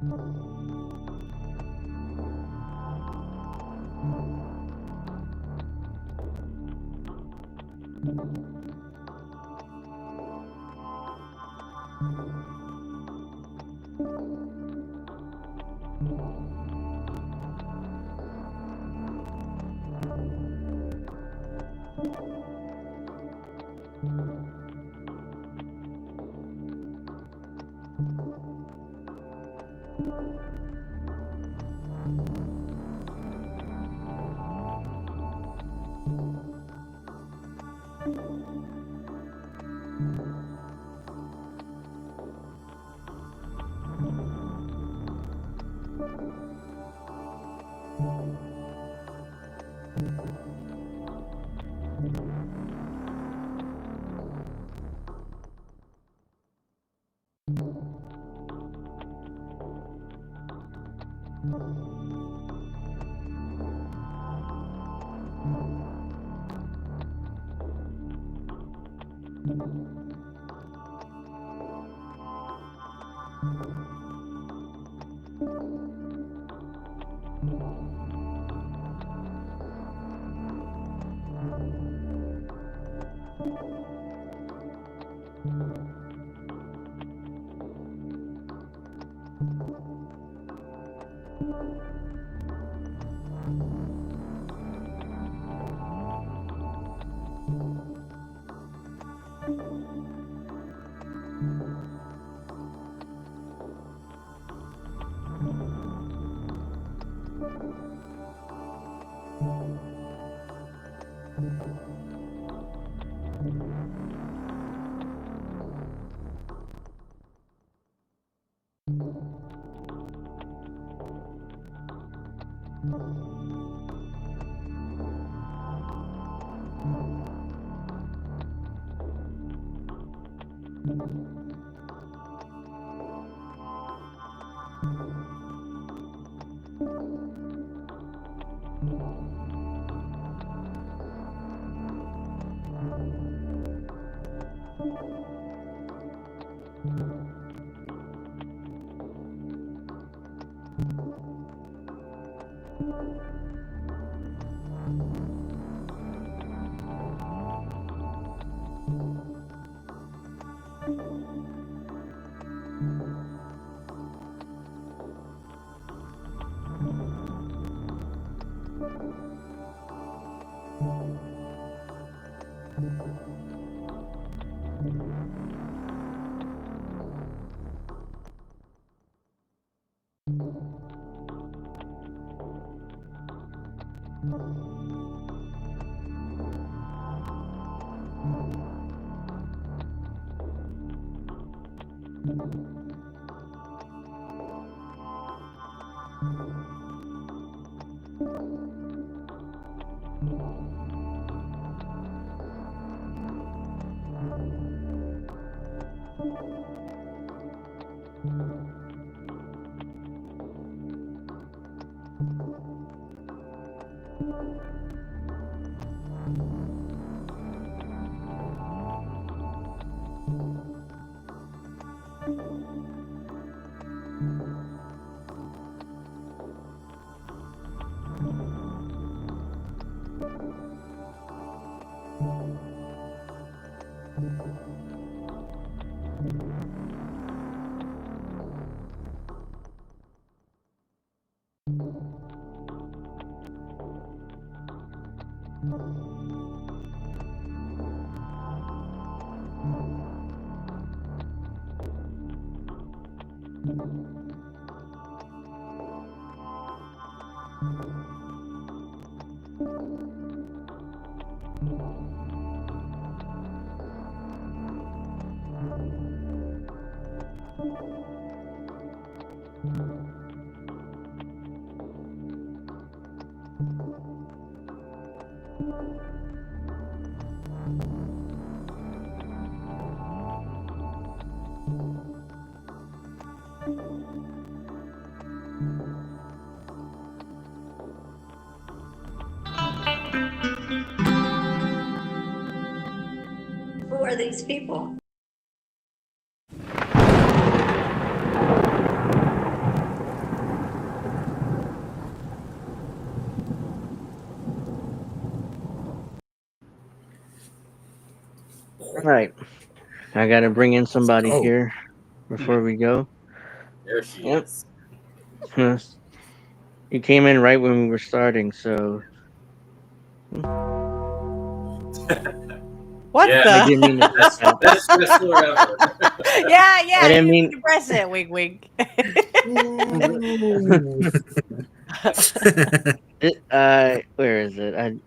Who are these people? All right. I got to bring in somebody Oh, here before we go. There she Yep. is. You came in right when we were starting, so What Yeah, I the? didn't mean to press that. best wrestler ever. Yeah, I didn't you mean. can press it. Wink, wink. Where is it?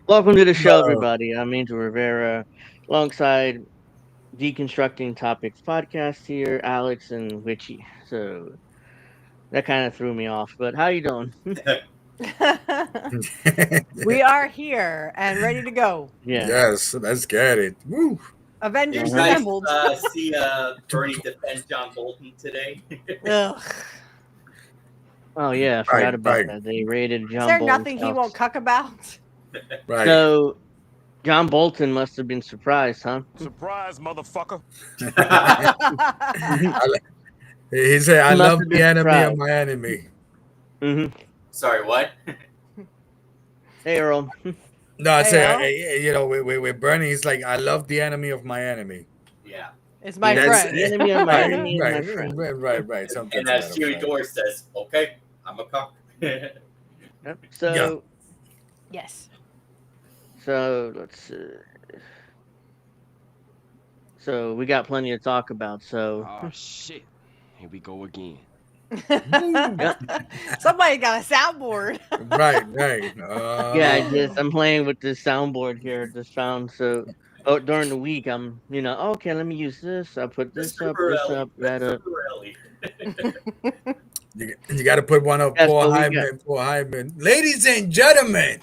Welcome to the show, no. everybody. I'm Angel Rivera, alongside Deconstructing Topics podcast here, Alex and Witchy. So that kind of threw me off. But how you doing? We are here and ready to go. Yeah. Yes, let's get it. Woo. Did Avengers you guys assembled. see Bernie defend John Bolton today? Ugh. Oh yeah, I Right, forgot about right, that. They raided Is John there Bolton's nothing he house. won't cuck about? right. So John Bolton must have been surprised, huh? Surprise, motherfucker. He said, He "I must love have the been enemy of surprised. my enemy." Sorry, what? Hey Earl. No, I Hey, say, Al. with Bernie, he's like, "I love the enemy of my enemy." Yeah. It's my Yes, That's friend. the enemy of my right, enemy is my right, friend. right. Something And to as that Cheery effect. Door says, okay, I'm a cock. Yep. So Yes. let's see. So we got plenty to talk about. So Oh, shit. Here we go again. Somebody got a soundboard. Right. yeah, I'm playing with this soundboard here. Just found during the week okay, let me use this. I put this Mr. up, Borelli. that Mr. up. Borelli. You got to put one up. Yeah, Poor so we got Hyman. Ladies and gentlemen,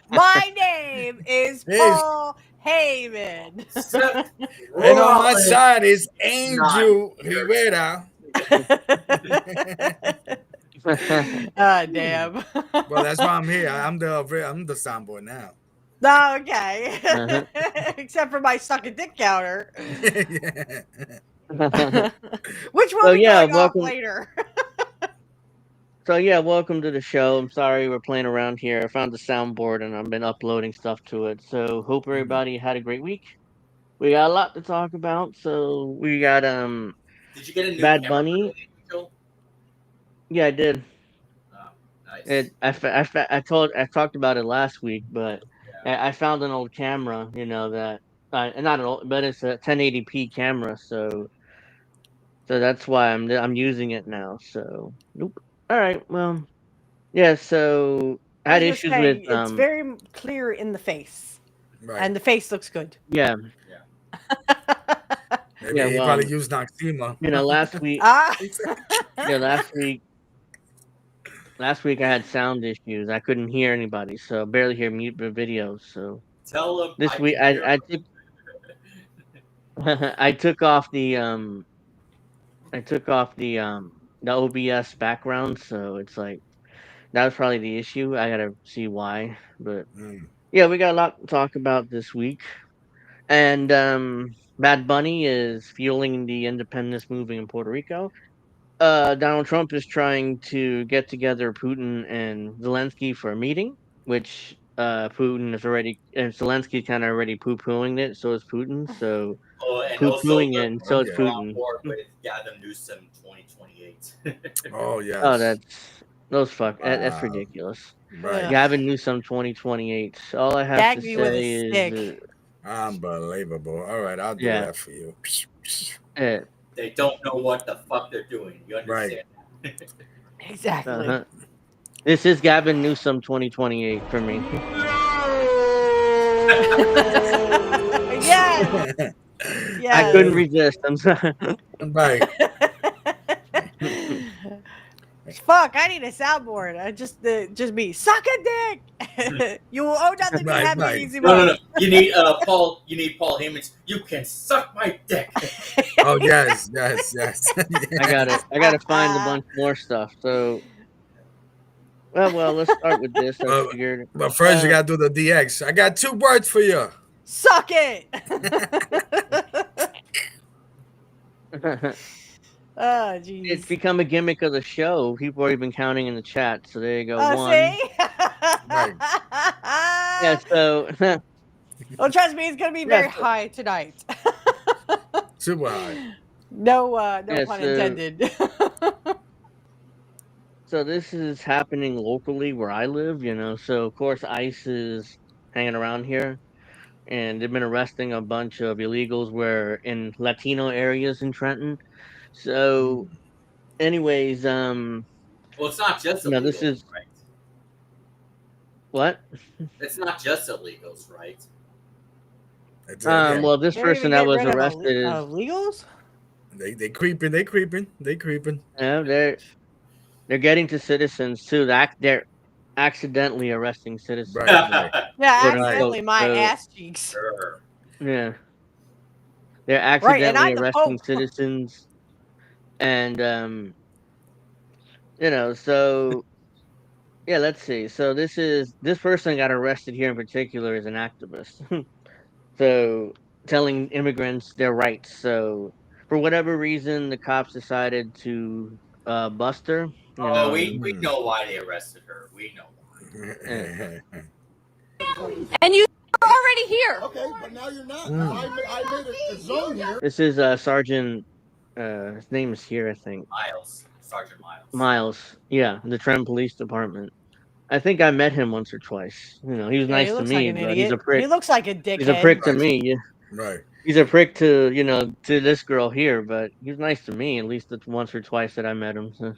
My name is Yes. Paul Heyman. Seth and on my Rollins. side is Angel Not here. Rivera. Ah, damn. Well, that's why I'm here. I'm the soundboard now. No, okay. Uh-huh. Except for my suck a dick counter, Yeah. which will So, be yeah, going off welcome. later. So yeah, welcome to the show. I'm sorry we're playing around here. I found the soundboard and I've been uploading stuff to it. So hope everybody had a great week. We got a lot to talk about. So we got Did you get a new Bad camera Bunny. for the Angel? Yeah, I did. Oh, nice. I talked about it last week, but I found an old camera. That not an old, but it's a 1080p camera. So that's why I'm using it now. So nope. All right. Well, yeah. So I I had was just issues saying, with it's very clear in the face, Right. and the face looks good. yeah. Maybe Yeah, he well, probably used Noxema. last week, Ah, last week I had sound issues. I couldn't hear anybody, so I barely hear mute the videos. So Tell him this I week can hear I him. took I took off the OBS background, so it's like that was probably the issue. I gotta see why, but Mm. yeah, we got a lot to talk about this week. And Bad Bunny is fueling the independence movement in Puerto Rico. Donald Trump is trying to get together Putin and Zelensky for a meeting, which Putin is already and Zelensky kind of already poo pooing it. So is Putin. So Oh, and poo also pooing it, and Oh so is yeah. we're on Putin. board with Gavin Newsom 2028. Oh Oh, yes. that's Wow. ridiculous. Right. Gavin Newsom 2028. All I have gag to me with a say stick. is, Unbelievable. All right, I'll do yeah, that for you. They don't know what the fuck they're doing. You understand? Exactly. uh-huh. This is Gavin Newsom 2028 for me. Yes. I couldn't Yes. resist. I'm sorry. Right. Fuck, I need a soundboard. I just me. Suck a dick. You will owe nothing to Right, have me right. an easy No. month. You need Paul. You need Paul Heyman's. You can suck my dick. Oh yes. I gotta find a bunch more stuff. So well, let's start with this. I figured. But first you gotta do the DX. I got 2 words for you. Suck it. Oh, jeez. It's become a gimmick of the show. People are even counting in the chat. So there you go. Oh, One. see? Right. Yeah. So Well, trust me, it's gonna be very high tonight. Super high. No Yeah, pun so- intended. So this is happening locally where I live, So of course ICE is hanging around here, and they've been arresting a bunch of illegals where in Latino areas in Trenton. So, anyways, Well, it's not just illegals, this is right? what? It's not just illegals, right? It's, Well, this Can't even person that get was rid of arrested is illegals. they creeping. they're getting to citizens too. They're accidentally arresting citizens. Right. Yeah, Quote, accidentally unquote. my So, ass cheeks. Sure. Yeah, they're Right, and accidentally I'm the arresting Pope. citizens, and so yeah. Let's see. So this person got arrested here in particular is an activist. So telling immigrants their rights. So for whatever reason, the cops decided to bust her. Oh, we know why they arrested her. We know why. And you are already here. Okay, but now you're not. I made a zone here. This is Sergeant. His name is here, I think. Sergeant Miles. Miles. Yeah, the Trenton Police Department. I think I met him once or twice. He was nice to me, like but he's a prick. He looks like a dickhead. He's a prick to me. Yeah. Right. He's a prick to to this girl here, but he's nice to me. At least it's once or twice that I met him. So.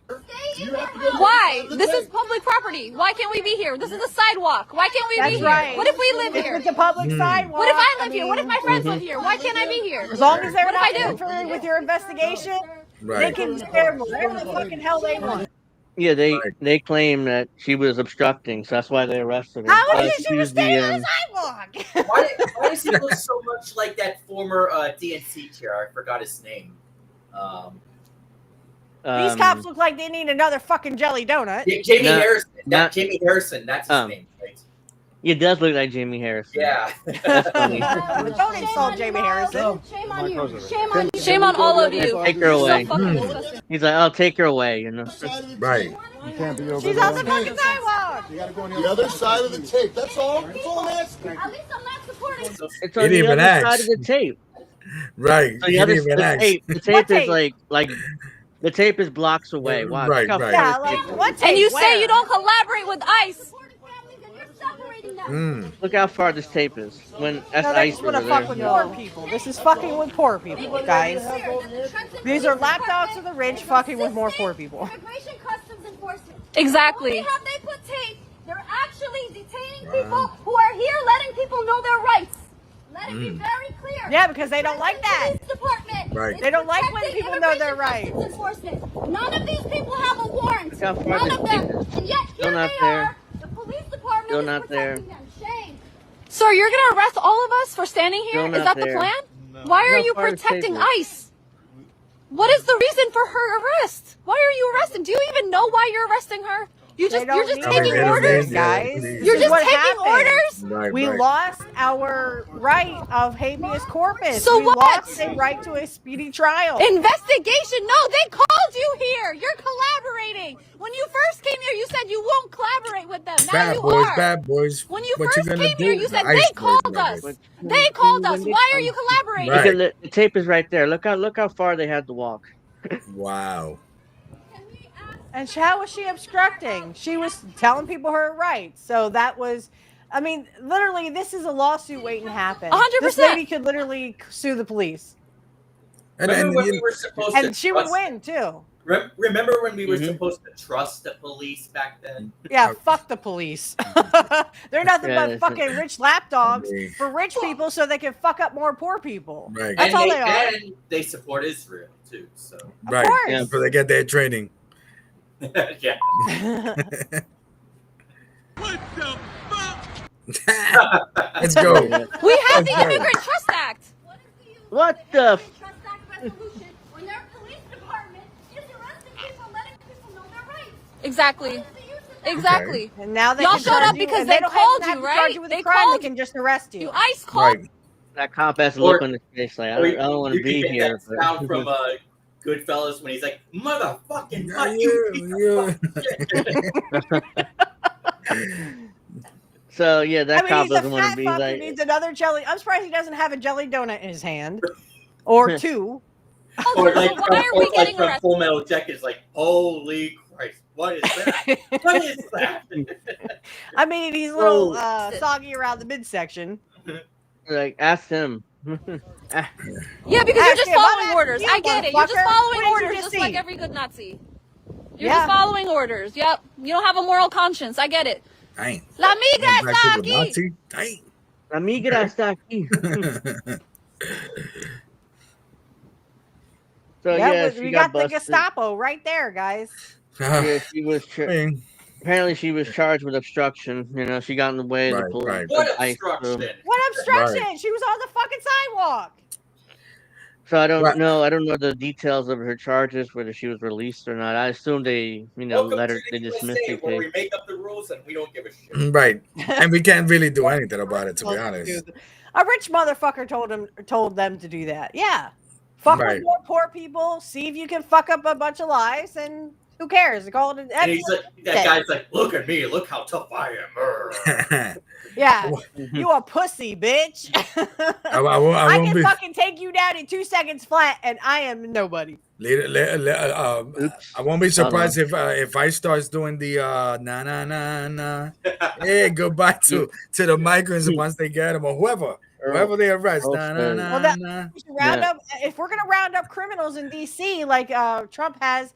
Why? This is public property. Why can't we be here? This is a sidewalk. Why can't we be here? Right. What if we live here? It's a public sidewalk. What if I live here? What if my friends live here? Why can't I be here? As long as they're What if not I do? interfering with your investigation, they Right. can share whatever the fucking hell they want. Yeah, they claim that she was obstructing, so that's why they arrested her. How is it she was standing on the sidewalk? Why does he look so much like that former DNC chair? I forgot his name. These cops look like they need another fucking jelly donut. Yeah, Jamie Harrison. Jamie Harrison. That's his name, right? It does look like Jamie Harrison. Yeah. That's funny. Don't insult Jamie Harrison. Shame on you. Shame on all of you. Take her away. So fucking disgusting. He's like, "I'll take her away," Right. She's on the fucking sidewalk. You gotta go on the other side of the tape. That's all. That's all I'm asking. At least I'm not supporting. It's He on didn't the even other ask. side of the tape. Right. So He the didn't even ask. tape What is tape? like the tape is blocks away. Watch. Right, Look how right. far Yeah, the like tape is. what tape? And you Where? say you don't collaborate with ICE. Look how far this tape is. When that's No, they ice just want to over fuck there. with poor people. This is fucking with poor people, guys. These are lapdogs of the rich fucking with more poor people. Immigration Customs Enforcement. Exactly. Not only have they put tape, they're actually detaining people who are here, letting people know their rights. Let it be very clear. Yeah, because they don't like that. Police Department Right. They don't like when protecting people know their Immigration rights. Customs Enforcement. None of these people have a warrant. Look how far None this of them. tape is. And yet Still here not they there. are. The police department Still is not there. protecting them. Shame. Sir, you're gonna arrest all of us for standing here? Still Is not that the there. plan? Why are How you far this tape protecting is. ICE? What is the reason for her arrest? Why are you arresting? Do you even know why you're arresting her? You're just don't taking need to, orders, guys. You're This is just what taking happened. orders. Right. We right. lost our right of habeas corpus. So we what? lost a right to a speedy trial. Investigation? No, they called you here. You're collaborating. When you first came here, you said you won't collaborate with them. Now Bad you boys, are. bad boys. When you What first gonna came do? here, you The said Ice they Boys called got us. it. They called us. Why are you collaborating? Right. Look at the tape is right there. Look how far they had to walk. Wow. And how was she obstructing? She was telling people her rights. So that was, I mean, literally, this is a lawsuit waiting to happen. 100%. This lady could literally sue the police. Remember when you- we were supposed to And she would trust- win, too. Remember when we were supposed to trust the police back then? Yeah, fuck the police. They're nothing Yeah, but fucking rich lapdogs Okay. for rich people so they can fuck up more poor people. Right. That's all they are. And they support Israel too. So Right. course. Yeah. So they get their training. yeah. Let's go. We have the Immigrant Trust Act. What the? Trust Act resolution when their police department is arresting people, letting people know their rights. Exactly. Exactly. And now they Y'all can showed charge up you, because and they don't called have you, to charge right? you with They a crime. called They can just arrest you. You ICE called. Right. That cop has to Or- look on his face like I Or don't want to you be can here. get that sound from Goodfellas when he's like, "Motherfucking Yeah, fuck you." piece of yeah. fucking shit." So yeah, that I mean, cop he's a doesn't want to fat be fuck like. who needs another jelly. I'm surprised he doesn't have a jelly donut in his hand, or two. Or like, So why are we getting from arrested? Full Metal Jacket is like, holy Christ, what is that? What is that? I mean, he's a little soggy around the midsection. Like, ask him. Yeah, because you're Ask just him, I'm following asking orders. you, I get it. You're just motherfucker. following What did you orders, just just like see? every good Nazi. You're Yeah. just following orders. Yep. You don't have a moral conscience. I get it. Dang. La migra Black está people aquí. Nazi? Dang. Amiga está aquí. So yeah, we she got got the busted. Gestapo right there, guys. Yeah, she was. I mean, Apparently, she was charged with obstruction. You know, she got in the way of the police. right. What ICE, obstruction? What obstruction? She was on the fucking sidewalk. So I don't Right. know. I don't know the details of her charges, whether she was released or not. I assume they, Welcome let her. to They the dismissed USA, the where case. we make up the rules and we don't give a shit. Right. And we can't really do anything about it, to be honest. A rich motherfucker told them to do that. Yeah. Fuck Right. with more poor people. See if you can fuck up a bunch of lives, and who cares? Call it And he's like, that guy's like, look at me, look how tough I am. Yeah, you a pussy, bitch. I I won't can be. fucking take you down in 2 seconds flat, and I am nobody. I won't be surprised if I starts doing the na na na na. Hey, goodbye to the migrants once they get them, or whoever they arrest. Na na na na. If we're gonna round up criminals in DC, like Trump has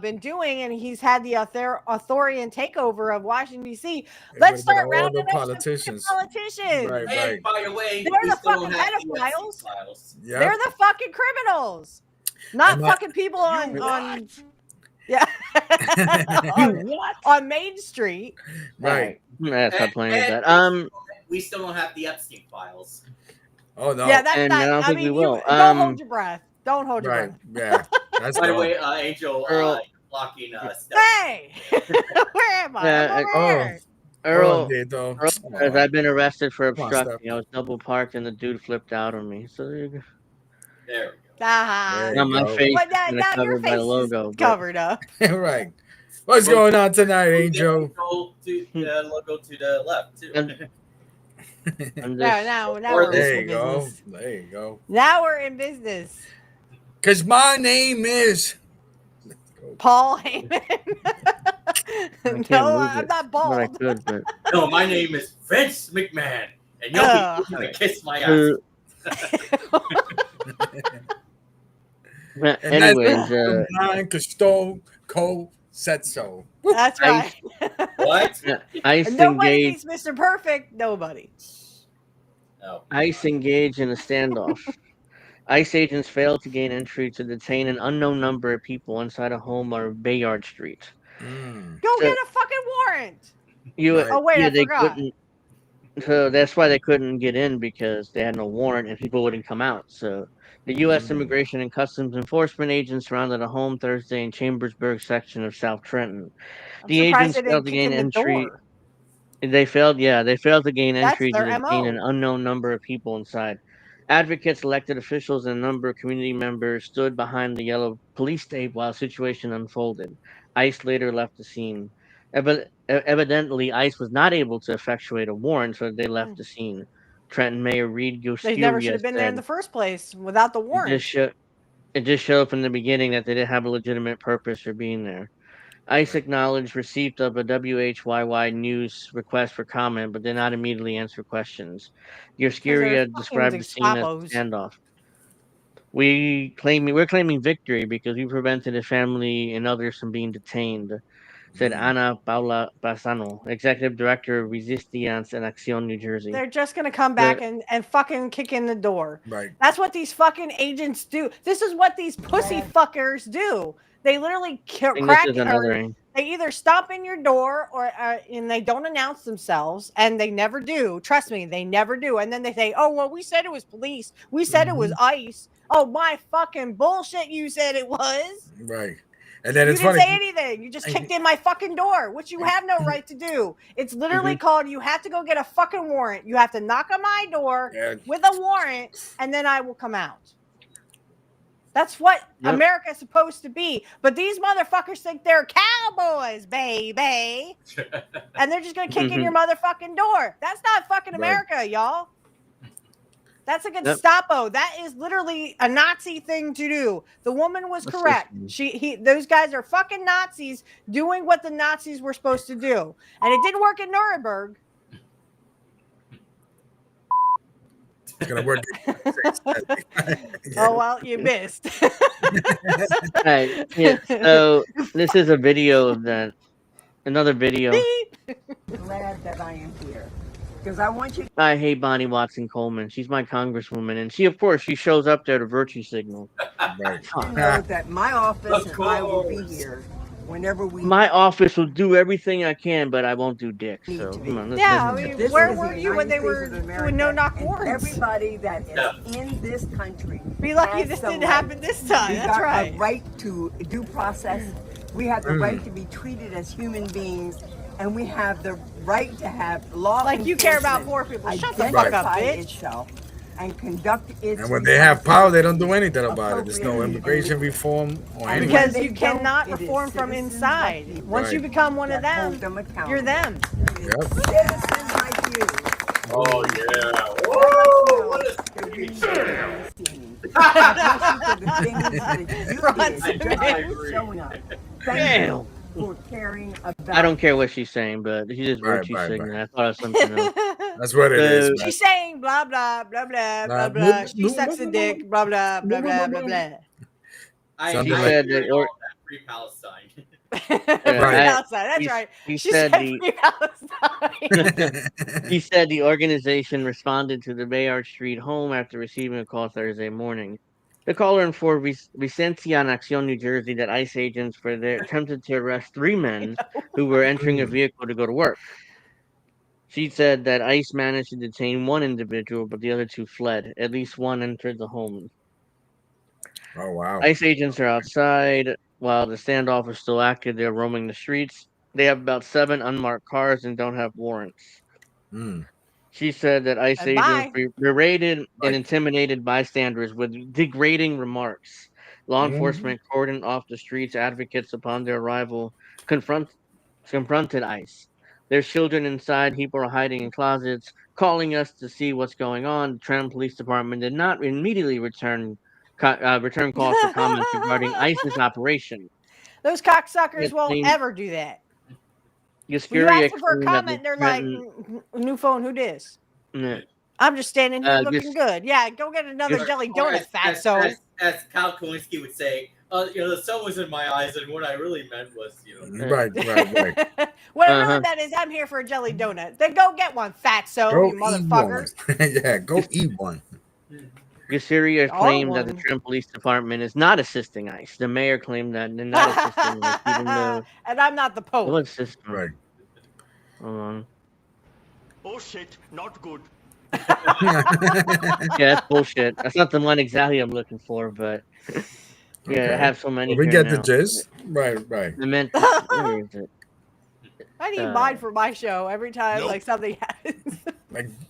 been doing, and he's had the authorian takeover of Washington D.C. Let's start rounding up politicians. Right. And by the way, they're the fucking pedophiles. Yep. They're the fucking criminals, not fucking people on on Main Street. Right. Yeah, stop playing with that. We still don't have the Epstein files. Oh no. Yeah, that's and not. I don't think we will. Don't hold your breath. Don't hold your breath. Yeah. That's by the way, Angel, blocking Hey, where am I? Earl, as I've been arrested for obstructing. I was double parked and the dude flipped out on me. So there you go. There we go. Now my face is covered by the logo. Covered up. Right. What's going on tonight, Angel? Go to the logo to the left too. Now we're there in you go. business. There you go. Now we're in business. Because my name is Paul Heyman. No, I'm not bald. I could, but... No, my name is Vince McMahon, and you'll be gonna kiss my ass. Anyways, because Stone Cold said so. That's right. What? ICE Nobody engaged. beats Mr. Perfect. Nobody. No. ICE engaged in a standoff. ICE agents failed to gain entry to detain an unknown number of people inside a home on Bayard Street. Go get a fucking warrant. I they forgot. couldn't. So that's why they couldn't get in, because they had no warrant and people wouldn't come out. So the U.S. Immigration and Customs Enforcement agents surrounded a home Thursday in Chambersburg section of South Trenton. The agents failed to gain entry. They failed to gain entry to detain an unknown number of people inside. Advocates, elected officials, and a number of community members stood behind the yellow police tape while the situation unfolded. ICE later left the scene. Evidently, ICE was not able to effectuate a warrant, so they left the scene. Trenton Mayor Reed Goscuria They never should have been there in the first place without the warrant. It just showed from the beginning that they didn't have a legitimate purpose for being there. ICE acknowledged receipt of a WHYY News request for comment, but did not immediately answer questions. Goscuria described the scene as a standoff. We're claiming victory because we prevented his family and others from being detained, said Ana Paula Bassano, Executive Director of Resistance en Acción New Jersey. They're just going to come back and fucking kick in the door. Right. That's what these fucking agents do. This is what these pussy fuckers do. They literally they either stop in your door or and they don't announce themselves, and they never do. Trust me, they never do. And then they say, "Oh, well, we said it was police. We said it was ICE." Oh, my fucking bullshit! You said it was. Right. And then you it's didn't funny. say anything. You just kicked in my fucking door, which you have no right to do. It's literally called, you have to go get a fucking warrant. You have to knock on my door with a warrant, and then I will come out. That's what America's supposed to be. But these motherfuckers think they're cowboys, baby. And they're just going to kick in your motherfucking door. That's not fucking America, y'all. That's a Gestapo. That is literally a Nazi thing to do. The woman was correct. Those guys are fucking Nazis doing what the Nazis were supposed to do. And it didn't work in Nuremberg. It's gonna work. Oh well, you missed. Right. Yeah. So this is a video of that. Another video. Glad that I am here because I want you. I hate Bonnie Watson Coleman. She's my congresswoman, and she, of course, she shows up there to virtue signal. Right. I know that my office and I will be here whenever we. My office will do everything I can, but I won't do dick. So come on. Yeah, I mean, where were you when they were doing no-knock warrants? Everybody that is in this country. Be lucky this didn't happen this time. That's right. We got a right to due process. We have the right to be treated as human beings, and we have the right to have law. Like you care about poor people. Shut the fuck up, bitch. Itself and conduct its. And when they have power, they don't do anything about it. There's no immigration reform or anything. Because you cannot reform from inside. Once you become one of them, you're them. Yep. Citizens like you. Oh yeah. Woo! What Damn. I don't care what she's saying, but she's just virtue signaling. I thought it was something else. That's what it is. She's saying blah blah blah blah blah blah. She sucks a dick. Blah blah blah blah blah blah. I said that free Palestine. That's right. He said he said the organization responded to the Bayard Street home after receiving a call Thursday morning. The caller informed Vicencia and Acción, New Jersey, that ICE agents were there attempted to arrest 3 men who were entering a vehicle to go to work. She said that ICE managed to detain 1 individual, but the other 2 fled. At least 1 entered the home. Oh, wow. ICE agents are outside. While the standoff is still active, they're roaming the streets. They have about 7 unmarked cars and don't have warrants. She said that ICE agents berated and intimidated bystanders with degrading remarks. Law enforcement cordoned off the streets. Advocates, upon their arrival, confronted ICE. There's children inside. People are hiding in closets, calling us to see what's going on. The Trenton Police Department did not immediately return calls for comments regarding ICE's operation. Those cocksuckers won't ever do that. You ask them for a comment, they're like, new phone, who dis? I'm just standing here looking good. Yeah, go get another jelly donut, fatso. As Kyle Kalinske would say, the sun was in my eyes, and what I really meant was, Right. What I really meant is, I'm here for a jelly donut. Then go get one, fatso, you motherfuckers. Yeah, go eat one. Gasseria claimed that the Trenton Police Department is not assisting ICE. The mayor claimed that they're not assisting ICE, even though... And I'm not the Pope. Right. Hold on. Bullshit, not good. Yeah, that's bullshit. That's not the one exactly I'm looking for, but... Yeah, I have so many. We get the gist. Right. I meant... Where is it? I need mine for my show every time like something happens.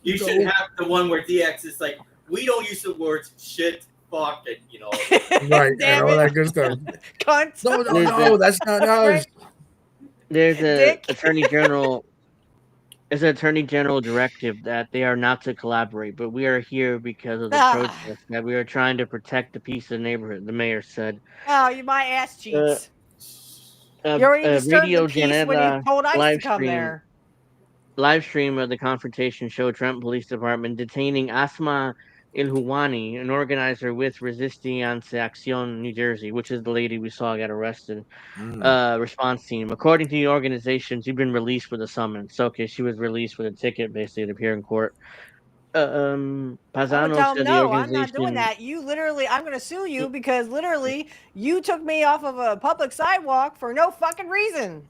You should have the one where DX is like, we don't use the words shit, fuck, and right, and all that good stuff. Cunt. No, that's not ours. There's an attorney general. There's an attorney general directive that they are not to collaborate, but we are here because of the protest. That we are trying to protect the peace of the neighborhood. The mayor said. Oh, my ass cheeks. You already disturbed the peace when you told ICE to come there. Live stream of the confrontation showed Trenton Police Department detaining Asma Ilhuwani, an organizer with Resistencia Acción, New Jersey, which is the lady we saw get arrested. Response team. According to the organization, she's been released with a summons. Okay, she was released with a ticket, basically, to appear in court. Pazano said the organization... I'm not doing that. You literally, I'm going to sue you because literally you took me off of a public sidewalk for no fucking reason.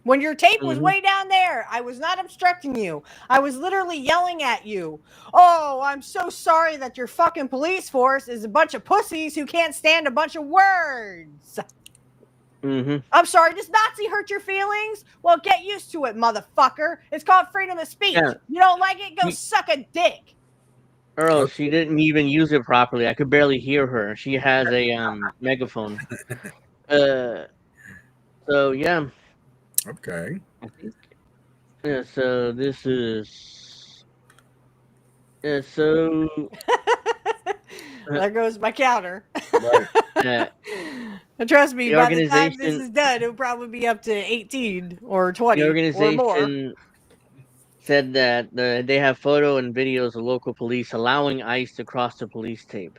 When your tape was way down there, I was not obstructing you. I was literally yelling at you. Oh, I'm so sorry that your fucking police force is a bunch of pussies who can't stand a bunch of words. I'm sorry, does Nazi hurt your feelings? Well, get used to it, motherfucker. It's called freedom of speech. Yeah. You don't like it? Go suck a dick. Earl, she didn't even use it properly. I could barely hear her. She has a megaphone. So yeah. Okay. I think. Yeah. So this is. Yeah. So. There goes my counter. Right. Trust me, The by the time this organization- is done, it'll probably be up to 18 or 20 The or more. organization said that they have photo and videos of local police allowing ICE to cross the police tape.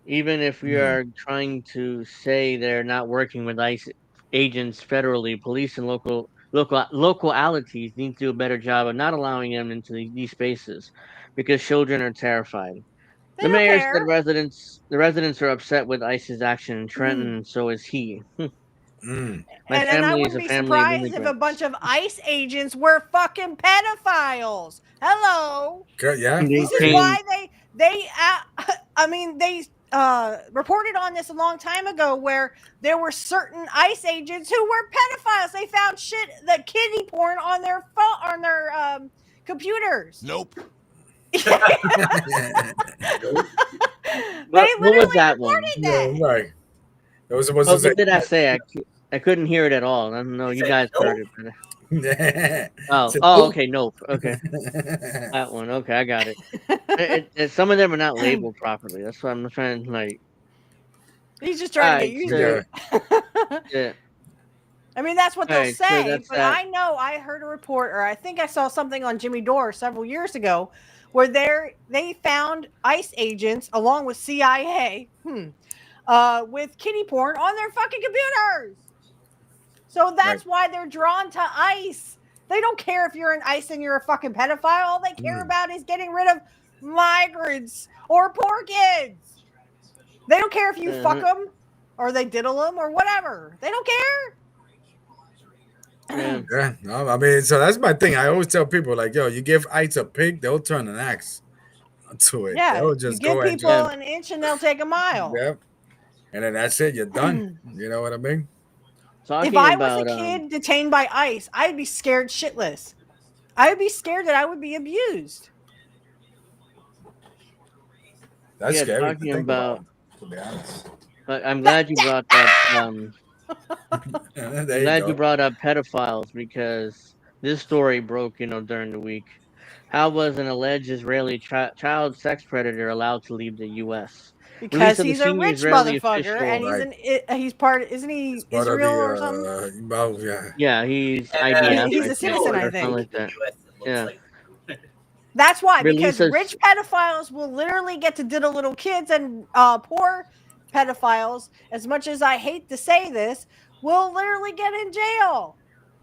Even if we are trying to say they're not working with ICE agents federally, police and localities need to do a better job of not allowing them into these spaces because children are terrified. They The don't mayor care. said the residents are upset with ICE's action in Trenton, and so is he. My And I family is wouldn't a be family of surprised if a immigrants. bunch of ICE agents were fucking pedophiles. Hello. Yeah. This is why they I mean they reported on this a long time ago where there were certain ICE agents who were pedophiles. They found shit, the kiddie porn on their phone, on their computers. Nope. What was that one? Yeah, right. That was supposed What to say. did I say? I couldn't hear it at all. I don't know. You guys heard it. But... Oh, okay. Nope. Okay. That one. Okay, I got it. Some of them are not labeled properly. That's why I'm trying to like. He's just trying to get used to it. Yeah. I mean, that's what they'll say, but that. I know I heard a report, or I think I saw something on Jimmy Dore several years ago, where they found ICE agents along with CIA, with kiddie porn on their fucking computers. So that's why they're drawn to ICE. They don't care if you're an ICE and you're a fucking pedophile. All they care about is getting rid of migrants or poor kids. They don't care if you fuck them or they diddle them or whatever. They don't care. Yeah, no, I mean, so that's my thing. I always tell people, like, yo, you give ICE a pig, they'll turn an axe to it. Yeah, They'll just you give go people and an inch and they'll take a mile. Yep. And then that's it. You're done. You know what I mean? If I was a kid detained by ICE, I'd be scared shitless. I'd be scared that I would be abused. That's scary. Talking about, to be honest. I'm glad you brought up. I'm glad you brought up pedophiles because this story broke, during the week. How was an alleged Israeli child sex predator allowed to leave the U.S.? Because he's a rich motherfucker, and he's part. Isn't he Israel or something? Well, yeah. Yeah, he's IDF. He's a citizen, I think. Like that. Yeah. That's why, because rich pedophiles will literally get to diddle little kids, and poor pedophiles, as much as I hate to say this, will literally get in jail.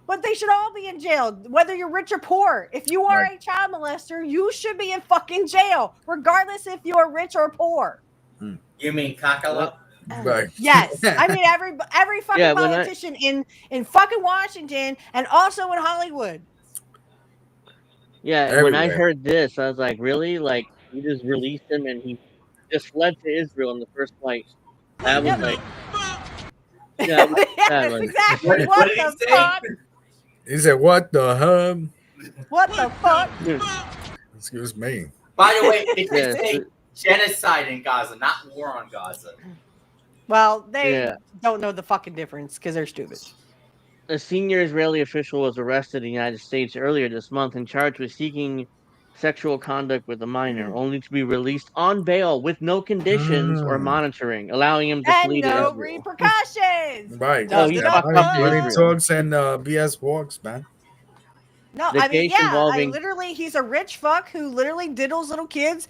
But they should all be in jail, whether you're rich or poor. If you are a child molester, you should be in fucking jail, regardless if you're rich or poor. You mean Kakala? Right. Yes. I mean every fucking politician in fucking Washington and also in Hollywood. Yeah, and when I heard this, I was like, really? Like, you just released him and he just fled to Israel in the first flight. That was like... Yeah, yes, exactly. What the fuck? He said, what the hub? What the fuck? Excuse me. By the way, it's say genocide in Gaza, not war on Gaza. Well, they don't know the fucking difference because they're stupid. A senior Israeli official was arrested in the United States earlier this month and charged with seeking sexual conduct with a minor, only to be released on bail with no conditions or monitoring, allowing him to flee to Israel. And no repercussions. Right. He's money talks and BS walks, man. No, I mean, literally, he's a rich fuck who literally diddles little kids.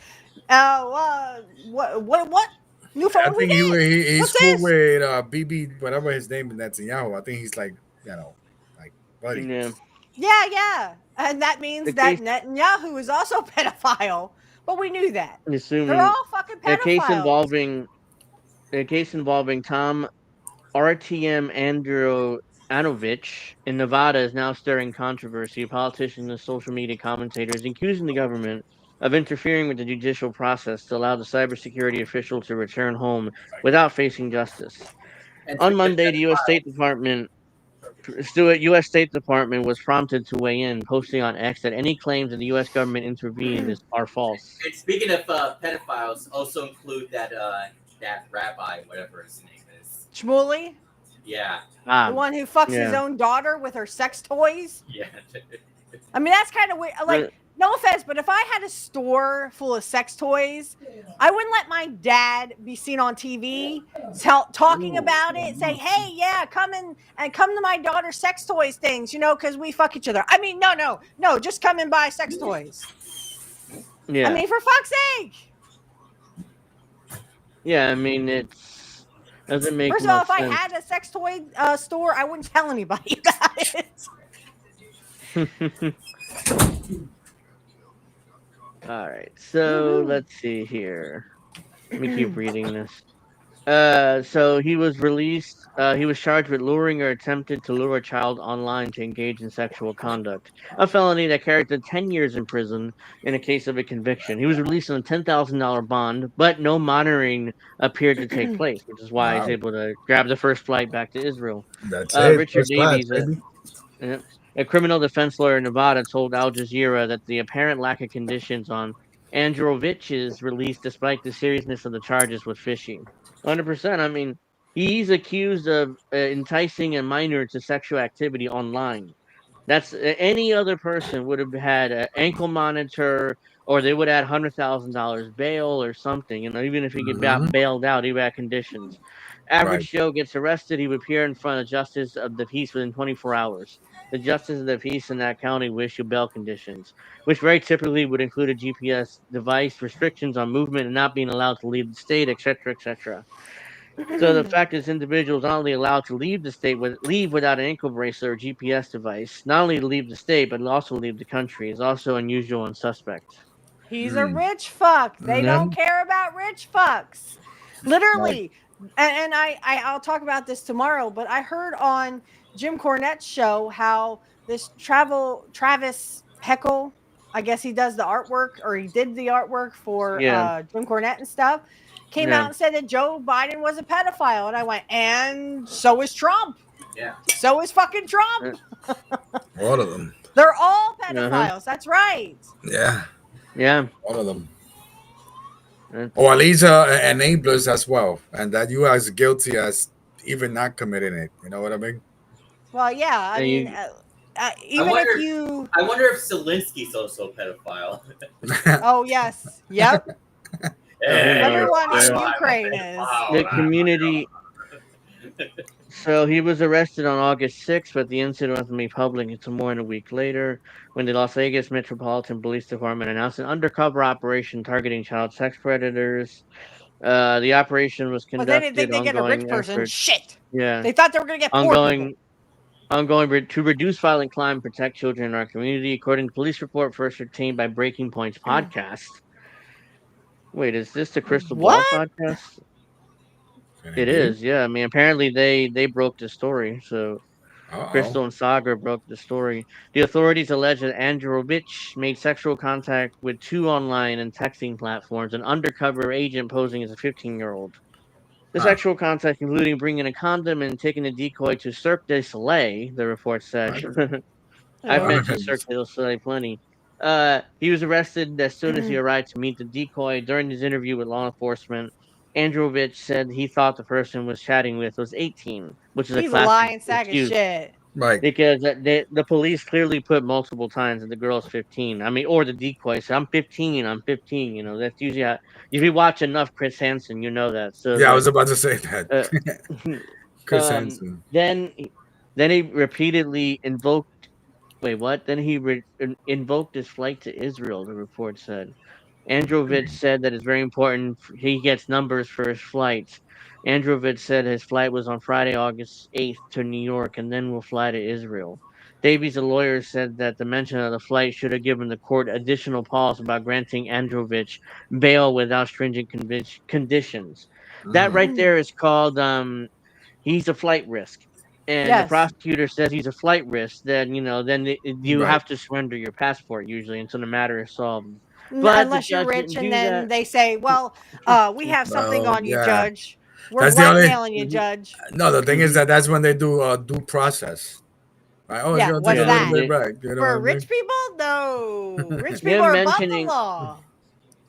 What? Newfoundland I think he's cool with BB, whatever his name is, Netanyahu. I think he's like, like buddy. Yeah. And that means that Netanyahu is also a pedophile. But we knew that. They're all fucking pedophiles. The case involving Tom RTM Androanovich in Nevada is now stirring controversy. Politicians and social media commentators accusing the government of interfering with the judicial process to allow the cybersecurity official to return home without facing justice. On Monday, the U.S. State Department Stewart, U.S. State Department was prompted to weigh in, posting on X that any claims that the U.S. government intervened are false. And speaking of pedophiles, also include that rabbi, whatever his name is. Shmuley? Yeah. The one who fucks his own daughter with her sex toys? Yeah. I mean, that's kind of weird. Like, no offense, but if I had a store full of sex toys, I wouldn't let my dad be seen on TV talking about it, saying, "Hey, yeah, come to my daughter's sex toys things, because we fuck each other." I mean, no, just come and buy sex toys. Yeah. I mean, for fuck's sake. Yeah, I mean, doesn't make First of all, if sense. I had a sex toy store, I wouldn't tell anybody about it. All right, so let's see here. Let me keep reading this. So he was released. He was charged with luring or attempted to lure a child online to engage in sexual conduct, a felony that carried to 10 years in prison in a case of a conviction. He was released on a $10,000 bond, but no monitoring appeared to take place, which is why he's able to grab the first flight back to Israel. That's it. Richard Davies, a criminal defense lawyer in Nevada, told Al Jazeera that the apparent lack of conditions on Androvich's release, despite the seriousness of the charges, was fishy. 100%. I mean, he's accused of enticing a minor to sexual activity online. That's any other person would have had an ankle monitor, or they would have had $100,000 bail or something. Even if he got bailed out, he would have conditions. Average Joe gets arrested, he would appear in front of Justice of the Peace within 24 hours. The Justice of the Peace in that county will issue bail conditions, which very typically would include a GPS device, restrictions on movement, and not being allowed to leave the state, etc., etc. So the fact is, individuals not only allowed to leave the state, leave without an ankle bracelet or GPS device, not only to leave the state, but also leave the country, is also unusual and suspect. He's a rich fuck. They don't care about rich fucks. Literally. And I'll talk about this tomorrow, but I heard on Jim Cornette's show how this Travis Heckle, I guess he does the artwork, or he did the artwork for Jim Cornette and stuff, came out and said that Joe Biden was a pedophile. And I went, and so is Trump. Yeah. So is fucking Trump. All of them. They're all pedophiles. That's right. Yeah. Yeah. All of them. Or at least enablers as well. And that you are as guilty as even not committing it. You know what I mean? Well, yeah. I mean, even I wonder if Zelensky's also a pedophile. Oh, yes. Yep. Everyone in Ukraine is. The community. So he was arrested on August 6th, but the incident was made public until more than a week later, when the Las Vegas Metropolitan Police Department announced an undercover operation targeting child sex predators. The operation was conducted. But they didn't think they get a rich person. Shit. Yeah. They thought they were going to get poor people. Ongoing to reduce violent crime and protect children in our community, according to police report first obtained by Breaking Point's podcast. Wait, is this the Crystal Ball podcast? It is, yeah. I mean, apparently they broke the story. So Crystal and Sagar broke the story. The authorities allege that Androvich made sexual contact with 2 online and texting platforms, an undercover agent posing as a 15-year-old. The sexual contact, including bringing a condom and taking a decoy to Cirque du Soleil, the report said. I've mentioned Cirque du Soleil plenty. He was arrested as soon as he arrived to meet the decoy. During his interview with law enforcement, Androvich said he thought the person was chatting with was 18, which is He's a lying sack of shit. Right. Because the police clearly put multiple times that the girl's 15. I mean, or the decoy said, I'm 15. You know, that's usually how, if you watch enough Chris Hansen, you know that. So yeah, I was about to say that. Chris Hansen. Then he repeatedly invoked. Wait, what? Then he invoked his flight to Israel, the report said. Androvich said that it's very important he gets numbers for his flights. Androvich said his flight was on Friday, August 8th to New York and then will fly to Israel. Davies, a lawyer, said that the mention of the flight should have given the court additional pause about granting Androvich bail without stringent conditions. That right there is called he's a flight risk. And the prosecutor says he's a flight risk, then you have to surrender your passport usually until the matter is solved. But unless you're rich, and then they say, "Well, we have something on you, Judge." We're That's the only. blackmailing you, Judge. No, the thing is that's when they do due process. Right? Oh, Yeah, it's gonna what's take a little that? bit back. You know For what I rich mean? people, no. Rich Him people are above the mentioning- law.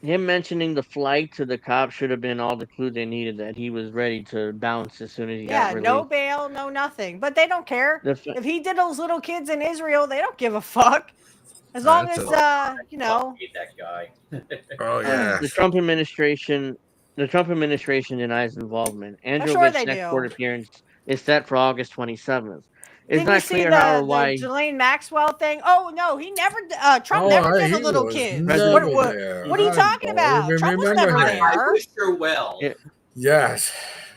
Him mentioning the flight to the cops should have been all the clue they needed that he was ready to bounce as soon as he got released. No bail, no nothing. But they don't care. The fa- If he did those little kids in Israel, they don't give a fuck. As long as you know. Hate that guy. Oh yeah. The Trump administration denies involvement. Andrew's sure they next do. court appearance is set for August 27th. It's Didn't you not see clear the how or why. Ghislaine Maxwell thing? Oh no, he never. Trump never did the little kids. What are you talking about? Trump was never there. I wish her well. Yes.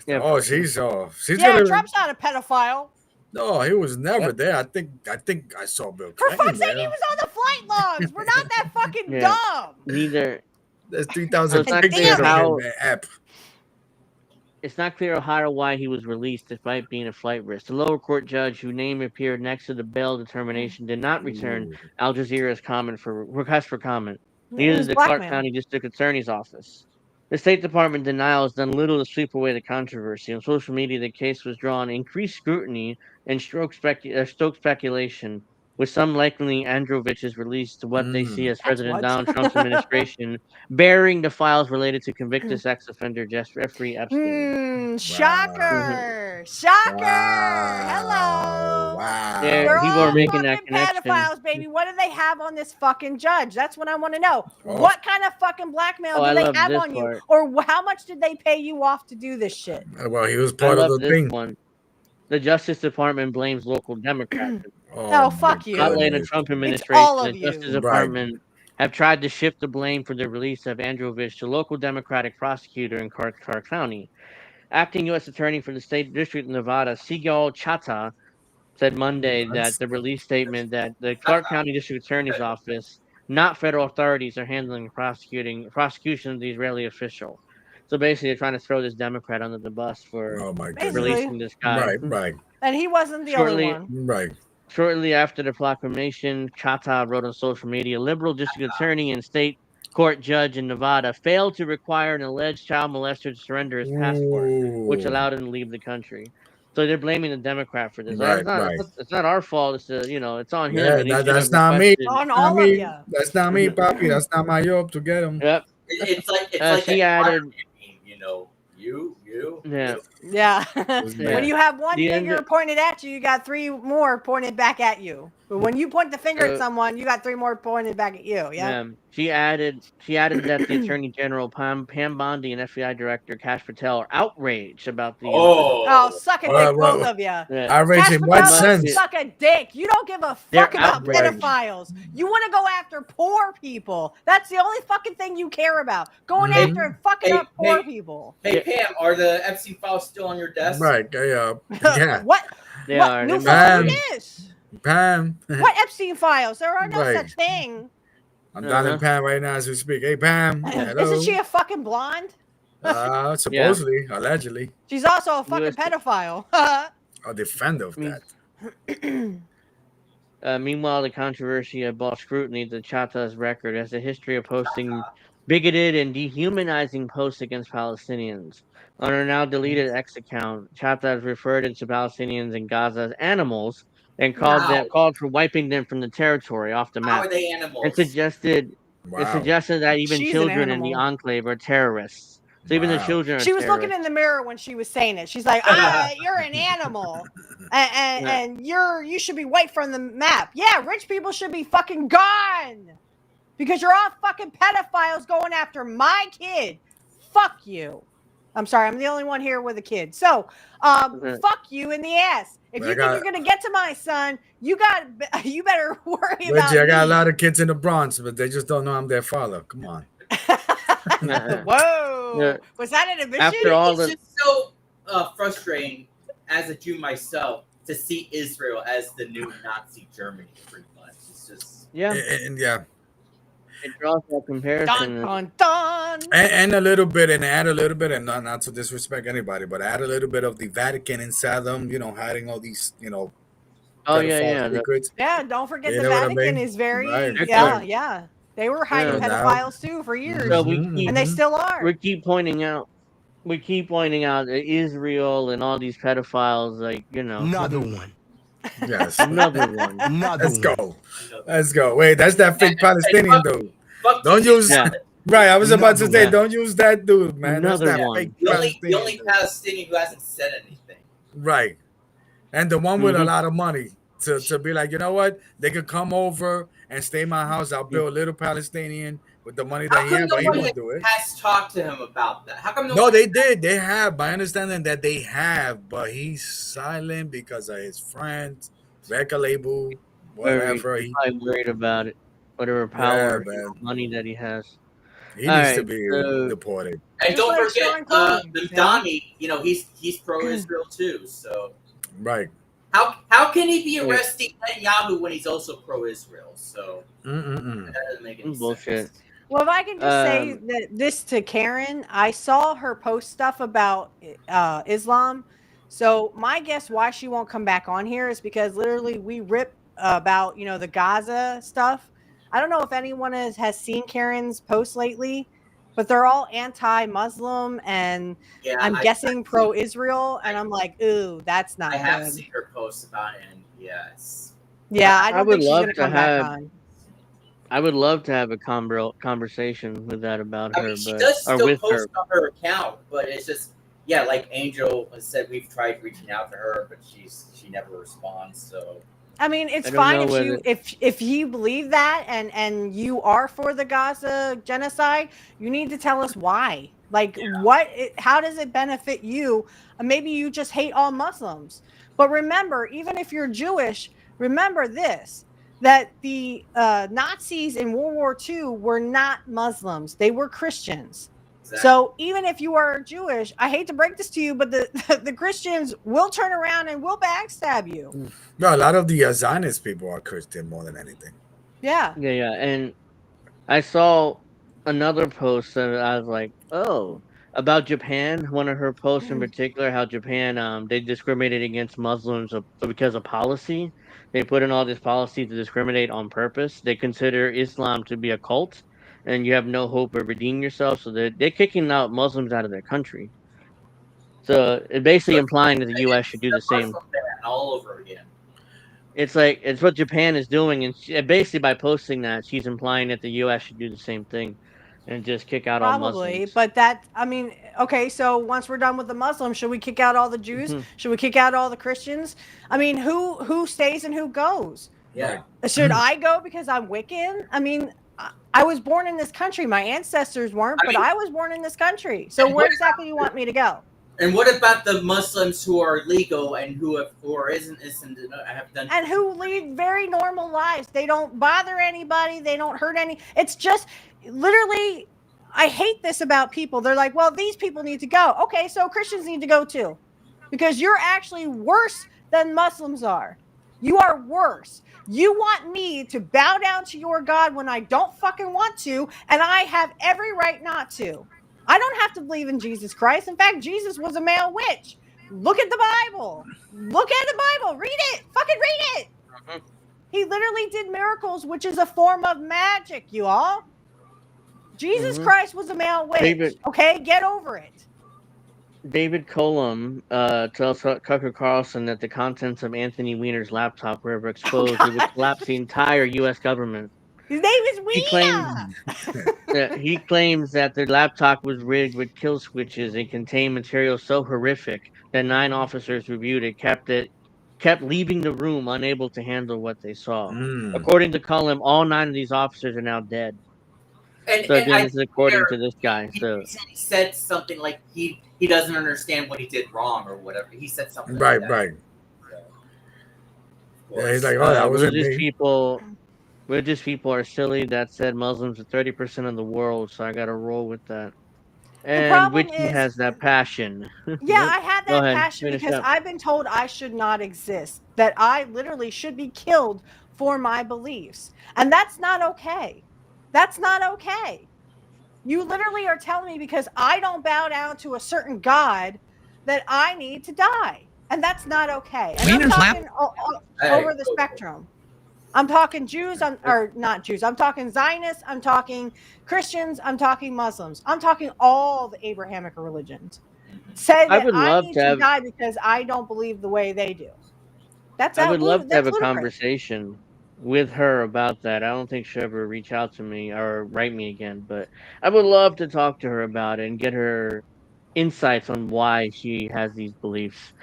Yeah. Oh, she's Yeah, Trump's not a pedophile. No, he was never there. I think I saw Bill For Clinton fuck's sake, there. he was on the flight logs. We're not that fucking Yeah. dumb. Neither. There's 3,000 it's not pictures clear of how. him, man. App. It's not clear how or why he was released despite being a flight risk. The lower court judge, whose name appeared next to the bail determination, did not return Al Jazeera's request for comment. Neither did the Clark County District Attorney's Office. The State Department denial has done little to sweep away the controversy. On social media, the case was drawn increased scrutiny and stoked speculation, with some likening Androvich's release to what they see as President Donald Trump's administration bearing the files related to convicted sex offender Jeffrey Epstein. Shocker! Shocker! Hello! Wow. They're people all are making that fucking connection. pedophiles, baby. What do they have on this fucking judge? That's what I want to know. What kind of fucking blackmail do they have on you? Or how much did they pay you off to do this shit? Well, he was part of the thing. One. The Justice Department blames local Democrats. Fuck you. Outlay the Trump administration. All of the you. Justice Department have tried to shift the blame for the release of Androvich to local Democratic prosecutor in Clark County. Acting U.S. Attorney for the State District of Nevada, Sigal Chata, said Monday that the release statement that the Clark County District Attorney's Office, not federal authorities, are handling the prosecution of the Israeli official. So basically, they're trying to throw this Democrat under the bus for releasing this guy. Right. And he wasn't the only one. Right. Shortly after the proclamation, Chata wrote on social media, liberal district attorney and state court judge in Nevada failed to require an alleged child molester to surrender his passport, which allowed him to leave the country. So they're blaming the Democrat for this. It's not our fault. It's it's on him. Yeah, that's not me. On all of you. That's not me, Papi. That's not my job to get him. Yep. It's like she added. You. Yeah. When you have one finger pointed at you, you got three more pointed back at you. But when you point the finger at someone, you got three more pointed back at you. Yeah. She added that the Attorney General Pam Bondi and FBI Director Kash Patel are outraged about the. Suck a dick, both of you. Outraged in what sense? Suck a dick. You don't give a fuck about pedophiles. You want to go after poor people. That's the only fucking thing you care about. Going after and fucking up poor people. Hey Pam, are the Epstein files still on your desk? Right. Yeah. What? They what are. new phone is? Pam. What Epstein files? There are no such thing. I'm dialing Pam right now as we speak. Hey, Pam. Hello. Isn't she a fucking blonde? Supposedly, allegedly. She's also a fucking pedophile. A defender of that. Meanwhile, the controversy above scrutiny, the Chata's record has a history of posting bigoted and dehumanizing posts against Palestinians. On her now deleted X account, Chata has referred to Palestinians in Gaza as animals and called for wiping them from the territory off the map. How are they animals? And suggested that even children in the enclave are terrorists. So even the children are She was terrorists. looking in the mirror when she was saying it. She's like, you're an animal. And you should be wiped from the map. Yeah, rich people should be fucking gone. Because you're all fucking pedophiles going after my kid. Fuck you. I'm sorry, I'm the only one here with a kid. So, fuck you in the ass. If you think you're gonna get to my son, you better worry about me. I got a lot of kids in the Bronx, but they just don't know I'm their father. Come on. Whoa! Yeah. Was that an admission? It's just so frustrating as a Jew myself to see Israel as the new Nazi Germany. Pretty much, it's just It draws that comparison. Dun, dun, dun. And a little bit, and add a little bit, and not to disrespect anybody, but add a little bit of the Vatican inside them, hiding all these, secrets. Yeah, don't forget the Vatican is very, They were hiding pedophiles too for years, and they still are. We keep pointing out we keep pointing out that Israel and all these pedophiles, like, you know, Another one. Yes. another one. Another Let's one. go. Let's go. Wait, that's that fake Palestinian dude. Don't use. Yeah. Right, I was about to say, Yeah. don't use that dude, man. Another That's that one. fake The Palestinian. only Palestinian who hasn't said anything. Right. And the one with a lot of money to be like, you know what? They could come over and stay in my house. I'll build a little Palestinian with the money that he has, but he won't do it. Has talked to him about that. How come No, they did. They have. My understanding that they have, but he's silent because of his friends, record label, whatever. He's probably worried about it. Whatever power, money that he has. He needs to be deported. And don't forget, Donnie, you know, he's pro-Israel too. So right. How can he be arresting Netanyahu when he's also pro-Israel? So that doesn't make any bullshit. sense. Well, if I can just say this to Karen, I saw her post stuff about Islam. So my guess why she won't come back on here is because literally we rip about, you know, the Gaza stuff. I don't know if anyone has seen Karen's posts lately, but they're all anti-Muslim and I'm guessing pro-Israel. And I'm like, ooh, that's not good. I have seen her posts about it, and yes. Yeah, I don't think she's going to come back on. I would love to have a conversation with that about her. She but, does still with post on her account, but it's just, yeah, like Angel said, we've tried reaching out to her, but she never responds. So I mean, it's fine if you believe that and you are for the Gaza genocide, you need to tell us why. Like, how does it benefit you? Maybe you just hate all Muslims. But remember, even if you're Jewish, remember this, that the Nazis in World War II were not Muslims. They were Christians. Exactly. So even if you are Jewish, I hate to break this to you, but the Christians will turn around and will backstab you. No, a lot of the Zionist people are Christian more than anything. Yeah. Yeah. And I saw another post that I was like, oh, about Japan. One of her posts in particular, how Japan, they discriminated against Muslims because of policy. They put in all this policy to discriminate on purpose. They consider Islam to be a cult, and you have no hope of redeeming yourself. So they're kicking out Muslims out of their country. So it's basically implying that the U.S. should do the same. All over again. It's what Japan is doing, and basically by posting that, she's implying that the U.S. should do the same thing and just kick out all Muslims. But okay, so once we're done with the Muslims, should we kick out all the Jews? Mm-hmm. Should we kick out all the Christians? I mean, who stays and who goes? Yeah. Should I go because I'm Wiccan? I mean, I was born in this country. My ancestors weren't, but I was born in this country. So where exactly do you want me to go? And what about the Muslims who are legal and who isn't have done and who lead very normal lives? They don't bother anybody. They don't hurt any. It's just literally, I hate this about people. They're like, well, these people need to go. Okay, so Christians need to go too, because you're actually worse than Muslims are. You are worse. You want me to bow down to your God when I don't fucking want to, and I have every right not to. I don't have to believe in Jesus Christ. In fact, Jesus was a male witch. Look at the Bible. Look at the Bible. Read it. Fucking read it. Mm-hmm. He literally did miracles, which is a form of magic, you all. Jesus Christ was a male witch. Okay, get over it. David Colum tells Tucker Carlson that the contents of Anthony Weiner's laptop were ever exposed. It would collapse the entire U.S. government. His name is Weena. He claims that the laptop was rigged with kill switches and contained material so horrific that 9 officers reviewed it kept leaving the room unable to handle what they saw. According to Cullum, all 9 of these officers are now dead. And, so again, this is according to this guy. He said something like he doesn't understand what he did wrong or whatever. He said something right. Yeah, he's like, oh, that wasn't me. Religious people are silly. That said, Muslims are 30% of the world, so I got to roll with that. And Witchy has that passion. Yeah, I had that passion because I've been told I should not exist, that I literally should be killed for my beliefs. And that's not okay. That's not okay. You literally are telling me because I don't bow down to a certain God that I need to die. And that's not okay. And I'm talking over the spectrum. I'm talking Jews, or not Jews. I'm talking Zionists. I'm talking Christians. I'm talking Muslims. I'm talking all the Abrahamic religions. Say that I need to die because I don't believe the way they do. I would love to have a conversation with her about that. I don't think she'll ever reach out to me or write me again, but I would love to talk to her about it and get her insights on why she has these beliefs.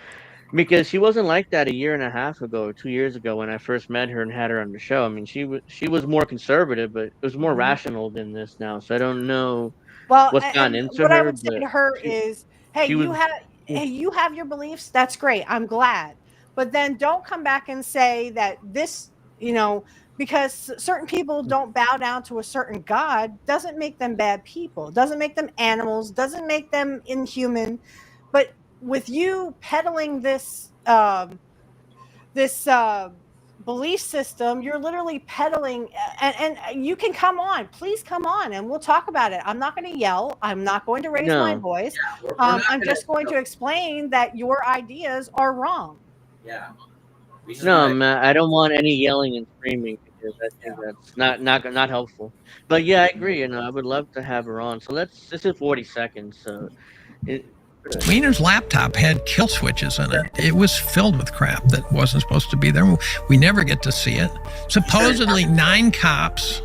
Because she wasn't like that a year and a half ago or 2 years ago when I first met her and had her on the show. I mean, she was more conservative, but it was more rational than this now. So I don't know what's gotten into what her. I would say to her is, hey, you have your beliefs. That's great. I'm glad. But then don't come back and say that this, because certain people don't bow down to a certain God doesn't make them bad people, doesn't make them animals, doesn't make them inhuman. But with you peddling this belief system, you're literally peddling, and you can come on, please come on, and we'll talk about it. I'm not going to yell. I'm not going to raise my voice. I'm just going to explain that your ideas are wrong. Yeah. No, Matt, I don't want any yelling and screaming because I think that's not helpful. But yeah, I agree. I would love to have her on. So this is 40 seconds. So Wiener's laptop had kill switches in it. It was filled with crap that wasn't supposed to be there. We never get to see it. Supposedly 9 cops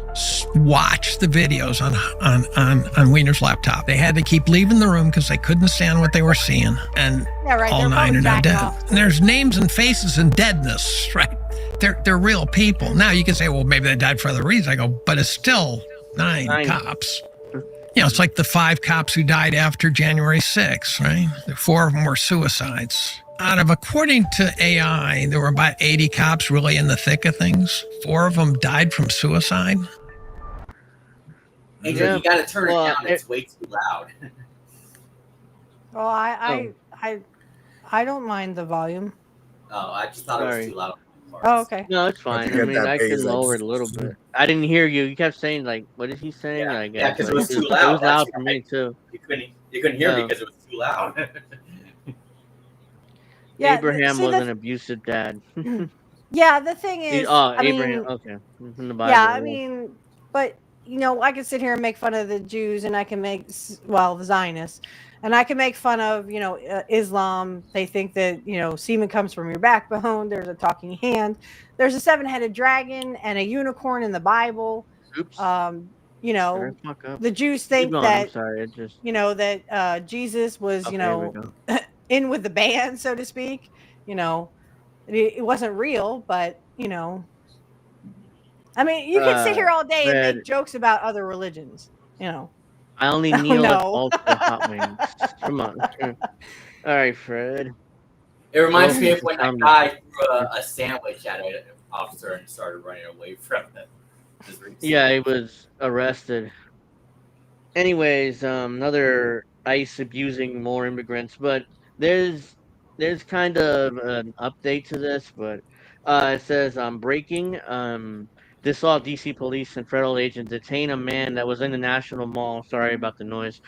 watched the videos on Wiener's laptop. They had to keep leaving the room because they couldn't stand what they were seeing. And all 9 are now dead. And there's names and faces and deadness, right? They're real people. Now you can say, well, maybe they died for other reasons. I go, but it's still 9 cops. It's like the 5 cops who died after January 6th, right? 4 of them were suicides. According to AI, there were about 80 cops really in the thick of things. 4 of them died from suicide. Angel, you got to turn it down. It's way too loud. Well, I don't mind the volume. Oh, I just thought it was too loud. Oh, okay. No, it's fine. I mean, I can lower it a little bit. I didn't hear you. You kept saying, like, what is he saying? Yeah, because it was too loud. It was loud for me, too. You couldn't hear me because it was too loud. Abraham was an abusive dad. Yeah, the thing is... Abraham, okay. From the Bible, yeah, I mean, but, I can sit here and make fun of the Jews, and I can make, the Zionists. And I can make fun of, Islam. They think that, semen comes from your backbone. There's a talking hand. There's a 7-headed dragon and a unicorn in the Bible. Oops. The Jews think that, that Jesus was, in with the band, so to speak. It wasn't real, but, I mean, you can sit here all day and make jokes about other religions, I only kneel at altar hot wings. Come on. All right, Fred. It reminds me of when that guy threw a sandwich at an officer and started running away from them. Yeah, he was arrested. Anyways, another ICE abusing more immigrants, but there's kind of an update to this, but it says breaking. This saw DC police and federal agents detain a man that was in the National Mall. Sorry about the noise.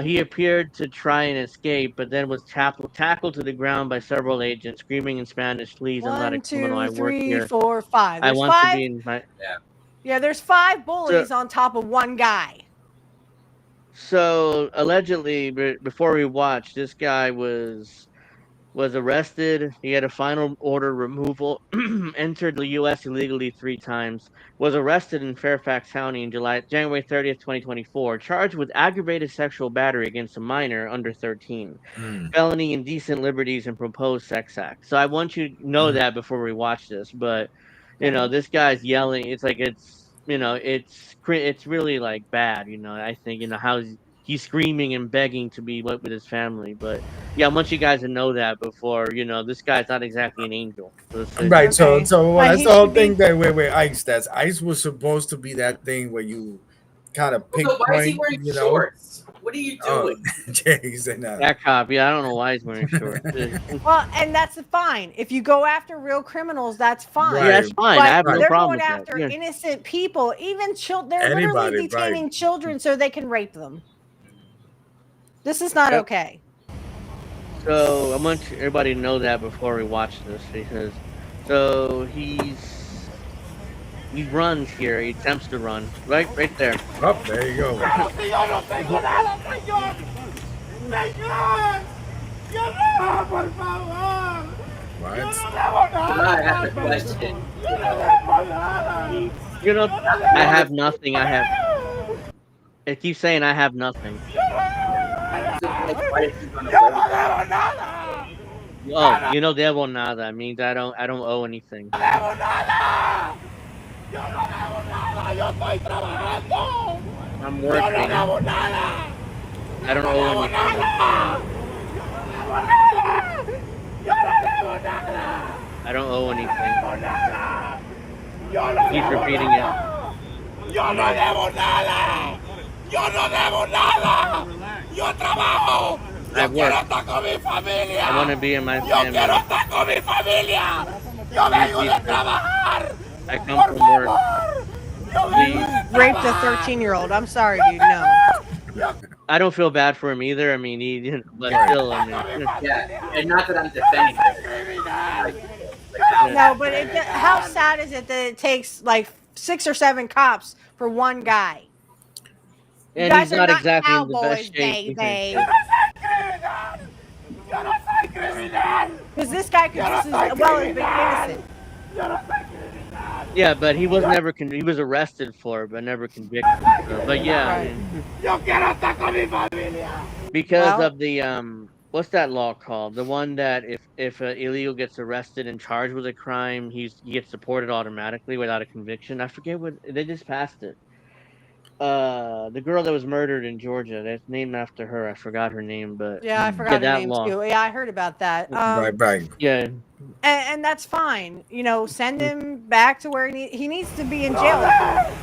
He appeared to try and escape, but then was tackled to the ground by several agents, screaming in Spanish, "Please, I'm not a criminal. I work here." 1, 2, 3, 4, 5. I want to be in my... Yeah, there's 5 bullies on top of one guy. So, allegedly, before we watched, this guy was arrested. He had a final order removal, entered the U.S. illegally 3 times, was arrested in Fairfax County in January 30th, 2024, charged with aggravated sexual battery against a minor under 13, felony indecent liberties, and proposed sex act. So I want you to know that before we watch this. But, this guy's yelling. It's like it's really like bad. I think how he's screaming and begging to be with his family. But yeah, I want you guys to know that before, this guy's not exactly an angel. Right. So that's the whole thing that wait, ICE. That's ICE was supposed to be that thing where you kind of pinpoint. Why is he wearing shorts? What are you doing? That cop, I don't know why he's wearing shorts. Well, and that's fine. If you go after real criminals, that's fine. Right. Yeah, that's fine. I have no problem with that. They're going after innocent people, even children. They're literally detaining children so they can rape them. This is not okay. So I want everybody to know that before we watch this, because he's He runs here. He attempts to run. Right there. Oh, there you go. What? I have a question. I have nothing. It keeps saying I have nothing. Oh, debo nada means I don't owe anything. I'm working. I don't owe anything. I don't owe anything. Keep repeating it. Yo no debo nada. Yo no debo nada. Yo trabajo. I work. I want to be in my family. Yo quiero estar con mi familia. Yo vengo de trabajar. I come from work. Please. Raped a 13-year-old. I'm sorry, dude. No. I don't feel bad for him either. I mean, but still, I mean, yeah, and not that I'm defending it. No, but how sad is it that it takes like 6 or 7 cops for one guy? And you guys he's not exactly cowboys, in the best shape. Because this guy could just as well have been innocent. Yeah, but he was never he was arrested for it, but never convicted. So, but yeah, because of the what's that law called? The one that if an illegal gets arrested and charged with a crime, he gets deported automatically without a conviction. I forget what they just passed it. The girl that was murdered in Georgia, that's named after her. I forgot her name, but yeah, I forgot her name law. too. Yeah, I heard about that. Right. Yeah. And that's fine. Send him back to where he needs to be in jail.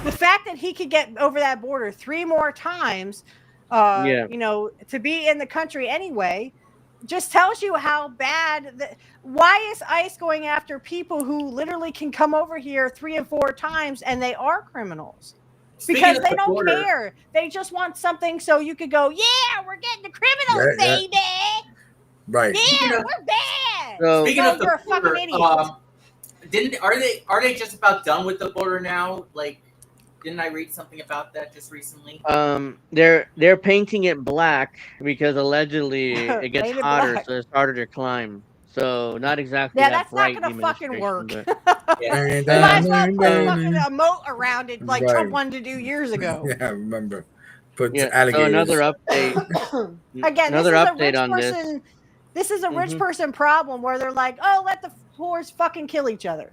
The fact that he could get over that border 3 more times, to be in the country anyway, just tells you how bad. Why is ICE going after people who literally can come over here 3 and 4 times and they are criminals? Because they don't care. They just want something so you could go, yeah, we're getting the criminals, baby. Right. Yeah, we're bad. So, Speaking of you're the border, a fucking idiot. Are they just about done with the border now? Like, didn't I read something about that just recently? They're painting it black because allegedly it gets hotter, so it's harder to climb. So not exactly. Yeah, that's not gonna fucking work. But... you might as well put a fucking moat around it like Trump wanted to do years ago. Yeah, I remember. Put alligators. So another update. Again, another update on this. This is a rich person problem where they're like, oh, let the poors fucking kill each other.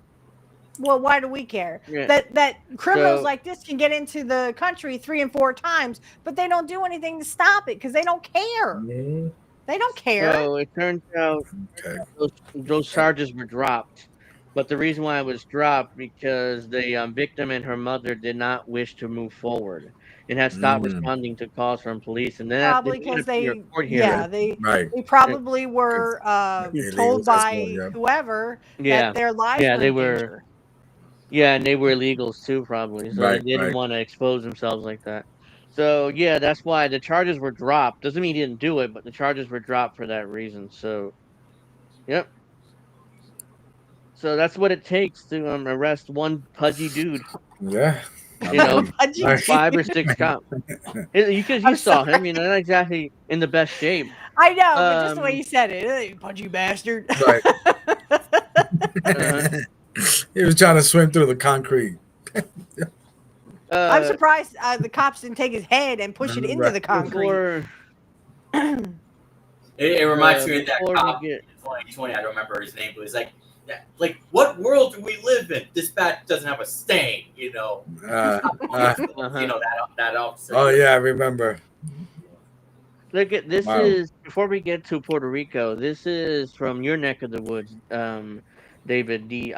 Well, why do we care? Yeah. That criminals like this can get into the country 3 and 4 times, but they don't do anything to stop it because they don't care. Yeah. They don't care. So it turns out those charges were dropped. But the reason why it was dropped because the victim and her mother did not wish to move forward and had stopped responding to calls from police. And then probably because they probably were told by whoever that their lives were in danger. Yeah, and they were illegals too, probably. So they didn't want to expose themselves like that. So yeah, that's why the charges were dropped. Doesn't mean he didn't do it, but the charges were dropped for that reason. So, yep. So that's what it takes to arrest one pudgy dude. Yeah. 5 or 6 cops. Because you saw him, not exactly in the best shape. I know, but just the way you said it, hey, pudgy bastard. Right. He was trying to swim through the concrete. I'm surprised the cops didn't take his head and push it into the concrete. It reminds me of that cop in 2020. I don't remember his name, but it's like, what world do we live in? This bat doesn't have a stain, that officer. Oh yeah, I remember. Look at this. Is before we get to Puerto Rico. This is from your neck of the woods, David. The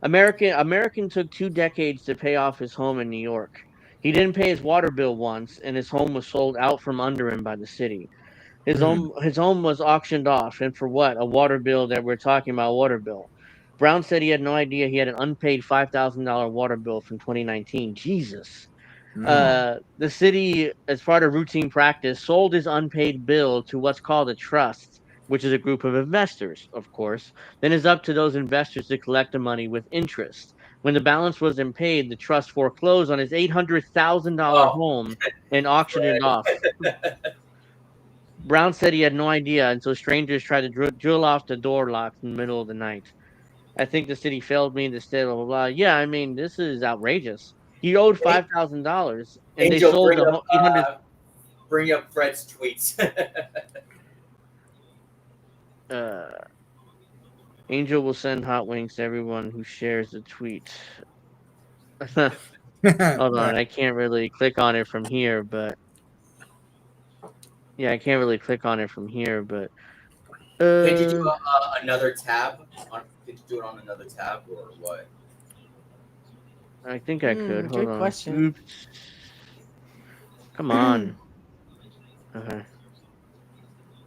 American took 2 decades to pay off his home in New York. He didn't pay his water bill once, and his home was sold out from under him by the city. His home was auctioned off, and for what? A water bill that we're talking about. Water bill. Brown said he had no idea he had an unpaid $5,000 water bill from 2019. Jesus. The city, as part of routine practice, sold his unpaid bill to what's called a trust, which is a group of investors, of course. Then it's up to those investors to collect the money with interest. When the balance wasn't paid, the trust foreclosed on his $800,000 home and auctioned it off. Brown said he had no idea until strangers tried to drill off the door locks in the middle of the night. I think the city failed me. The state, blah, blah, blah. Yeah, I mean, this is outrageous. He owed $5,000, and they sold the whole 800. Bring up Fred's tweets. Angel will send hot wings to everyone who shares the tweet. Hold on, I can't really click on it from here, but yeah, I can't really click on it from here, but Can you do another tab? Did you do it on another tab or what? I think I could. Hold Good on. question. Oops. Come on. Okay.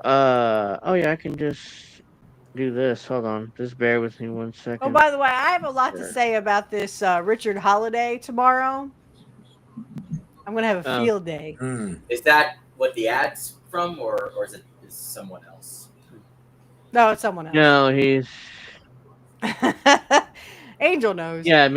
Oh yeah, I can just do this. Hold on. Just bear with me 1 second. Oh, by the way, I have a lot to say about this Richard Holiday tomorrow. I'm gonna have a field day. Is that what the ad's from, or is it someone else? No, it's someone else. No, he's Angel knows. Yeah, I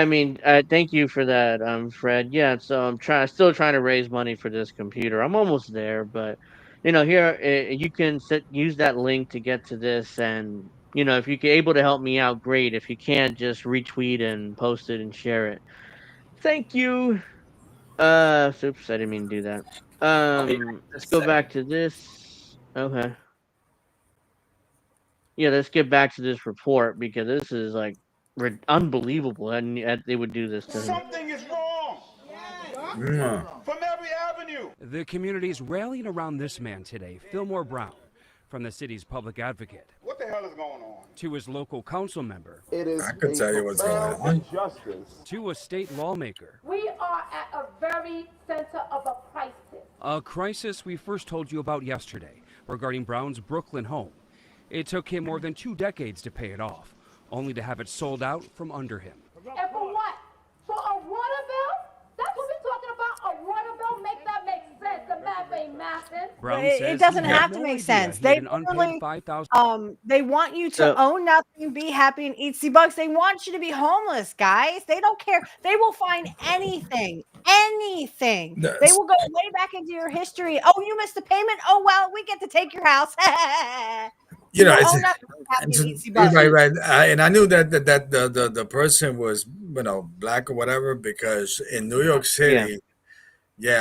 mean, thank you for that, Fred. Yeah, so I'm still trying to raise money for this computer. I'm almost there, but here you can use that link to get to this, and if you're able to help me out, great. If you can't, just retweet and post it and share it. Thank you. Oops, I didn't mean to do that. Let's go back to this. Okay. Yeah, let's get back to this report because this is like unbelievable, and they would do this to him. Something is wrong. From every avenue. The community's rallying around this man today, Fillmore Brown, from the city's public advocate. What the hell is going on? To his local council member. I can tell you what's going on. To a state lawmaker. We are at a very center of a crisis. A crisis we first told you about yesterday regarding Brown's Brooklyn home. It took him more than 2 decades to pay it off, only to have it sold out from under him. And for what? For a water bill? That's what we're talking about, a water bill? Make that make sense. The math ain't mathing. Brown It doesn't have to make sense. They literally, they want you to own nothing, be happy, and eat $60. They want you to be homeless, guys. They don't care. They will find anything. Anything. They will go way back into your history. Oh, you missed a payment? Oh, well, we get to take your house. Right. And I knew that the person was black or whatever, because in New York City, they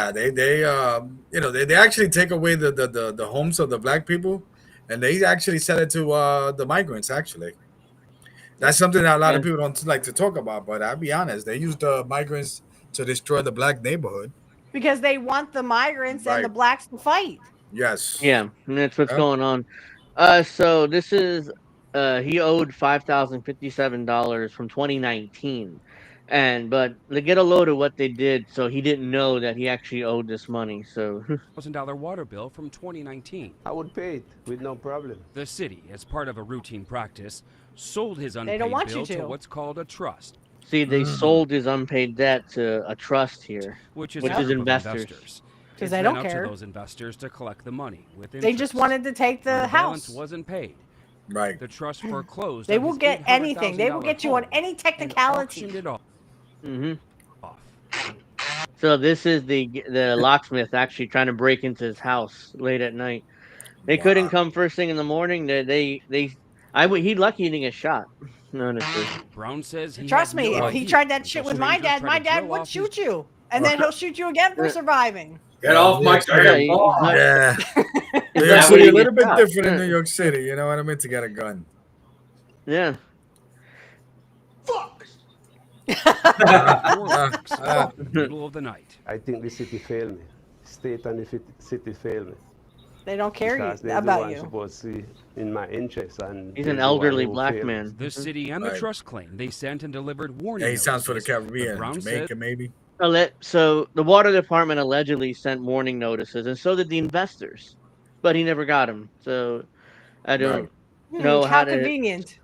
actually take away the homes of the black people, and they actually sell it to the migrants. Actually, that's something that a lot of people don't like to talk about. But I'll be honest, they use the migrants to destroy the black neighborhood because they want the migrants and the blacks to fight. Yes. Yeah, and that's what's going on. So this is he owed $5,057 from 2019, but they get a load of what they did, so he didn't know that he actually owed this money. So $1,000 water bill from 2019. I would pay it with no problem. The city, as part of a routine practice, sold his unpaid bill to what's called a trust. See, they sold his unpaid debt to a trust here, which is investors. Because they don't care. To those investors to collect the money with interest. They just wanted to take the house. Balance wasn't paid. Right. The trust foreclosed. They will get anything. They will get you on any technicality. So this is the locksmith actually trying to break into his house late at night. They couldn't come first thing in the morning. He'd lucky he didn't get shot. Honestly. Brown says trust me, if he tried that shit with my dad would shoot you, and then he'll shoot you again for surviving. Get off my damn lawn. Yeah. New York City a little bit different in New York City, you know what I mean, to get a gun. Yeah. Fuck. Middle of the night. I think the city failed me. State and the city failed me. They don't care about you. Supposed to see in my interest, and he's an elderly black man. The city and the trust claim they sent and delivered warning. Yeah, he sounds for the Caribbean, Jamaica, maybe. So the water department allegedly sent warning notices, and so did the investors, but he never got them. So I don't know how convenient.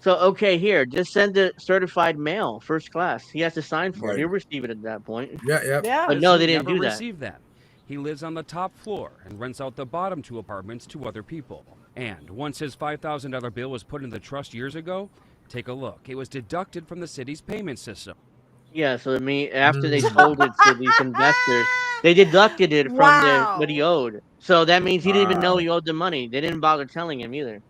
So here, just send it certified mail, first class. He has to sign for it. He'll receive it at that point. Yeah. But no, they didn't do that. Receive them. He lives on the top floor and rents out the bottom 2 apartments to other people. And once his $5,000 bill was put in the trust years ago, Take a look. It was deducted from the city's payment system. Yeah, so after they sold it to these investors, they deducted it from what he owed. So that means he didn't even know he owed the money. They didn't bother telling him either.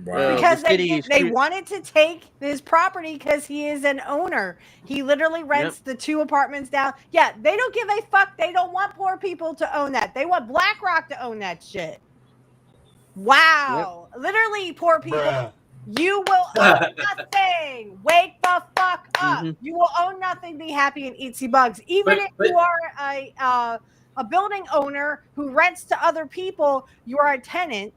Wow. Because they wanted to take his property because he is an owner. He literally rents the 2 apartments down. Yeah, they don't give a fuck. They don't want poor people to own that. They want BlackRock to own that shit. Wow. Literally, poor people. Bruh. You will own nothing. Wake the fuck up. You will own nothing, be happy, and eat bugs. Even if you are a building owner who rents to other people, you are a tenant.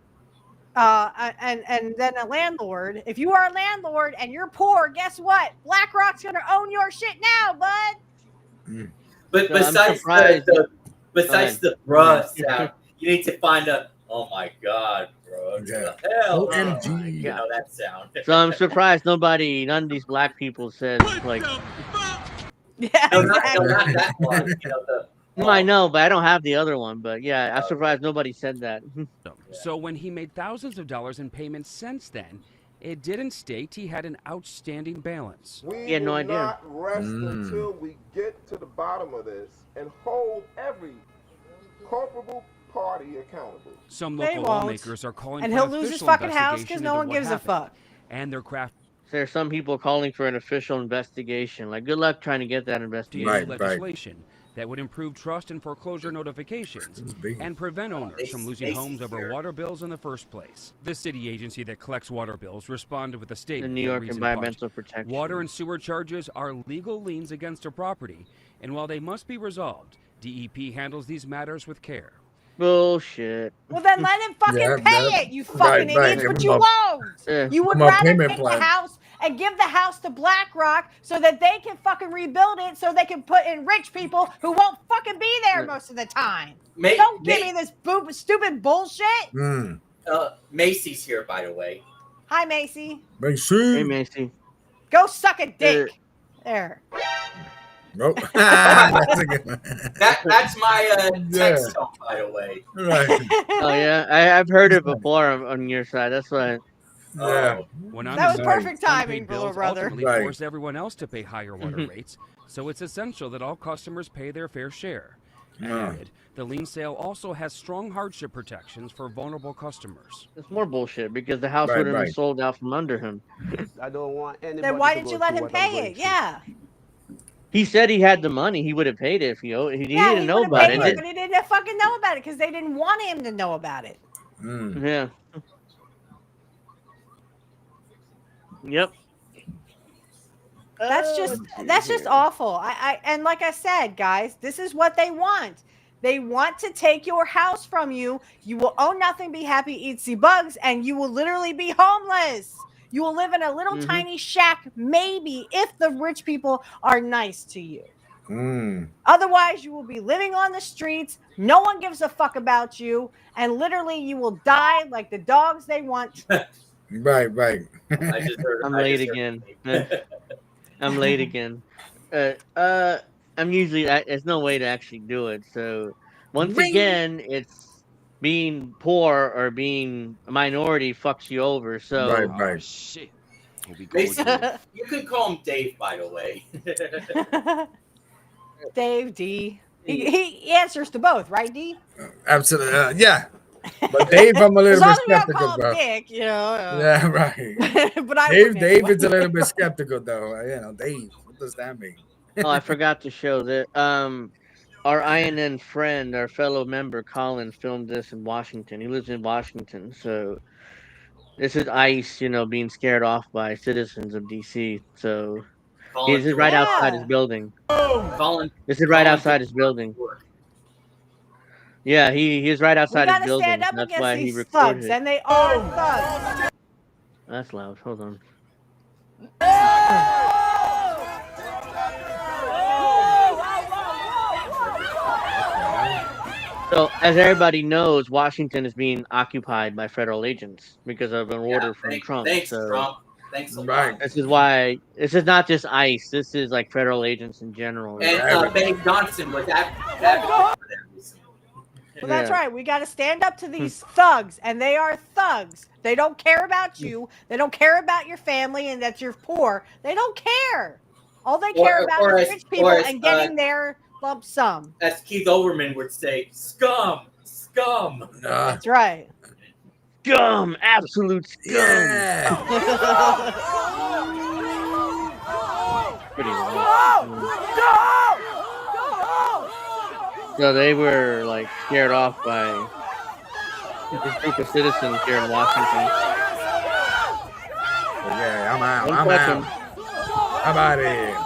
And then a landlord. If you are a landlord and you're poor, guess what? BlackRock's gonna own your shit now, bud. But So besides the bruh sound, you need to find a oh my god, bro. Yeah. Hell, OMG. you know that sound. So I'm surprised none of these black people said like. Yeah, no, not that one. You know, No, I know, but I don't have the other one. But yeah, I'm surprised nobody said that. So when he made thousands of dollars in payments since then, it didn't state he had an outstanding balance. He had no idea. We will not rest until we get to the bottom of this and hold every culpable party accountable. Some They local won't. lawmakers are calling And for he'll an lose his official fucking house because investigation no into one what gives a happened. fuck. And they're crafting There's some people calling for an official investigation. Like, good luck trying to get that investigation. legislation that would improve trust and foreclosure notifications and prevent owners from losing homes over water bills in the first place. The city agency that collects water bills responded with a The statement. New that York reads in Environmental part, Protection. Water and sewer charges are legal liens against a property, and while they must be resolved, DEP handles these matters with care. Bullshit. Well, then let him fucking pay it, you fucking idiots, but you won't. You would rather take the house and give the house to BlackRock so that they can fucking rebuild it so they can put in rich people who won't fucking be there most of the time. Don't give me this stupid bullshit. Macy's here, by the way. Hi, Macy. Macy. Hey, Macy. Go suck a dick. There. Nope. That's a good one. That's my text tone, by the way. Right. Oh yeah, I've heard it before on your side. That's why. Yeah. That was perfect timing, little brother. Ultimately force everyone else to pay higher water rates, so it's essential that all customers pay their fair share. And added, the lien sale also has strong hardship protections for vulnerable customers. It's more bullshit because the house would have been sold out from under him. I don't want anybody. Then why didn't you let him pay it? Yeah. He said he had the money. He would have paid it if he owed. He didn't know about it. But he didn't fucking know about it because they didn't want him to know about it. Yeah. Yep. That's just awful. And like I said, guys, this is what they want. They want to take your house from you. You will own nothing, be happy, eat bugs, and you will literally be homeless. You will live in a little tiny shack, maybe, if the rich people are nice to you. Otherwise, you will be living on the streets. No one gives a fuck about you. And literally, you will die like the dogs they want. Right. I'm late again. I'm late again. I'm usually, there's no way to actually do it. So, once again, it's being poor or being a minority fucks you over. So, right. Shit. You could call him Dave, by the way. Dave D. He answers to both, right, D? Absolutely. Yeah. But Dave, I'm a little bit skeptical, bro. Dick, you know. Yeah, right. But Dave is a little bit skeptical, though. You know, Dave. What does that mean? Oh, I forgot to show that. Our INN friend, our fellow member Colin, filmed this in Washington. He lives in Washington, so this is ICE, being scared off by citizens of DC. So this is right outside his building. This is right outside his building. Yeah, he is right outside his building. Stand up That's why he recorded thugs, it. and they are thugs. That's loud. Hold on. So, as everybody knows, Washington is being occupied by federal agents because of an order from Trump. Thanks, so, Trump. Thanks a lot. This is why this is not just ICE. This is like federal agents in general. And Ben Johnson was advocating for that recently. Well, that's right. We got to stand up to these thugs, and they are thugs. They don't care about you. They don't care about your family and that you're poor. They don't care. All they care about is rich people and getting their lump sum. As Keith Olbermann would say, scum, scum. That's right. Scum, absolute scum. Yeah. Pretty So they were like scared off by this group of citizens here in Washington. Yeah, I'm out. I'm out. I'm out of here.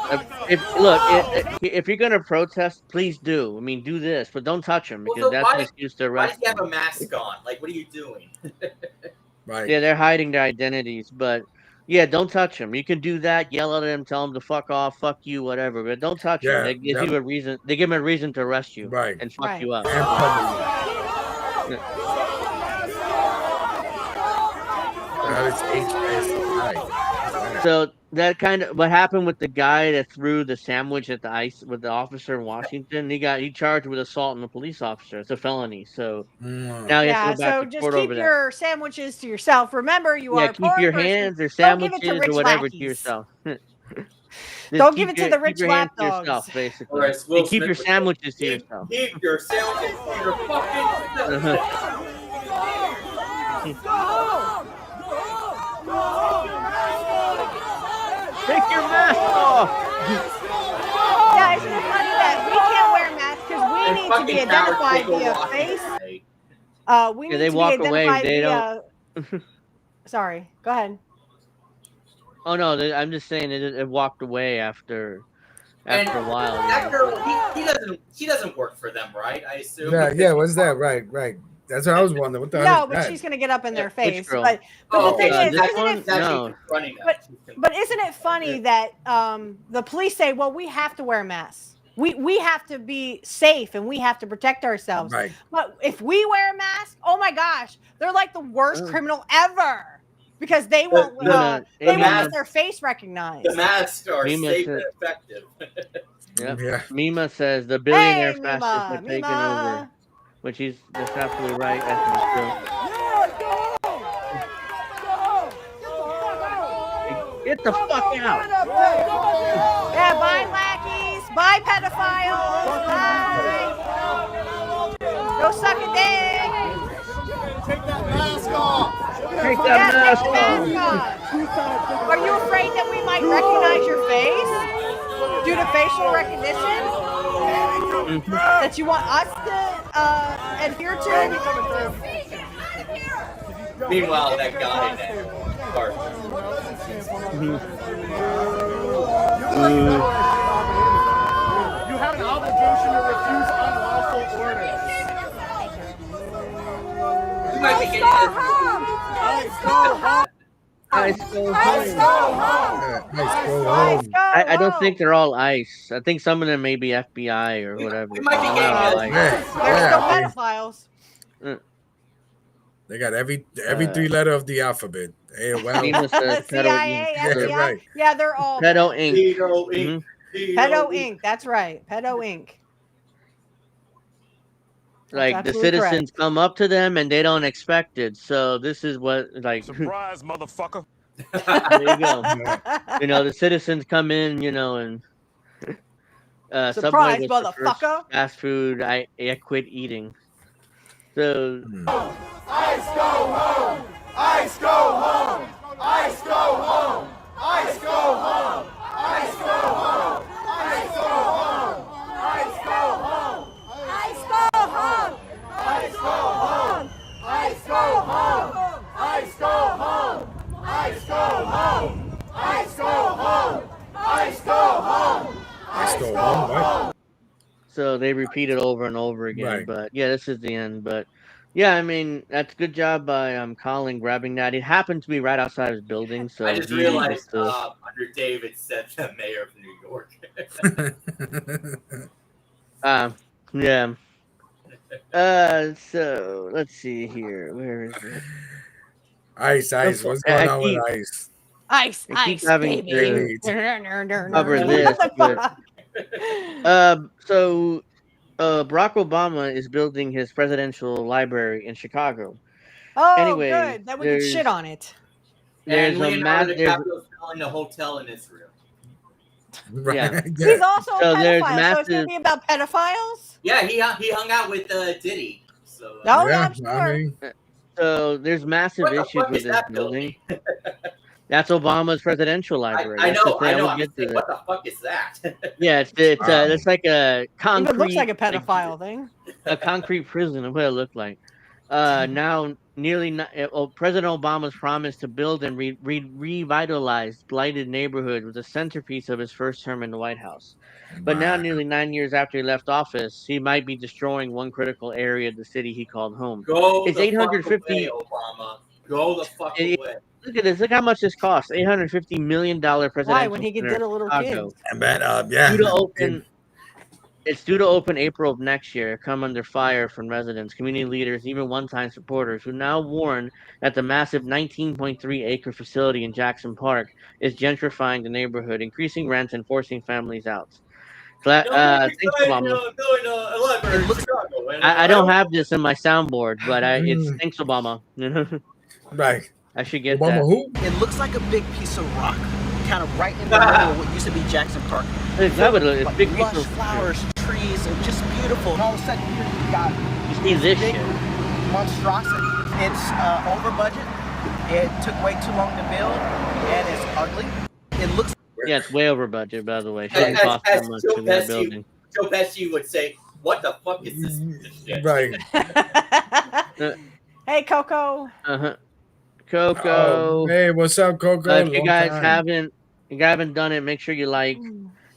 If you're gonna protest, please do. I mean, do this, but don't touch them because that's an excuse to arrest. Why do you have a mask on? Like, what are you doing? Right. Yeah, they're hiding their identities, but yeah, don't touch them. You can do that. Yell at them, tell them to fuck off, fuck you, whatever. But don't touch them. They give you a reason. They give them a reason to arrest you, and fuck you up. So that kind of what happened with the guy that threw the sandwich at the ice with the officer in Washington. He charged with assault on a police officer. It's a felony. So now he has to go back to just court keep over your sandwiches to yourself. Remember, you are a keep your hands or sandwiches or whatever to yourself. Don't give it to the rich lapdogs. Yourself, basically. And keep your sandwiches to yourself. Keep your sandwiches to your fucking Take your mask off. Yeah, isn't it funny that we can't wear masks because we need to be identified via face? We need to be identified via... Sorry, go ahead. Oh no, I'm just saying it walked away after a while. That girl, she doesn't work for them, right? I assume. Yeah. What's that? Right. That's what I was wondering. What the hell is but that? she's gonna get up in their face. But the thing is, but isn't it funny that the police say, well, we have to wear masks. We have to be safe and we have to protect ourselves. Right. But if we wear a mask, oh my gosh, they're like the worst criminal ever. Because they won't get their face recognized. The masks are safe and effective. Yeah. Mima says the billionaire fascists are taking over. Which that's absolutely right. That's true. Get the fuck out. Yeah, bye lackeys. Bye pedophiles. Bye. Go suck a dick. Take that mask off. Take that mask off. Are you afraid that we might recognize your face due to facial recognition? That you want us to adhere to? Meanwhile, that guy in that car. You have an obligation to refuse unlawful orders. You might be getting I don't think they're all ICE. I think some of them may be FBI or whatever. We might be getting They're still pedophiles. They got every 3 letter of the alphabet. AOL. CIA, FBI. Yeah, they're all Pedo Inc. Pedo Inc. That's right. Pedo Inc. Like the citizens come up to them and they don't expect it. So this is what surprise, motherfucker. There you go. The citizens come in, and surprise, motherfucker. Fast food. I quit eating. So ICE go home. ICE go home. ICE go home. ICE go home. ICE go home. ICE go home. ICE go home. ICE go home. ICE go home. ICE go home. ICE go home. ICE go home. ICE go home. ICE go home. ICE go home. So they repeat it over and over again. Right. But yeah, this is the end. But yeah, I mean, that's a good job by Colin grabbing that. It happened to be right outside his building. So I just realized under David said the mayor of New York. Yeah. So let's see here. Where is it? Ice. What's going on with Ice? Ice, baby. Cover this. But, so Barack Obama is building his presidential library in Chicago. Oh, anyway, good. Then we can shit on it. There's and Leonardo DiCaprio's building a hotel in Israel. Yeah. He's also So a there's pedophile, so it's going massive- to be about pedophiles? Yeah, he hung out with Diddy. So, Oh, yeah, I'm sure. So there's massive What the issues fuck with is this that building. That's Obama's presidential library. I That's the know. thing. I'm We'll get to saying, that. what the fuck is that? Yeah, it's like a concrete. Even looks like a pedophile thing. A concrete prison. Of what it looked like. Now President Obama's promise to build and revitalize blighted neighborhoods was a centerpiece of his first term in the White House. But now, nearly 9 years after he left office, he might be destroying one critical area of the city he called home. Go It's the 850. fuck away, Obama. Go the fuck away. Look at this. Look how much this costs. $850 million presidential. Why? When he could get a little kid. It's due to open April of next year. Come under fire from residents, community leaders, even one-time supporters, who now warn that the massive 19.3-acre facility in Jackson Park is gentrifying the neighborhood, increasing rents and forcing families out. Thanks, Obama. I don't have this in my soundboard, but it's thanks, Obama. Right. I should get Obama that. who? It looks like a big piece of rock, kind of right in the middle of what used to be Jackson Park. It's Like big lush piece of flowers, trees, and just beautiful. And all of a sudden, here you got see this big shit. monstrosity. It's over budget. It took way too long to build, and it's ugly. It looks. Yeah, it's way over budget, by the way. Shouldn't cost that much for that building. Joe Pesci would say, "What the fuck is this shit?" Right. Hey, Coco. Coco. Oh, hey, what's up, Coco? If you guys haven't done it, make sure you like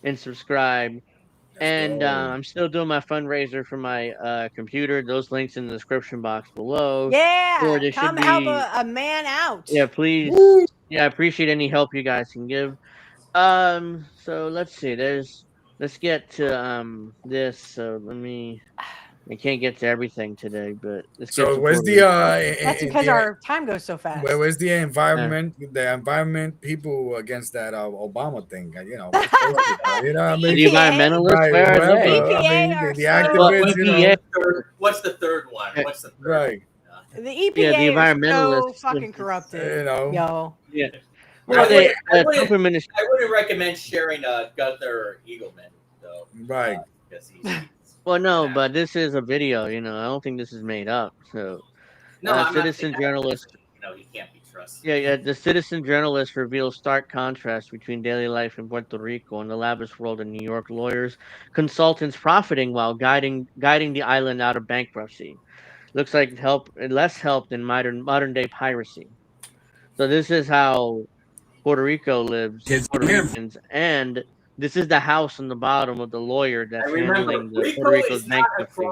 and subscribe. And I'm still doing my fundraiser for my computer. Those links in the description box below. Yeah, Or there come should help be- a man out. Yeah, please. Woo! Yeah, I appreciate any help you guys can give. So let's see. Let's get to this. So I can't get to everything today, but let's get So to where's Puerto the Rico. That's because our time goes so fast. where's the environment people against that Obama thing? You know, what I mean? The environmentalists, Right, where are whatever. they? I mean, the Well, activists, you know. What's the third one? What's the third Right. The EPA Yeah, the is so environmentalists. fucking corrupted. You know. Yo. Yeah. I wouldn't recommend sharing Gunther or Eagleman, though. Right. Because he's Well, no, but this is a video. I don't think this is made up. So, no, I'm not citizen saying journalist. that, he can't be trusted. Yeah. The citizen journalist reveals stark contrast between daily life in Puerto Rico and the lavish world in New York. Lawyers, consultants profiting while guiding the island out of bankruptcy. Looks like less help than modern day piracy. So this is how Puerto Rico lives. Puerto Ricans, and this is the house on the bottom of the lawyer that's handling the Puerto Rico's bankruptcy.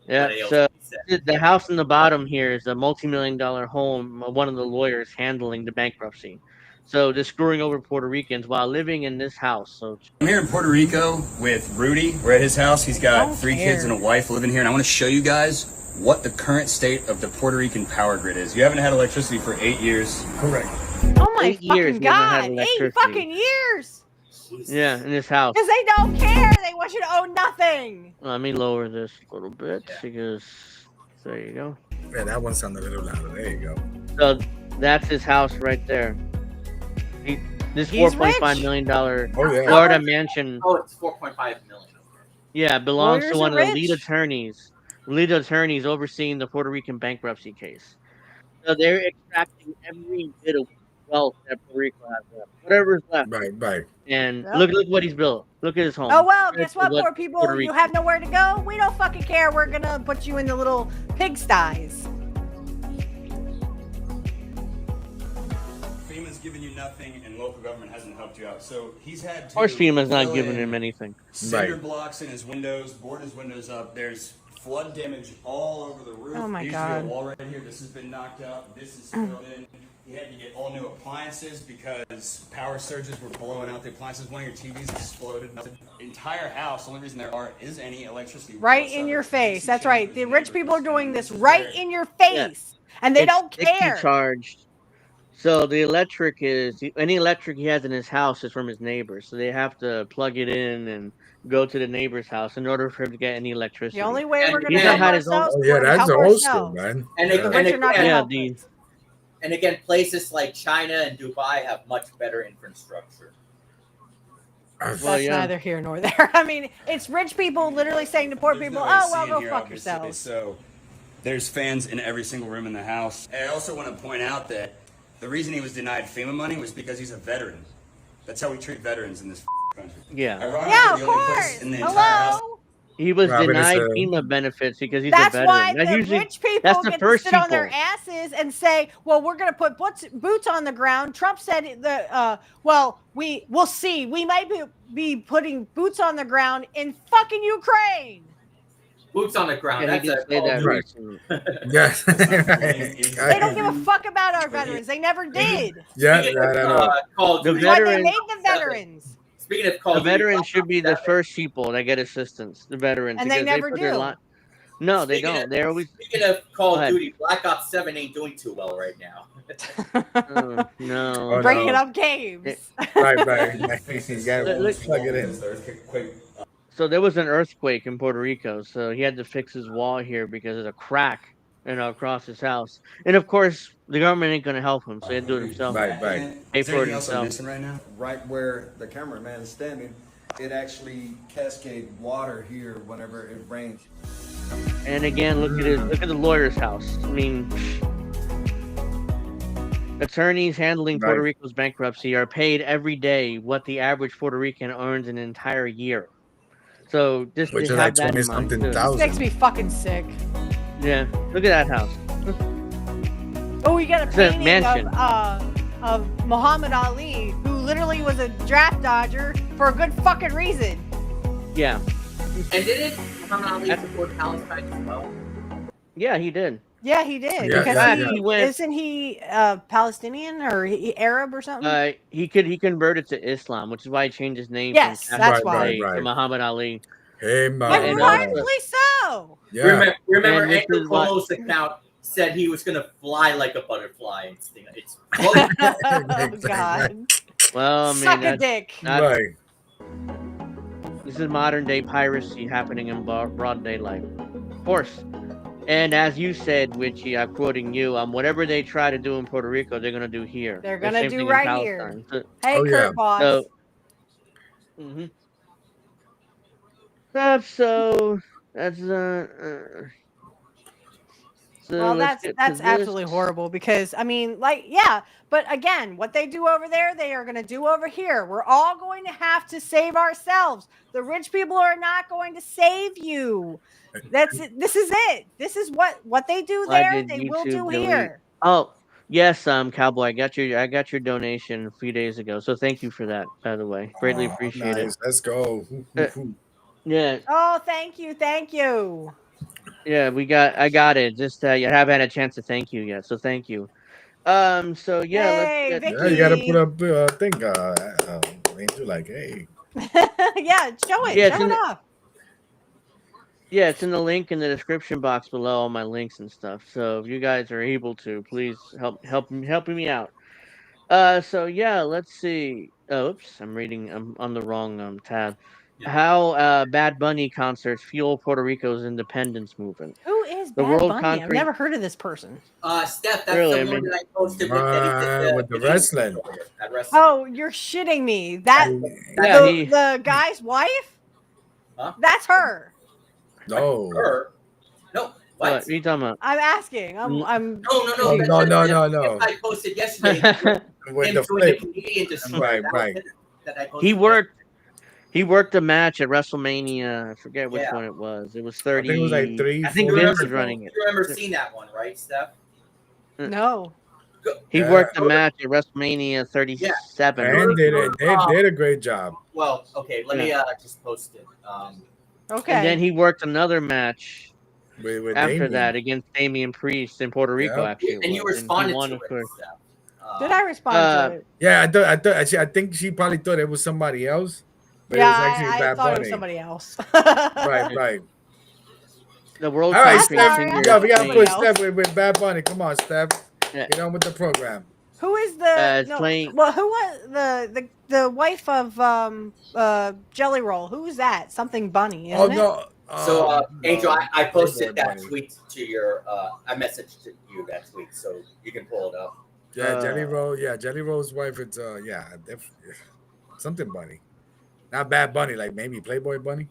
Yeah, so the house on the bottom here is a multi-million-dollar home of one of the lawyers handling the bankruptcy. So they're screwing over Puerto Ricans while living in this house. So I'm here in Puerto Rico with Rudy. We're at his house. He's got 3 kids and a wife living here, and I want to show you guys what the current state of the Puerto Rican power grid is. You haven't had electricity for 8 years. Correct. Oh my 8 years fucking we haven't had god! 8 electricity. fucking years! Yeah, in this house. Because they don't care. They want you to own nothing. Let me lower this a little bit because there you go. Yeah, that one sounded a little louder. There you go. So that's his house right there. This He's $4.5 rich. million yeah. Florida mansion. Oh, it's 4.5 million. Yeah, belongs Lawyers to one are of the lead rich. attorneys overseeing the Puerto Rican bankruptcy case. So they're extracting every bit of wealth that Puerto Rico has left, whatever's left. Right. And Yep. look what he's built. Look at his home. Oh well, Compared guess to what, poor people? Puerto You Rico- have nowhere to go. We don't fucking care. We're gonna put you in the little pigsties. FEMA's giving you nothing, and local government hasn't helped you out. So he's had to Of course, FEMA's not fill giving in him anything. cinder Right. blocks in his windows, board his windows up. There's flood damage all over the roof. Oh my There used God. to be a wall right here. This has been knocked out. This is filled in. He had to get all new appliances because power surges were blowing out the appliances. One of your TVs exploded. The entire house, the only reason there is any electricity. Right in whatsoever. your You face. see That's changes right. with The the rich people are neighbors. doing this right in your face, and they It's don't sticky care. charged. So the electric is any electric he has in his house is from his neighbors. So they have to plug it in and go to the neighbor's house in order for him to get any electricity. The only way we're going to He's not help had his own. ourselves, yeah, we're going to that's help the old school, ourselves. man. And The rich are not going to help us. And again, places like China and Dubai have much better infrastructure. That's neither here nor there. I mean, it's rich people literally saying to poor people, "Oh, well, go fuck yourselves." So there's fans in every single room in the house. And I also want to point out that the reason he was denied FEMA money was because he's a veteran. That's how we treat veterans in this country. Yeah. Yeah, of course. Hello. He was denied FEMA benefits because he's a veteran. That's why That's the usually, rich people that's the get first to sit on people. their asses and say, "Well, we're going to put boots on the ground." Trump said, "Well, we'll see. We might be putting boots on the ground in fucking Ukraine." Boots on the ground. Yeah, That's a Yes. They don't give a fuck about our veterans. They never did. Yeah, The That's why they veterans, made the veterans. Speaking of the Call of Duty, veterans should be the first people that get assistance. The veterans, And they because never put their do. No, they don't. They're always. Speaking of Call Go of ahead. Duty, Black Ops 7 ain't doing too well right now. No. Bringing up games. Right. You gotta plug it in. So there was an earthquake in Puerto Rico, so he had to fix his wall here because there's a crack, across his house. And of course, the government ain't gonna help him, so he had to do it himself. Right. Pay for it himself. right now? Right where the cameraman is standing, it actually cascade water here whenever it rains. And again, look at the lawyer's house. I mean, attorneys handling Puerto Rico's bankruptcy are paid every day what the average Puerto Rican earns an entire year. So just Which is have like that in mind, 20-something too. thousand. This makes me fucking sick. Yeah, look at that house. Oh, we got a It's a painting mansion. of Muhammad Ali, who literally was a draft dodger for a good fucking reason. Yeah. And didn't Muhammad Ali support Palestine as well? Yeah, he did. Yeah, he did. Yeah, because he went. Isn't he Palestinian or Arab or something? He converted to Islam, which is why he changed his name. Yes, from that's Cashapp why. to Muhammad Ali. Hey, And rightfully so. Yeah. Remember And this Andrew is what- Cuomo's account said he was going to fly like a butterfly. It's Oh, God. Well, I mean, Suck a that's- dick. that's- This is modern day piracy happening in broad daylight. Of course. And as you said, Witchy, I'm quoting you, whatever they try to do in Puerto Rico, they're going to do here. They're The going to same do thing in right here. Palestine. Hey, Kurt Boss. So, so that's so Well, let's that's get to absolutely this. horrible because I mean, like, yeah, but again, what they do over there, they are going to do over here. We're all going to have to save ourselves. The rich people are not going to save you. This is it. This is what they do Why there. did They will YouTube do delete- here. Oh, yes, Cowboy. I got your donation a few days ago, so thank you for that. By the way, greatly appreciate Nice. it. Let's go. Yeah, Oh, thank you. yeah, I got it. Just I haven't had a chance to thank you yet, so thank you. So yeah, Hey, let's get. Yeah, you gotta put up thing. Angel, like, hey. Yeah, show it. Yeah, it's show in it the- off. Yeah, it's in the link in the description box below, all my links and stuff. So if you guys are able to, please helping me out. So yeah, let's see. Oh, oops, I'm on the wrong tab. How Bad Bunny concerts fuel Puerto Rico's independence movement. Who is The Bad World Bunny? I've Concrete- never heard of this person. Steph, that's Really, the I one mean- that I posted with With the wrestling. That wrestling. Oh, you're shitting me. That Yeah, the guy's wife? Huh? That's her. No. Her? No. What are you talking about? I'm asking. I'm No. That I posted yesterday. With him the doing the flip. Canadian destroyer. Right, That was right. it that I posted He worked a match at WrestleMania. I forget which Yeah. one it was. It was 30. I think it was like 3, I think 4 Vince years was ago. running it. You remember seeing that one, right, Steph? No. He Yeah. worked the match at WrestleMania 37. And they did a great job. Well, okay, let me just post it. Okay. And then he worked another match With after Damien. that against Damian Priest in Puerto Rico. Yeah. Actually, And you was. responded he won, to of it, course. Steph. Did I respond to it? Yeah, I think she probably thought it was somebody else. But Yeah, it was actually I Bad thought it Bunny. was somebody else. Right. The world All right, country Steph. singer. Yeah, we gotta Somebody put else. Steph with Bad Bunny. Come on, Steph. Yeah. Get on with the program. Who is the it's playing. Well, who was the wife of Jelly Roll? Who's that? Something Bunny, isn't it? No. So, Angel, I posted Playboy that Bunny. tweet to your. I messaged you that tweet, so you can pull it up. Yeah, Jelly Roll. Yeah, Jelly Roll's wife. It's something Bunny, not Bad Bunny. Like maybe Playboy Bunny.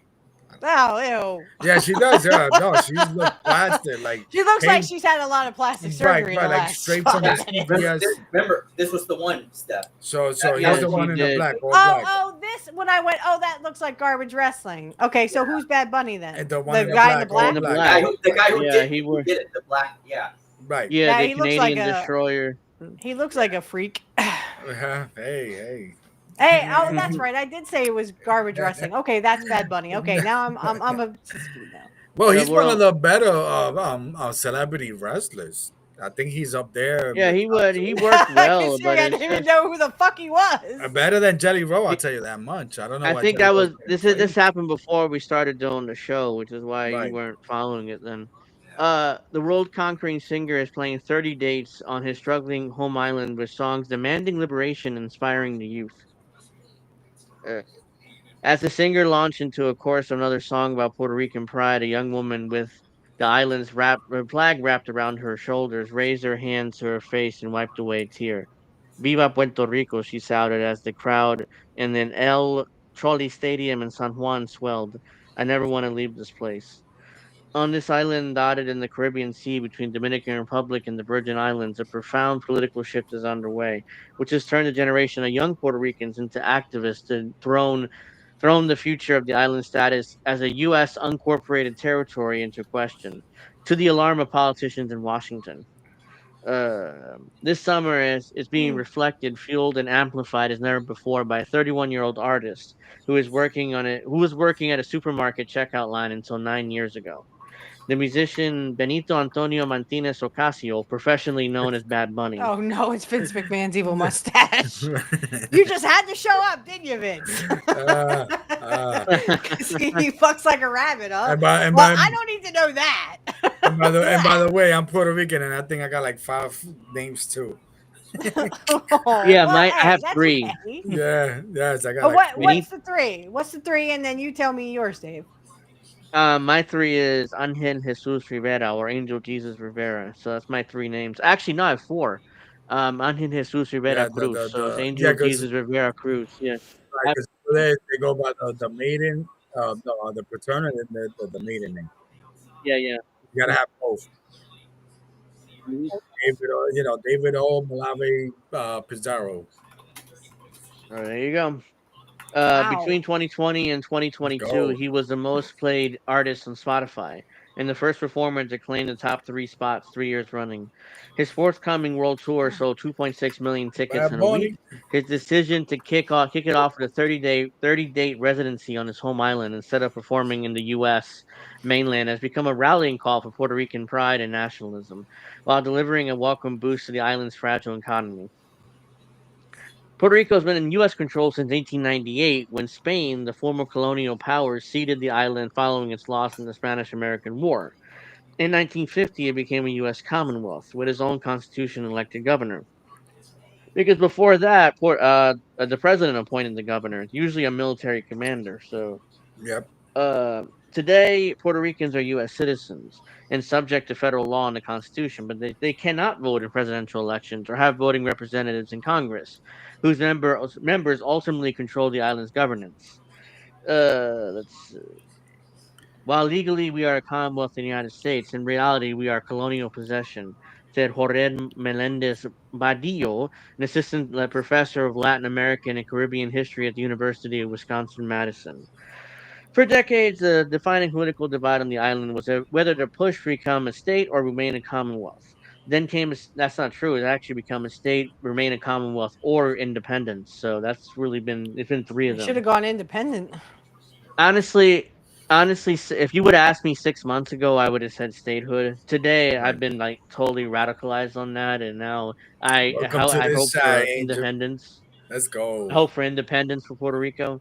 Oh, ew. Yeah, she does. Yeah, no, she's look plastic. Like She looks like she's had a lot of plastic surgery in the like last straight from the 5 minutes. CVS. Remember, this was the one step. So he's Yeah, the one in the did. black. All black. Oh, this when I went. Oh, that looks like garbage wrestling. Okay, so who's Bad Bunny then? And the one in the guy black, in the black. The guy who Yeah, did, he who did it. The black. Yeah. Right. Yeah, the he looks like Canadian a- destroyer. He looks like a freak. Hey. Hey, oh, that's right. I did say it was garbage wrestling. Okay, that's Bad Bunny. Okay, now I'm a. Well, The he's one of world- the better celebrity wrestlers. I think he's up there. Yeah, he worked well, but I didn't even know who the fuck he was. Better than Jelly Roll. I'll tell you that much. I don't know. I why think Jelly that Roll's was this happened before we started doing the show, which is why Right. you weren't following it then. The world-conquering singer is playing 30 dates on his struggling home island with songs demanding liberation and inspiring the youth. As the singer launched into a chorus of another song about Puerto Rican pride, a young woman with the island's flag wrapped around her shoulders raised her hand to her face and wiped away a tear. Viva Puerto Rico, she shouted as the crowd in the El Trolley Stadium in San Juan swelled. I never want to leave this place. On this island dotted in the Caribbean Sea between Dominican Republic and the Virgin Islands, a profound political shift is underway, which has turned a generation of young Puerto Ricans into activists and thrown the future of the island's status as a U.S. uncorporated territory into question, to the alarm of politicians in Washington. This summer is being reflected, fueled, and amplified as never before by a 31-year-old artist who was working at a supermarket checkout line until 9 years ago. The musician Benito Antonio Martinez Ocasio, professionally known as Bad Bunny. Oh no, it's Vince McMahon's evil mustache. You just had to show up, didn't you, Vince? he fucks like a rabbit, huh? I don't need to know that. And by the way, I'm Puerto Rican, and I think I got like 5 names too. Yeah, I have 3. Okay. Yes, I got. What's the 3? What's the 3? And then you tell me yours, Dave. My 3 is Angel Jesus Rivera or Angel Jesus Rivera. So that's my 3 names. Actually, no, I have 4. Angel Jesus Rivera Cruz. So it's Angel Jesus Rivera Cruz. Yeah. Because they go by the maiden, the paternal and the maiden name. Yeah. You gotta have both. David O. Malave Pizarro. There you go. Between 2020 and 2022, he was the most played artist on Spotify and the first performer to claim the top 3 spots 3 years running. His forthcoming world tour sold 2.6 million tickets in a week. His decision to kick it off with a 30-date residency on his home island instead of performing in the U.S. mainland has become a rallying call for Puerto Rican pride and nationalism, while delivering a welcome boost to the island's fragile economy. Puerto Rico has been in U.S. control since 1898, when Spain, the former colonial power, ceded the island following its loss in the Spanish-American War. In 1950, it became a U.S. Commonwealth with its own constitution and elected governor. Because before that, the president appointed the governor, usually a military commander. So, yep. Today, Puerto Ricans are U.S. citizens and subject to federal law and the Constitution, but they cannot vote in presidential elections or have voting representatives in Congress, whose members ultimately control the island's governance. While legally we are a Commonwealth in the United States, in reality we are colonial possession, said Jorge Melendez Badillo, an assistant professor of Latin American and Caribbean history at the University of Wisconsin-Madison. For decades, the defining political divide on the island was whether to push to become a state or remain a commonwealth. Then that's not true. It actually become a state, remain a commonwealth, or independence. So that's really it's been 3 of them. Should have gone independent. Honestly, if you would ask me 6 months ago, I would have said statehood. Today, I've been like totally radicalized on that, and now I hope for independence. Let's go. I hope for independence for Puerto Rico.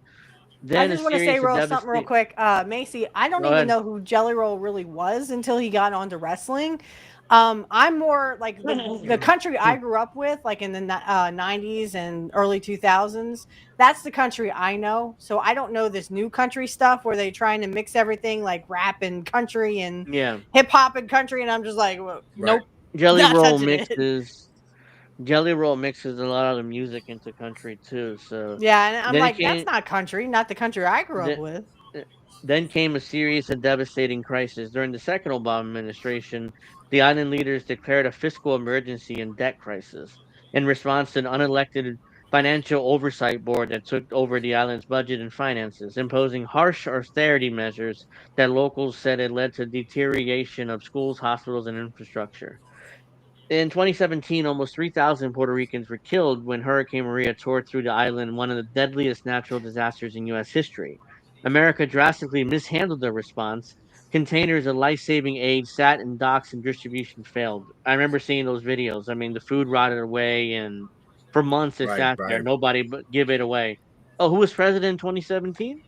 I just want to say something real quick. Macy, I don't even know who Jelly Roll really was until he got onto wrestling. I'm more like the country I grew up with, like in the 90s and early 2000s. That's the country I know. So I don't know this new country stuff where they're trying to mix everything like rap and country and hip hop and country. And I'm just like, well, nope. Jelly Roll mixes. Jelly Roll mixes a lot of the music into country too. So yeah, and I'm like, that's not country, not the country I grew up with. Then came a serious and devastating crisis. During the second Obama administration, the island leaders declared a fiscal emergency and debt crisis in response to an unelected financial oversight board that took over the island's budget and finances, imposing harsh austerity measures that locals said had led to deterioration of schools, hospitals, and infrastructure. In 2017, almost 3,000 Puerto Ricans were killed when Hurricane Maria tore through the island, one of the deadliest natural disasters in U.S. history. America drastically mishandled the response. Containers of life-saving aid sat in docks and distribution failed. I remember seeing those videos. I mean, the food rotted away, and for months it sat there. Nobody but give it away. Oh, who was president in 2017?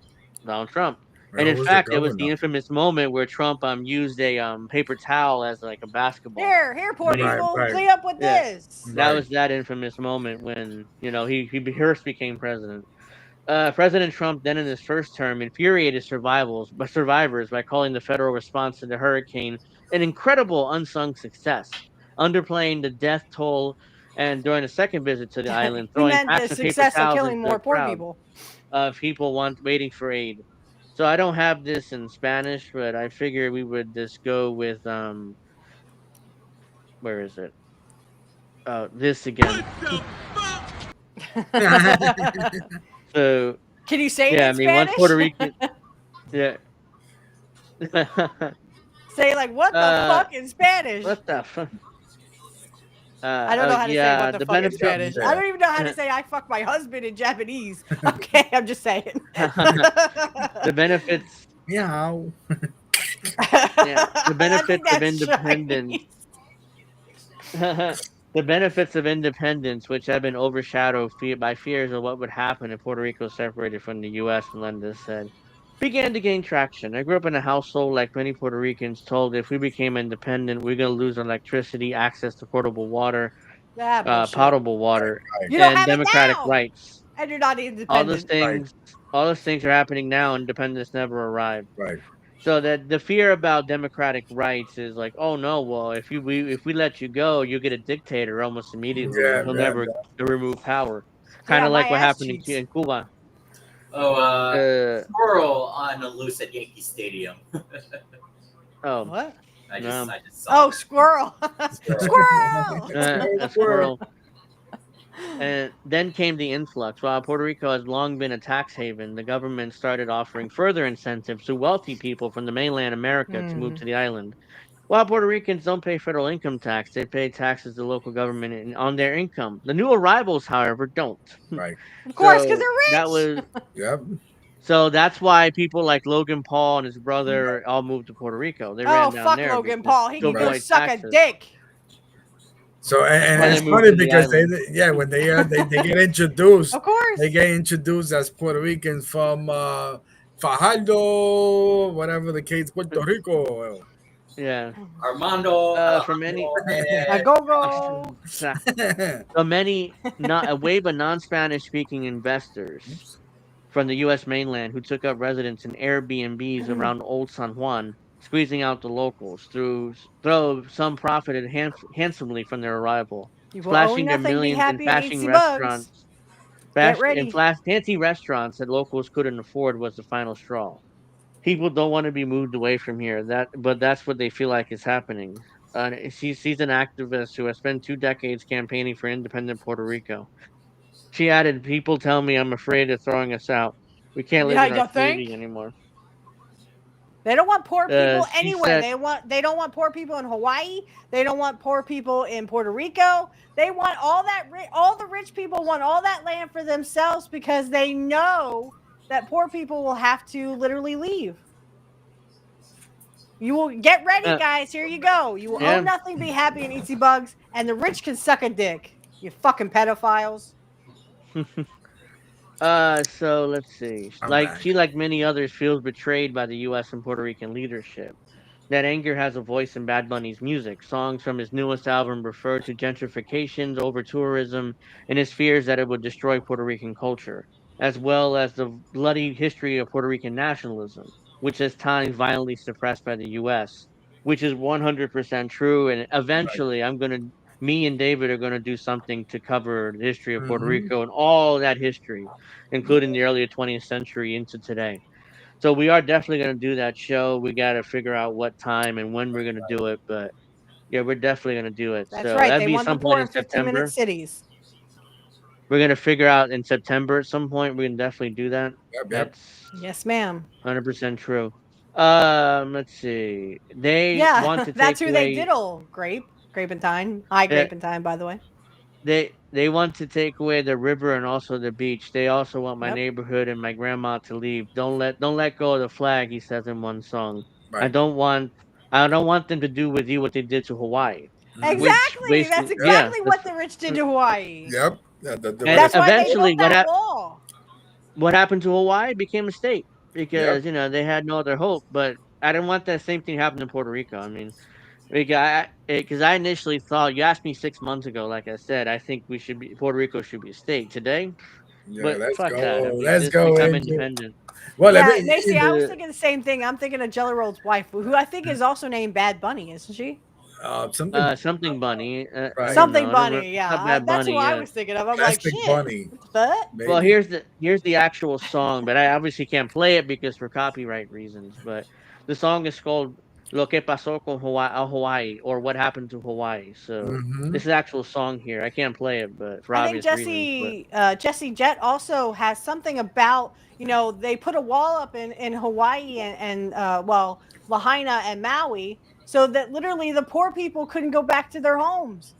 Donald Trump. And in fact, it was the infamous moment where Trump used a paper towel as like a basketball. Here, poor people, clean up with this. That was that infamous moment when he first became president. President Trump, then in his first term, infuriated survivors by calling the federal response to the hurricane an incredible unsung success, underplaying the death toll. And during a second visit to the island, throwing packs of paper towels into the crowd of people waiting for aid. So I don't have this in Spanish, but I figure we would just go with where is it? This again. So can you say it in Spanish? Once Puerto Rican, yeah. Say like what the fuck in Spanish? What the fuck? I don't know how to say what the fuck in Spanish. I don't even know how to say I fuck my husband in Japanese. Okay, I'm just saying. The benefits. Yeah. The benefits of independence. The benefits of independence, which have been overshadowed by fears of what would happen if Puerto Rico separated from the U.S., Melendez said, began to gain traction. I grew up in a household like many Puerto Ricans, told if we became independent, we're going to lose electricity, access to portable water, potable water, and democratic rights. And you're not independent. All those things are happening now. Independence never arrived. Right. So that the fear about democratic rights is like, oh no, well if we let you go, you get a dictator almost immediately. He'll never remove power. Kind of like what happened in Cuba. Squirrel on a loose at Yankee Stadium. Oh, what? I just saw squirrel. Squirrel. A squirrel. And then came the influx. While Puerto Rico has long been a tax haven, the government started offering further incentives to wealthy people from the mainland America to move to the island. While Puerto Ricans don't pay federal income tax, they pay taxes to the local government on their income. The new arrivals, however, don't. Right. Of course, because they're rich. That was. Yep. So that's why people like Logan Paul and his brother all moved to Puerto Rico. They ran down there. Oh, fuck Logan Paul. He can go suck a dick. So and it's funny because when they get introduced, of course, they get introduced as Puerto Ricans from Fajardo, whatever the case, Puerto Rico. Yeah, Armando from any go. So many a wave of non-Spanish speaking investors from the U.S. mainland who took up residence in Airbnbs around Old San Juan, squeezing out the locals. Though some profited handsomely from their arrival, splashing their millions in fancy restaurants that locals couldn't afford was the final straw. People don't want to be moved away from here. But that's what they feel like is happening. She's an activist who has spent 2 decades campaigning for independent Puerto Rico. She added, "People tell me I'm afraid of throwing us out. We can't live in our community anymore." They don't want poor people anywhere. They don't want poor people in Hawaii. They don't want poor people in Puerto Rico. They want all the rich people want all that land for themselves because they know that poor people will have to literally leave. You will get ready, guys. Here you go. You will own nothing, be happy, and eat bugs, and the rich can suck a dick. You fucking pedophiles. So let's see. Like many others, feels betrayed by the U.S. and Puerto Rican leadership. That anger has a voice in Bad Bunny's music. Songs from his newest album refer to gentrifications, over tourism, and his fears that it would destroy Puerto Rican culture, as well as the bloody history of Puerto Rican nationalism, which is times violently suppressed by the U.S., which is 100% true. And eventually, me and David are gonna do something to cover the history of Puerto Mm-hmm. Rico and all that history, including the early 20th century into today. So we are definitely going to do that show. We got to figure out what time and when we're going to do it, but yeah, we're definitely going to do it. That's So right. that'd They be want the some point poor in in 15-minute September. cities. We're going to figure out in September at some point. We can definitely do that. Yep. That's Yes, ma'am. 100% true. Let's see. They want Yeah, to take that's who they away. diddle. Grapentine. Hi, Uh, Grapentine, by the way. they want to take away the river and also the beach. They also want my Yep. neighborhood and my grandma to leave. Don't let go of the flag, he says in one song. I Right. don't want I don't want them to do with you what they did to Hawaii. Which Exactly. That's basically, yeah, exactly what the rich did to Hawaii. Yep. and That's why they built eventually that wall. what happened to Hawaii became a state Yep. because they had no other hope. But I didn't want that same thing happen in Puerto Rico. I mean, because I initially thought, you asked me 6 months ago, like I said, I think Puerto Rico should be a state today. Yeah. But Let's fuck that. I go. mean, Let's just go, become Angel. independent. Well, Yeah, Macy, I was The thinking the same thing. I'm thinking of Jelly Roll's wife, who I think is also named Bad Bunny, isn't she? Something. something bunny. I Right. don't Something know. Bunny, It's not yeah. Bad That's who Bunny. I Yeah. was thinking of. I'm like, Plastic shit. Bunny. What the fuck? Well, Maybe. here's the actual song, but I obviously can't play it because for copyright reasons. But the song is called "Lo que pasó con Hawaii" or "What happened to Hawaii." So Mm-hmm. this is the actual song here. I can't play it, but for I think obvious reasons. But Jesse Jet also has something about, they put a wall up in Hawaii and Lahaina and Maui, so that literally the poor people couldn't go back to their homes.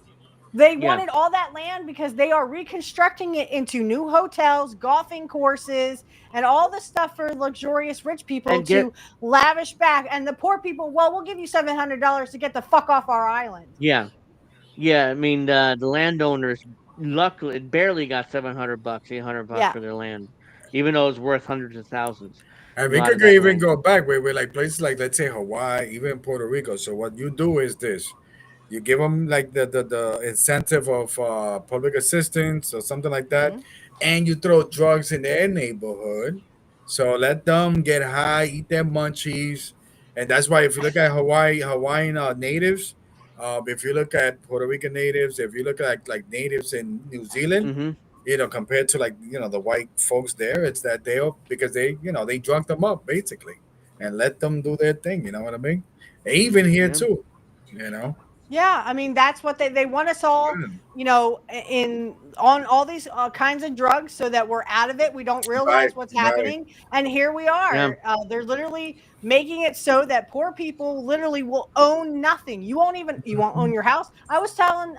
They yeah, wanted all that land because they are reconstructing it into new hotels, golfing courses, and all the stuff for luxurious rich people and get to lavish back. And the poor people, well, we'll give you $700 to get the fuck off our island. yeah. Yeah, I mean the landowners luckily barely got $700, $800 Yeah. for their land, even though it's worth hundreds of thousands. And A we lot could of that even land. go back with like places like, let's say, Hawaii, even Puerto Rico. So what you do is this: you give them like the incentive of public assistance or something like that, Mm-hmm. and you throw drugs in their neighborhood. So let them get high, eat their munchies, and that's why if you look at Hawaiian natives, if you look at Puerto Rican natives, if you look at like natives in New Zealand, Mm-hmm. compared to like the white folks there, it's that because they drunk them up basically and let them do their thing. You know what I mean? Even here Yeah. too. You know. Yeah, I mean that's what they want us all, in on all these kinds of drugs, so that we're out of it. We don't Right. realize what's Right. happening, and here we Yeah. are. They're literally making it so that poor people literally will own nothing. You won't own your house. I was telling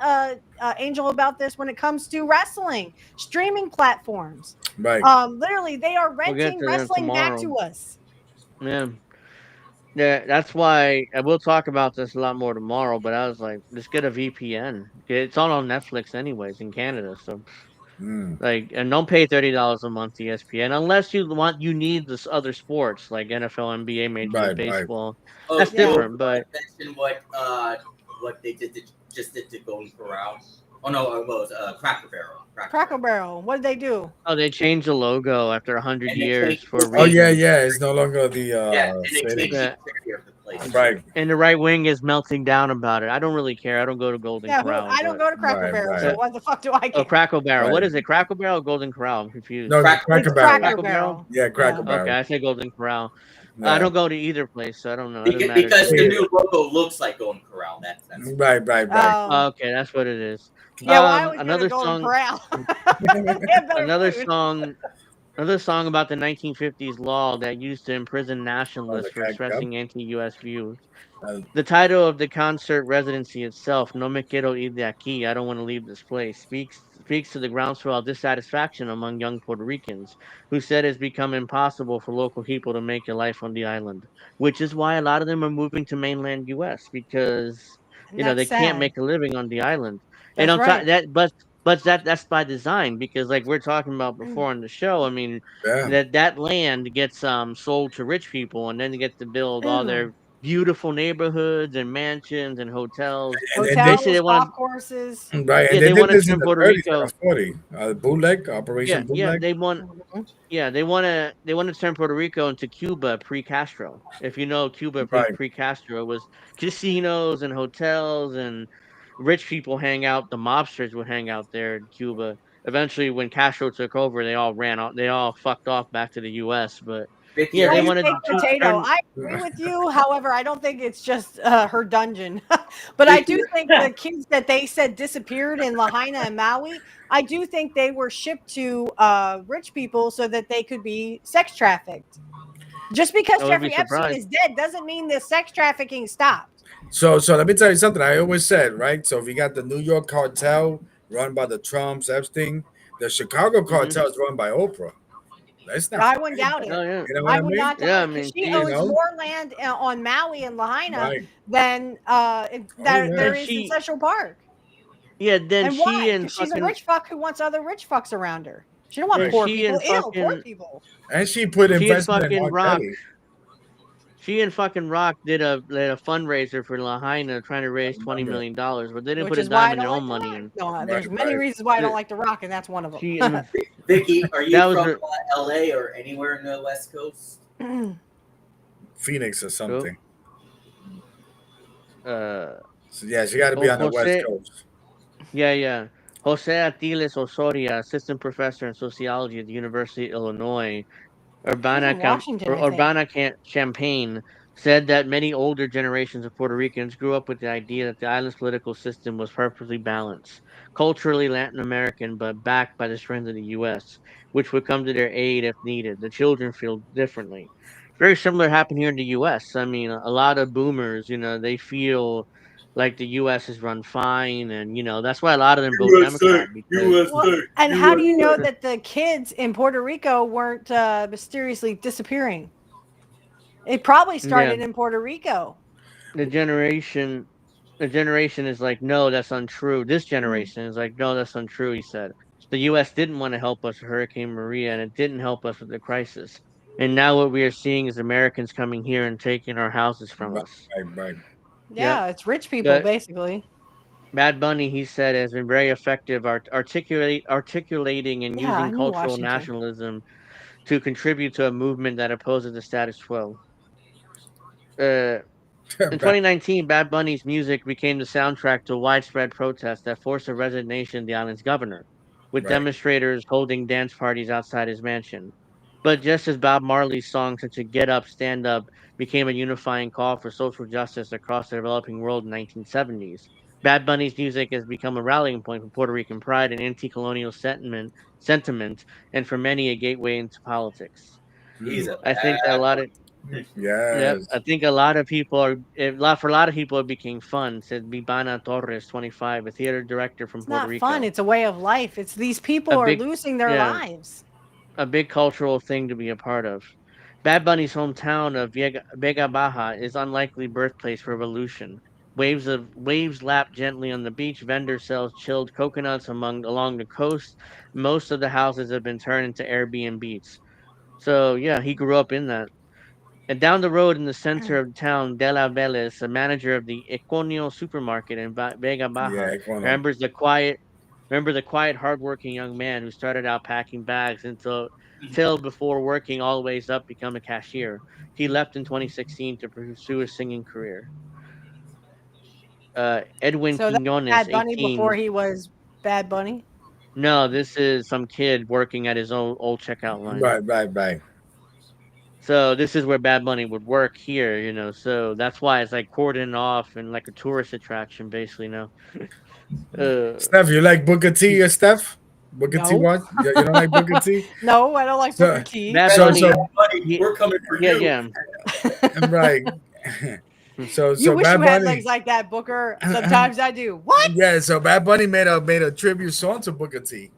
Angel about this when it comes to wrestling streaming platforms. Right. Literally, they are We'll get renting to them wrestling back tomorrow. to us. Yeah. Yeah, that's why I will talk about this a lot more tomorrow. But I was like, let's get a VPN. It's all on Netflix anyways in Canada, so Mm. like, and don't pay $30 a month to ESPN unless you need this other sports like NFL, NBA, Major League Right. Right. Baseball. Oh, That's Yeah. different, but mention what they just did to Golden Corral. Oh no, it was Cracker Barrel. Cracker Barrel. What did they do? they changed the logo after 100 And they years changed for a the Oh reason. yeah, yeah. It's no longer the and they city. changed the Yeah. interior of the place. Right. And the right wing is melting down about it. I don't really care. I don't go to Golden Yeah, Corral, I don't but go to Cracker Right. Barrel, so Right. what the fuck do I care? Crackle Barrel. What Right. is it? Crackle Barrel or Golden Corral? I'm confused. No, Cracker Cracker It's Barrel. Cracker Crackle Barrel? Yeah, Cracker Yeah. Okay, Barrel. I say Golden Corral. I Yeah. don't go to either place, so I don't know. It doesn't Because, matter to the me. new logo looks like Golden Corral. That's Right. Right. Right. Okay, that's what it is. Yeah, well, I always go to Another Golden song. Corral. They have better Another food. song. Another song about the 1950s law that used to imprison nationalists for expressing anti-U.S. views. The title of the concert residency itself, "No me quiero ir de aquí," I don't want to leave this place, speaks to the groundswell of dissatisfaction among young Puerto Ricans, who said it's become impossible for local people to make a life on the island, which is why a lot of them are moving to mainland U.S. because And that's they can't sad. make a living on the island. And That's on top right. that, but that's by design because, like we're talking about before on the show, I mean, that land gets sold to rich people, and then they get to build all their beautiful neighborhoods and mansions and hotels. They say they want golf courses. Right, and Yeah, they they did want to this in turn the Puerto 30s and Rico. the 40s. Bootleg, Operation Bootleg. They want. Yeah, they want to turn Puerto Rico into Cuba pre-Castro. If you know Cuba pre-Castro, it was casinos and hotels, and rich people hang out. The mobsters would hang out there in Cuba. Eventually, when Castro took over, they all ran out. They all fucked off back to the U.S. But Vicky, yeah, they Nice wanted baked to potato. turn. I agree with you. However, I don't think it's just her dungeon. But I do think the kids that they said disappeared in Lahaina and Maui, I do think they were shipped to rich people so that they could be sex trafficked. Just because I would be Jeffrey Epstein surprised. is dead doesn't mean the sex trafficking stopped. So let me tell you something. I always said, right? So if you got the New York cartel run by the Trumps, Epstein, the Chicago cartel is run by Oprah. Let's not. I wouldn't doubt it. Oh yeah, You know what I would mean? not doubt it because she you owns know? more land on Maui and Lahaina Right. than there is in Central Park. Yeah, then And she why? and Because she's a fucking rich fuck who wants other rich fucks around her. She don't want and poor she people. and Ew, poor fucking people. And she put she and investment in fucking R. Rock. Kelly. She and fucking Rock did a fundraiser for Lahaina trying to raise $20 million, but they didn't Which put a is why dime I in their don't own like money The in. Rock. No, there's many reasons why I don't like The Rock, and that's one of them. She and Vicky, are you That was from her- LA or anywhere in the West Coast? Phoenix or something. So, yeah, she got to be on the West Jose- Coast. Yeah. Jose Atiles Osoria, assistant professor in sociology at the University of Illinois, Urbana Champaign, said that many older generations of Puerto Ricans grew up with the idea that the island's political system was perfectly balanced, culturally Latin American, but backed by the strength of the U.S., which would come to their aid if needed. The children feel differently. Very similar happened here in the U.S. I mean, a lot of boomers, they feel like the U.S. is run fine, and that's why a lot of them vote Democrat. Because And how do you know that the kids in Puerto Rico weren't mysteriously disappearing? It probably started in Puerto Rico. the generation is like, no, that's untrue. This generation is like, no, that's untrue. He said the U.S. didn't want to help us with Hurricane Maria, and it didn't help us with the crisis. And now what we are seeing is Americans coming here and taking our houses from us. Right. Yeah, it's rich people basically. Bad Bunny, he said, has been very effective articulating and using cultural nationalism to contribute to a movement that opposes the status quo. In 2019, Bad Bunny's music became the soundtrack to widespread protests that forced a resignation of the island's governor, with demonstrators holding dance parties outside his mansion. But just as Bob Marley's song such as Get Up, Stand Up became a unifying call for social justice across the developing world in the 1970s, Bad Bunny's music has become a rallying point for Puerto Rican pride and anti-colonial sentiment, and for many a gateway into politics. I think that a lot of Yes. I think a lot of people for a lot of people it became fun. Said Vivana Torres, 25, a theater director from It's Puerto not Rico. fun. It's a way of life. It's these people are losing their lives. A big cultural thing to be a part of. Bad Bunny's hometown of Vega Baja is unlikely birthplace for revolution. Waves lap gently on the beach. Vendor sells chilled coconuts along the coast. Most of the houses have been turned into Airbnbs. So yeah, he grew up in that. And down the road in the center of town, De La Veles, a manager of the Econio supermarket in Vega Baja, remember the quiet, hardworking young man who started out packing bags until before working all the ways up become a cashier. He left in 2016 to pursue a singing career. Edwin So that's Quinones, Bad Bunny 18. before he was Bad Bunny. No, this is some kid working at his old checkout line. Right. So this is where Bad Bunny would work here, so that's why it's like cordoned off and like a tourist attraction, basically. Now, Steph, you like Booker T or Steph? Booker T what? You don't like Booker T? No, I don't like Booker T. Bad Bunny, we're coming for you. Yeah. Right. So you wish Bad you had Bunny, legs like that, Booker. Sometimes I do. What? Yeah, so Bad Bunny made a tribute song to Booker T.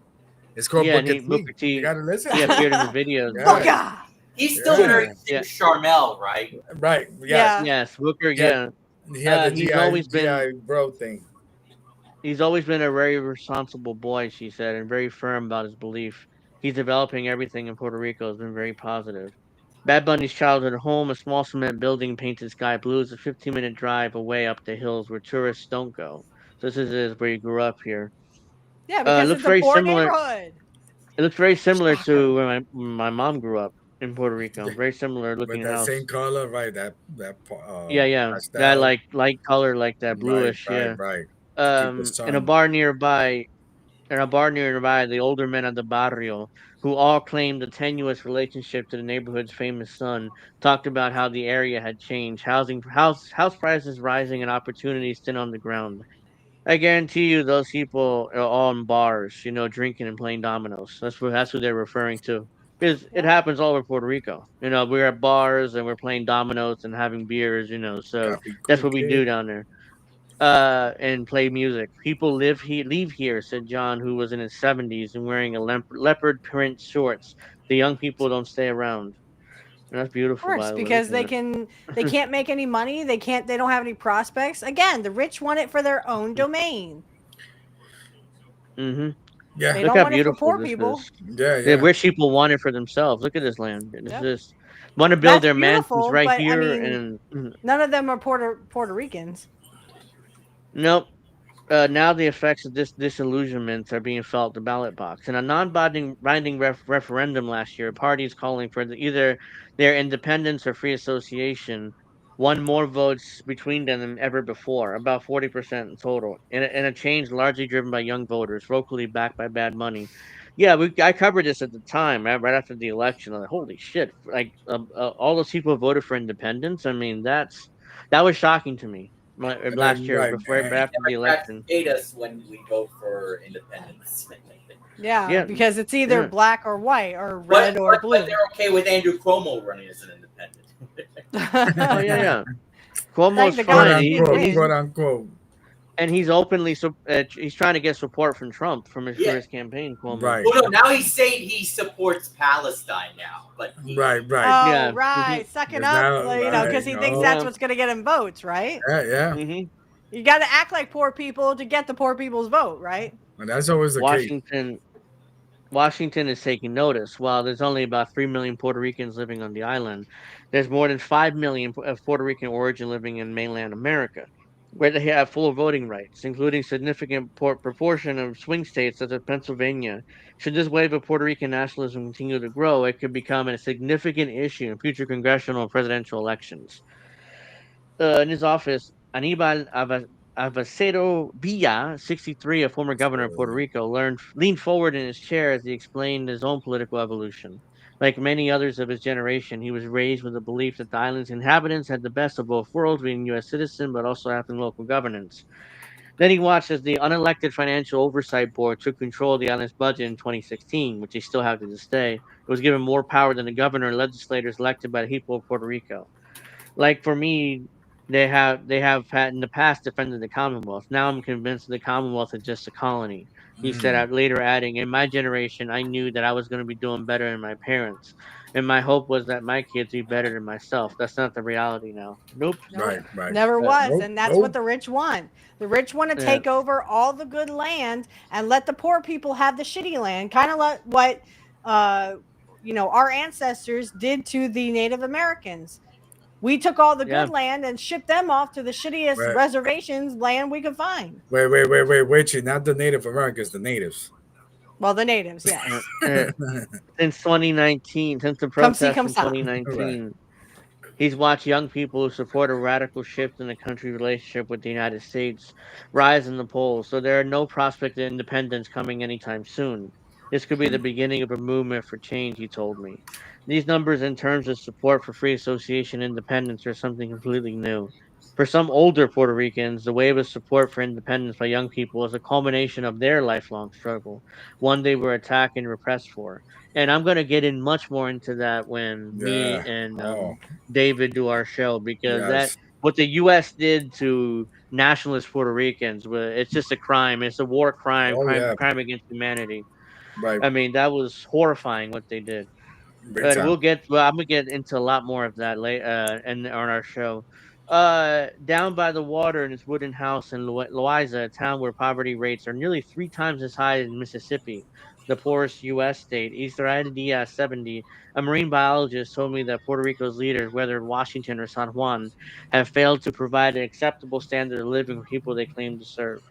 It's called Booker T. You gotta listen. He appeared in the videos. Booker. He's still married to Charmel, right? Right. Yes. Yes, Booker. Yeah. He had the he's GI, always been GI bro thing. He's always been a very responsible boy, she said, and very firm about his belief. He's developing everything in Puerto Rico has been very positive. Bad Bunny's childhood home, a small cement building painted sky blue, is a 15-minute drive away up the hills where tourists don't go. So this is where he grew up here. Yeah, because Looks it's a very poor similar. neighborhood. It looks very similar Shocker. to where my mom grew up in Puerto Rico. Very similar With looking that house. same color, right? That Yeah. That pastel. like light color, like that Right, bluish. right, Yeah. right. To keep the In a sun. bar nearby, the older men of the barrio, who all claimed a tenuous relationship to the neighborhood's famous son, talked about how the area had changed, house prices rising, and opportunities thin on the ground. I guarantee you, those people are all in bars, drinking and playing dominoes. That's what they're referring to. Because it happens all over Puerto Rico. We're at bars and we're playing dominoes and having beers. So Copy that's what we do cookie. down there. And play music. People leave here," said John, who was in his 70s and wearing a leopard print shorts. The young people don't stay around. And that's Of beautiful, by course, the way. because Look at they that. can't make any money. They don't have any prospects. Again, the rich want it for their own domain. Mm-hmm. Yeah. They Look don't how want it for beautiful poor this people. is. Yeah, The yeah. rich people want it for themselves. Look at this land. This Yep. is want to build That's their mansions beautiful, right but I here, mean, and none of them are Puerto Ricans. nope. Now the effects of this disillusionment are being felt at the ballot box. In a non-binding referendum last year, parties calling for either their independence or free association won more votes between them than ever before, about 40% in total, in a change largely driven by young voters, locally backed by bad money. Yeah, I covered this at the time, right after the election. I'm like, holy shit! Like all those people who voted for independence. I mean, that was shocking to me And last then, year, right. before after the Democrats election. hate us when we vote for independence. Yeah, Yeah, because it's either yeah. black or white or red or But blue. they're okay with Andrew Cuomo running as an independent. Oh yeah. Thank Cuomo's the Quote gods fine. he didn't unquote, quote win. unquote. And he's openly he's trying to get support from Trump for Yeah. his campaign. Cuomo. Right. Well, no, now he's saying he supports Palestine now, but Right, right. Oh, Yeah. right. Suck it It's up, now, because he thinks oh, that's Yeah. what's going to get him votes, right? yeah, yeah. You got to act like poor people to get the poor people's vote, right? And that's always the case. Washington is taking notice. While there's only about 3 million Puerto Ricans living on the island, there's more than 5 million of Puerto Rican origin living in mainland America, where they have full voting rights, including significant proportion of swing states such as Pennsylvania. Should this wave of Puerto Rican nationalism continue to grow, it could become a significant issue in future congressional and presidential elections. In his office, Anibal Avacero Villa, 63, a former governor of Puerto Rico, leaned forward in his chair as he explained his own political evolution. Like many others of his generation, he was raised with the belief that the island's inhabitants had the best of both worlds, being U.S. citizen but also having local governance. Then he watched as the unelected Financial Oversight Board took control of the island's budget in 2016, which they still have to this day. It was given more power than the governor and legislators elected by the people of Puerto Rico. Like for me, they have had in the past defended the Commonwealth. Now I'm convinced the Commonwealth is just a colony. He said Mm. later, adding, "In my generation, I knew that I was going to be doing better than my parents, and my hope was that my kids be better than myself. That's not the reality now. Nope. Right, right. Never was. Nope, And that's nope. what the rich want. The rich want to Yeah. take over all the good land and let the poor people have the shitty land. Kind of like what, our ancestors did to the Native Americans. We took all the Yeah. good land and shipped them off to the shittiest Right. reservations land we could find. Wait, Witchy, not the Native Americans, the natives. Well, the natives, yes. Since 2019, since the Come see, protests come in saw. 2019, he's watched young people who support a radical shift in the country's relationship with the United States rise in the polls. So there are no prospect of independence coming anytime soon. This could be the beginning of a movement for change, he told me. These numbers in terms of support for free association independence are something completely new. For some older Puerto Ricans, the wave of support for independence by young people is a culmination of their lifelong struggle, one they were attacked and repressed for. And I'm going to get in much more into that when me Yeah. and Oh, David do our show, because that yes. what the U.S. did to nationalist Puerto Ricans, it's just a crime. It's a war crime, Oh, yeah. crime against humanity. Right. I mean, that was horrifying what they did. Big But time. I'm gonna get into a lot more of that later, and on our show. Down by the water in his wooden house in Loiza, a town where poverty rates are nearly 3 times as high as Mississippi, the poorest U.S. state, Israel Diaz 70, a marine biologist, told me that Puerto Rico's leaders, whether in Washington or San Juan, have failed to provide an acceptable standard of living for people they claim to serve.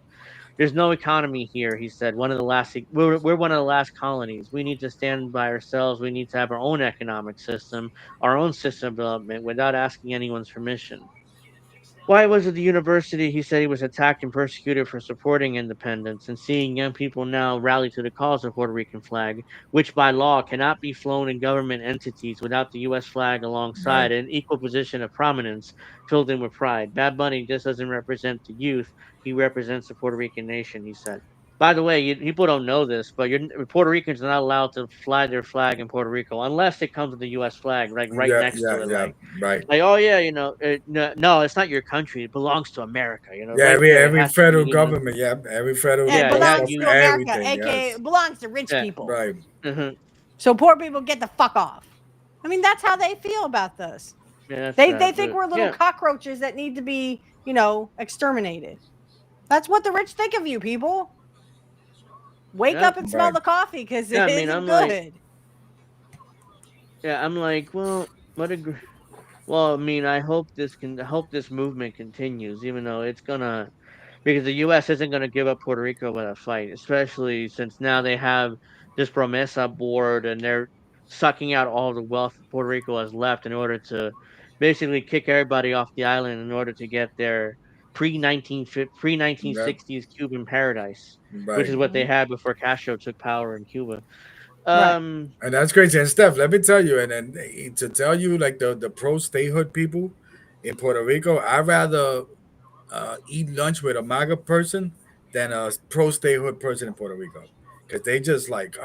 There's no economy here, he said. We're one of the last colonies. We need to stand by ourselves. We need to have our own economic system, our own system of development, without asking anyone's permission. Why was it the university? He said he was attacked and persecuted for supporting independence and seeing young people now rally to the cause of Puerto Rican flag, which by law cannot be flown in government entities without the U.S. flag alongside an equal position of prominence filled in with pride. Bad Bunny just doesn't represent the youth. He represents the Puerto Rican nation, he said. By the way, people don't know this, but Puerto Ricans are not allowed to fly their flag in Puerto Rico unless it comes with the U.S. flag, like right next to it. Right. Like, oh yeah, no, it's not your country. It belongs to America. Yeah, right every federal government. Yeah, every federal it belongs government. to America, aka it belongs to rich people. Right. Mm-hmm. So poor people get the fuck off. I mean, that's how they feel about this. Yeah, they think we're little cockroaches that need to be, exterminated. That's what the rich think of you, people. Wake up and smell the coffee because it isn't good. I'm like, well, well, I mean, I hope this movement continues, even though it's gonna, because the U.S. isn't gonna give up Puerto Rico without a fight, especially since now they have this Promesa board and they're sucking out all the wealth Puerto Rico has left in order to basically kick everybody off the island in order to get their pre-1960s Cuban paradise, which is what they had before Castro took power in Cuba. And that's crazy. And Steph, let me tell you, and to tell you, like the pro statehood people in Puerto Rico, I'd rather eat lunch with a MAGA person than a pro statehood person in Puerto Rico, because they just like,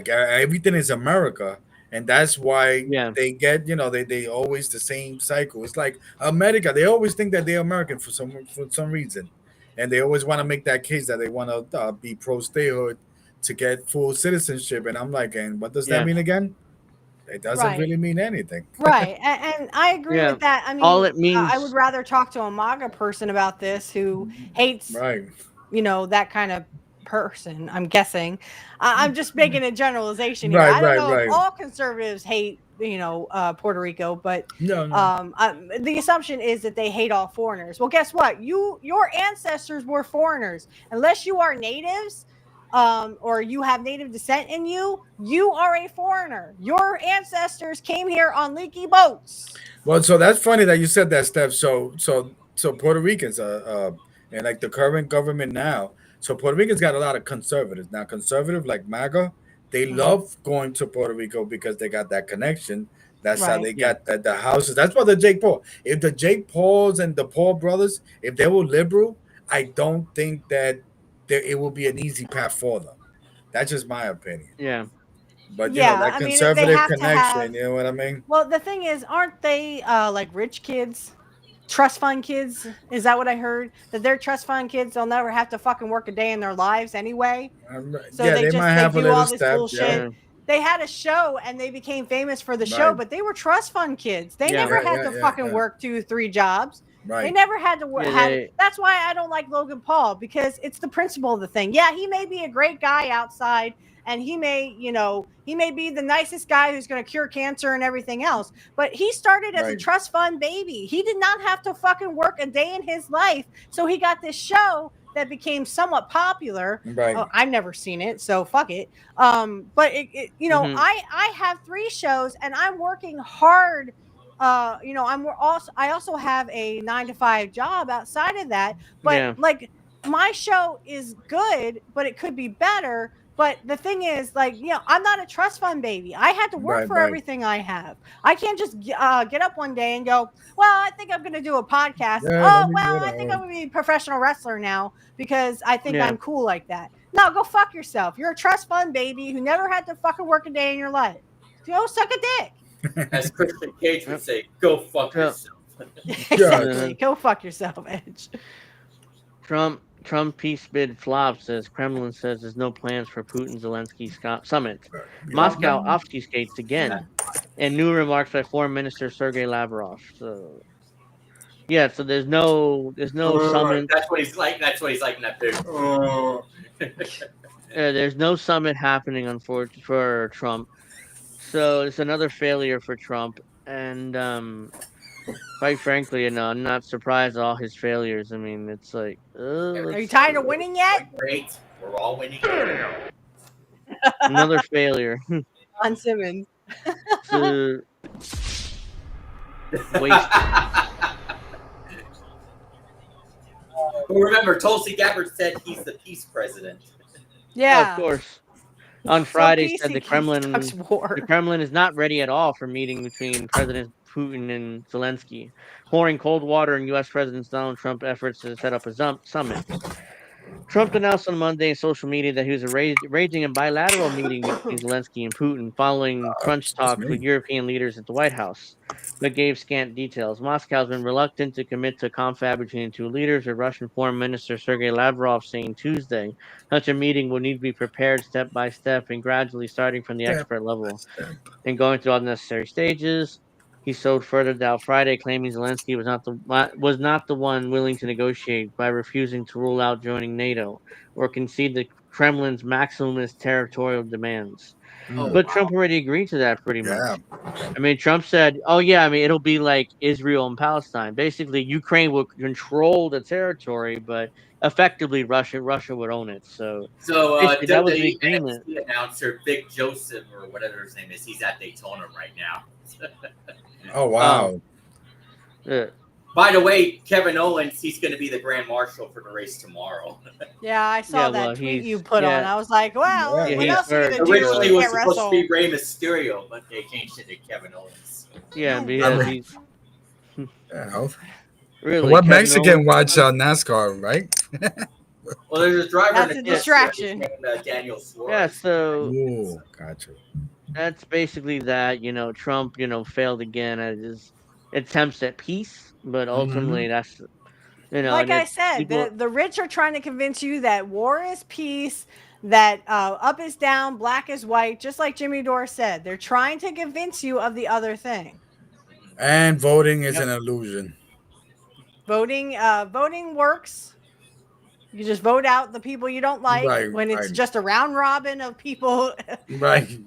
everything is America, and that's why they get, they always the same cycle. It's like America. They always think that they're American for some reason, and they always want to make that case that they want to be pro statehood to get full citizenship. And I'm like, and what does that mean again? It doesn't really mean anything. Right. And I agree with that. I mean, all it means, I would rather talk to a MAGA person about this who hates, that kind of person, I'm guessing. I'm just making a generalization here. I don't know if all conservatives hate, Puerto Rico, but the assumption is that they hate all foreigners. Well, guess what? Your ancestors were foreigners. Unless you are natives, or you have native descent in you, you are a foreigner. Your ancestors came here on leaky boats. Well, so that's funny that you said that, Steph. So Puerto Ricans, and like the current government now, so Puerto Ricans got a lot of conservatives. Now, conservative like MAGA, they love going to Puerto Rico because they got that connection. That's how they got the houses. That's why the Jake Paul. If the Jake Pauls and the Paul brothers, if they were liberal, I don't think that it will be an easy path for them. That's just my opinion. Yeah. But that conservative connection, you know what I mean? Well, the thing is, aren't they like rich kids? Trust fund kids? Is that what I heard? That they're trust fund kids, they'll never have to fucking work a day in their lives anyway. So they do all this bullshit. Yeah. They had a show and they became famous for the show, but they were trust fund kids. They never had to fucking work 2-3 jobs. Right. They never had to work. That's why I don't like Logan Paul, because it's the principle of the thing. Yeah, he may be a great guy outside, and he may be the nicest guy who's going to cure cancer and everything else. But he started as a trust fund baby. He did not have to fucking work a day in his life. So he got this show that became somewhat popular. Right. I've never seen it, so fuck it. But I have 3 shows, and I'm working hard. I also have a 9-to-5 job outside of that, but like my show is good, but it could be better. But the thing is, I'm not a trust fund baby. I had to work for everything I have. I can't just get up one day and go, well, I think I'm going to do a podcast. I think I'm going to be a professional wrestler now because I think I'm cool like that. No, go fuck yourself. You're a trust fund baby who never had to fucking work a day in your life. Go suck a dick. As Christian Cage would say, go fuck yourself. Exactly. Go fuck yourself, Edge. Trump peace bid flops as Kremlin says there's no plans for Putin-Zelensky summit. Moscow obfuscates again. And new remarks by Foreign Minister Sergei Lavrov. So Yeah, so there's no summit. That's what he's like. That's what he's like in that picture. There's no summit happening for Trump. So it's another failure for Trump, and quite frankly, I'm not surprised at all his failures. I mean, it's like, are you tired of winning yet? Great, we're all winning. Another failure. On Simmons. To waste. Remember, Tulsi Gabbard said he's the peace president. Yeah, of course. On Friday, said the war. The Kremlin is not ready at all for meeting between President Putin and Zelensky, pouring cold water on U.S. President Donald Trump's efforts to set up a summit. Trump announced on Monday on social media that he was arranging a bilateral meeting between Zelensky and Putin following crunch talks with European leaders at the White House, but gave scant details. Moscow has been reluctant to commit to a confab between the two leaders, with Russian Foreign Minister Sergei Lavrov saying Tuesday such a meeting will need to be prepared step by step and gradually starting from the expert level and going through all the necessary stages. He sowed further doubt Friday, claiming Zelensky was not the one willing to negotiate by refusing to rule out joining NATO or concede the Kremlin's maximalist territorial demands. But Trump already agreed to that pretty much. I mean, Trump said, "Oh yeah, I mean it'll be like Israel and Palestine. Basically, Ukraine will control the territory, but effectively Russia would own it." So that was the agreement. The announcer Vic Joseph or whatever his name is, he's at Daytona right now. Oh wow! By the way, Kevin Owens, he's going to be the grand marshal for the race tomorrow. Yeah, I saw that tweet you put on. I was like, well, what else are you going to do? Originally, it was supposed to be Rey Mysterio, but they changed it to Kevin Owens. Yeah, because he's really. What Kevin Mexican Owens watch NASCAR, right? Well, there's a driver. That's a distraction. Named Daniel Suarez. Yeah, so. Ooh, gotcha. That's basically that. Trump, failed again at his attempts at peace, but ultimately that's, like I said, the rich are trying to convince you that war is peace, that up is down, black is white, just like Jimmy Dore said. They're trying to convince you of the other thing. And voting is an illusion. Voting works. You just vote out the people you don't like when it's just a round robin of people. Right.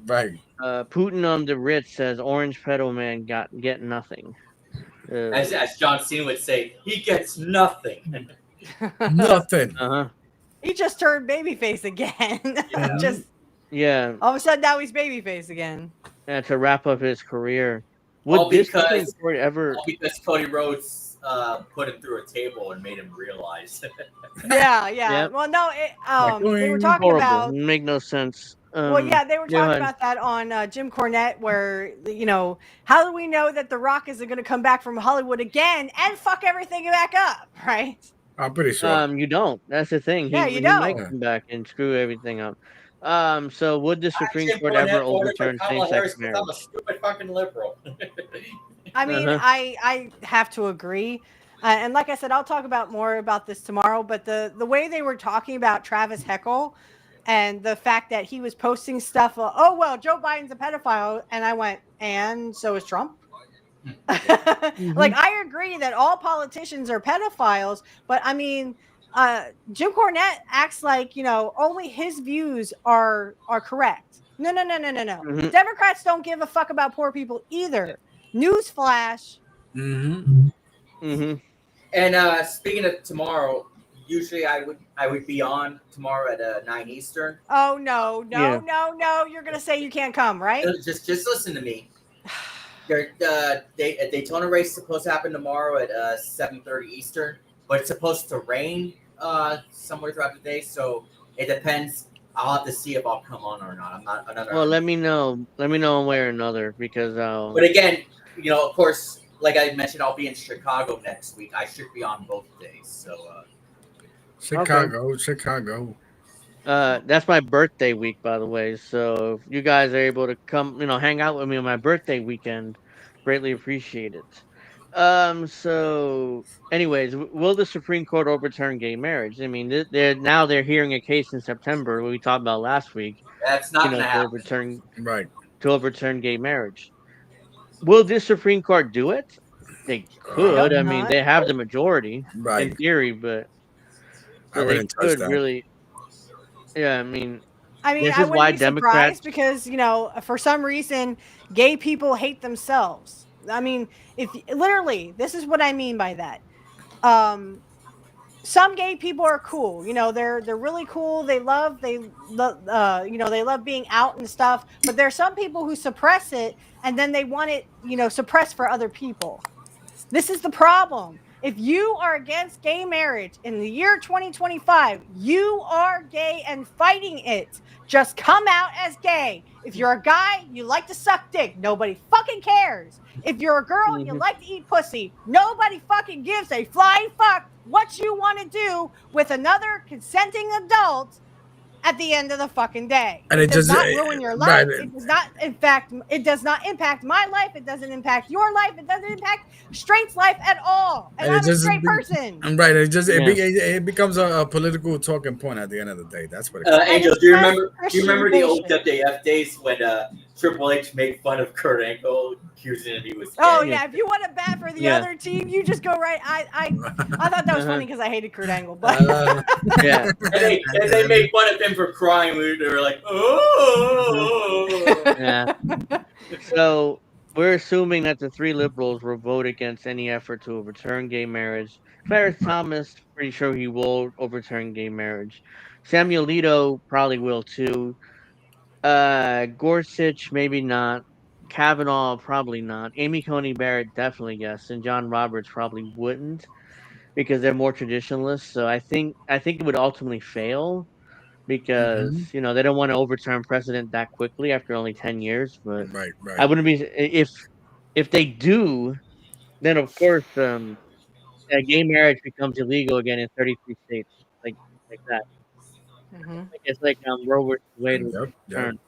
Putin on the Ritz says Orange Pedo Man get nothing. As John Cena would say, he gets nothing. Nothing. He just turned babyface again. Yeah. All of a sudden now he's babyface again. Yeah, to wrap up his career. Because Cody Rhodes put him through a table and made him realize. Yeah. Yep. Well, no, they were talking about. Make no sense. They were talking about that on Jim Cornette, where how do we know that The Rock isn't going to come back from Hollywood again and fuck everything back up, right? I'm pretty sure. You don't. That's the thing. You don't. He might come back and screw everything up. So would the Supreme Court ever overturn same-sex marriage? I'm a stupid fucking liberal. I mean, I have to agree. And like I said, I'll talk more about this tomorrow. But the way they were talking about Travis Heckle and the fact that he was posting stuff, Joe Biden's a pedophile. And I went, and so is Trump. Like, I agree that all politicians are pedophiles. But I mean, Jim Cornette acts like, only his views are correct. No. Democrats don't give a fuck about poor people either. Newsflash. And speaking of tomorrow, usually I would be on tomorrow at 9 Eastern. Oh no! You're gonna say you can't come, right? Just listen to me. A Daytona race is supposed to happen tomorrow at 7:30 Eastern, but it's supposed to rain somewhere throughout the day, so it depends. I'll have to see if I'll come on or not. I'm not another. Well, let me know one way or another because. But again, of course, like I mentioned, I'll be in Chicago next week. I should be on both days. So. Chicago. That's my birthday week, by the way. So if you guys are able to come, hang out with me on my birthday weekend, greatly appreciate it. So anyways, will the Supreme Court overturn gay marriage? I mean, they're hearing a case in September, what we talked about last week. That's not going to happen. To overturn gay marriage. Will this Supreme Court do it? They could. I mean, they have the majority Right. in theory, but I they wouldn't touch could that. really. Yeah, I mean, this I is why wouldn't be Democrats. surprised because, for some reason, gay people hate themselves. I mean, if literally, this is what I mean by that. Some gay people are cool. They're really cool. They love being out and stuff. But there are some people who suppress it, and then they want it, suppressed for other people. This is the problem. If you are against gay marriage in the year 2025, you are gay and fighting it. Just come out as gay. If you're a guy, you like to suck dick. Nobody fucking cares. If you're a girl, you like to eat pussy. Nobody fucking gives a flying fuck what you want to do with another consenting adult at the end of the fucking day. And it does just not ruin your life. It does not, in fact, it does not impact my life. It doesn't impact your life. It doesn't impact straight's life at all. And I'm a straight person. Right. It becomes a political talking point at the end of the day. That's what it is. Angel, do you remember the old WWF days when Triple H made fun of Kurt Angle, accusing him he was gay? Oh yeah, if you want to bat for the other team, you just go right. I thought that was funny because I hated Kurt Angle, but yeah. And they made fun of him for crying. They were like, oh. Yeah. So we're assuming that the 3 liberals will vote against any effort to overturn gay marriage. Clarence Thomas, pretty sure he will overturn gay marriage. Samuel Alito probably will too. Gorsuch, maybe not. Kavanaugh, probably not. Amy Coney Barrett, definitely yes. And John Roberts probably wouldn't because they're more traditionalists. So I think it would ultimately fail because they don't want to overturn precedent that quickly after only 10 years. But right. I wouldn't be if they do, then of course gay marriage becomes illegal again in 33 states, like that. It's like Roe versus Wade was overturned.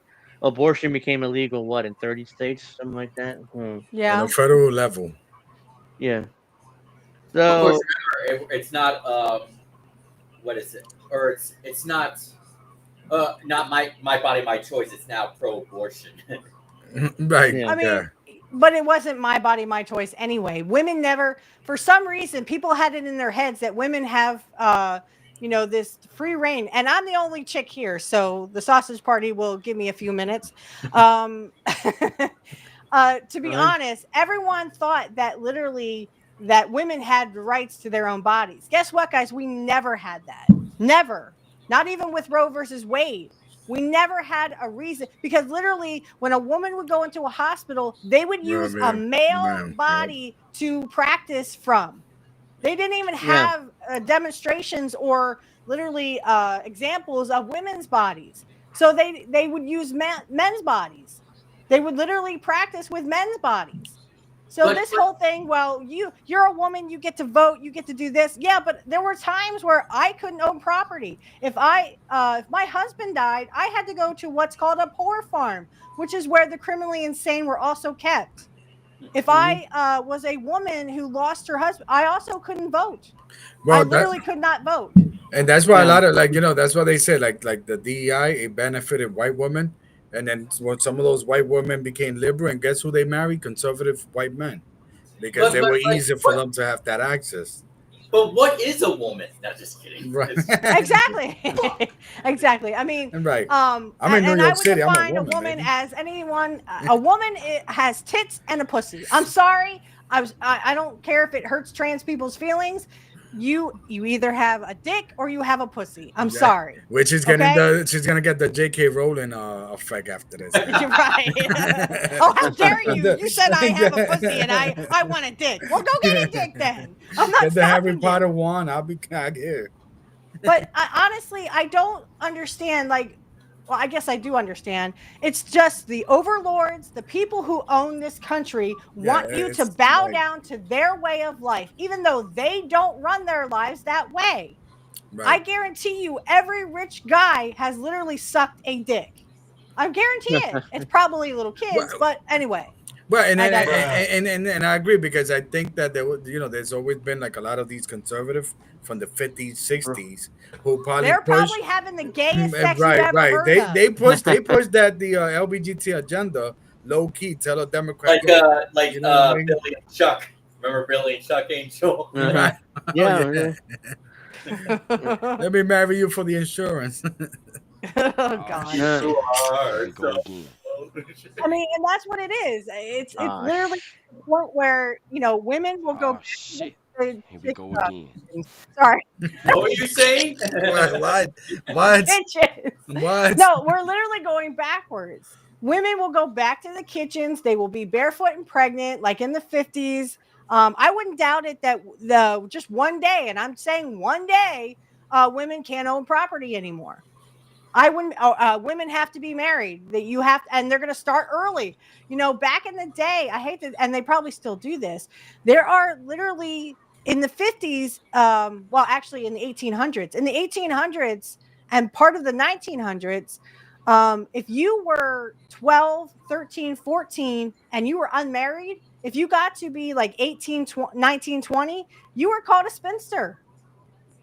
Abortion became illegal, in 30 states, something like that. Yeah, on a federal level. Yeah. So of course, remember, it's not what is it? Or it's not my body, my choice. It's now pro-abortion. Right. I mean, but it wasn't my body, my choice anyway. Women never, for some reason, people had it in their heads that women have, this free reign. And I'm the only chick here, so the sausage party will give me a few minutes. To be honest, everyone thought that literally that women had rights to their own bodies. Guess what, guys? We never had that. Never. Not even with Roe versus Wade. We never had a reason, because literally when a woman would go into a hospital, they would use a male body to practice from. They didn't even have demonstrations or literally examples of women's bodies. So they would use men's bodies. They would literally practice with men's bodies. So this whole thing, well, you're a woman, you get to vote, you get to do this. Yeah, but there were times where I couldn't own property. If my husband died, I had to go to what's called a poor farm, which is where the criminally insane were also kept. If I was a woman who lost her husband, I also couldn't vote. I literally could not vote. And that's why a lot of that's why they say like the DEI, it benefited white women. And then when some of those white women became liberal, and guess who they married? Conservative white men, because they were easier for them to have that access. But what is a woman? No, just kidding. Right. Exactly. Exactly. I mean, right. I'm in New York City. I'm a woman as anyone. A woman has tits and a pussy. I'm sorry. I don't care if it hurts trans people's feelings. You either have a dick or you have a pussy. I'm sorry. Which is she's gonna get the J.K. Rowling effect after this. You're right. Oh, how dare you? You said I have a pussy and I want a dick. Well, go get a dick then. I'm not get the Harry Potter one. I'll be here. But honestly, I don't understand. Well, I guess I do understand. It's just the overlords, the people who own this country, want you to bow down to their way of life, even though they don't run their lives that way. Right. I guarantee you, every rich guy has literally sucked a dick. I guarantee it. It's probably little kids, but anyway. Well, and I agree, because I think that there's always been like a lot of these conservative from the 50s, 60s who probably probably having the gayest sex you've ever heard of. They pushed that the LGBT agenda low key. Tell a Democrat Billy and Chuck. Remember Billy and Chuck Angel? Uh-huh. Yeah. Let me marry you for the insurance. Oh God. You are Go again. I mean, and that's what it is. It's literally the point where women will go. Shit. Here we go again. Sorry. What were you saying? What? Kitchens. What? No, we're literally going backwards. Women will go back to the kitchens. They will be barefoot and pregnant, like in the 50s. I wouldn't doubt it that just one day, and I'm saying one day, women can't own property anymore. I wouldn't. Women have to be married. That you have, and they're going to start early. Back in the day, I hate that, and they probably still do this. There are literally in the 50s. Well, actually, in the 1800s. In the 1800s and part of the 1900s, if you were 12, 13, 14, and you were unmarried, if you got to be like 18, 19, 20, you were called a spinster.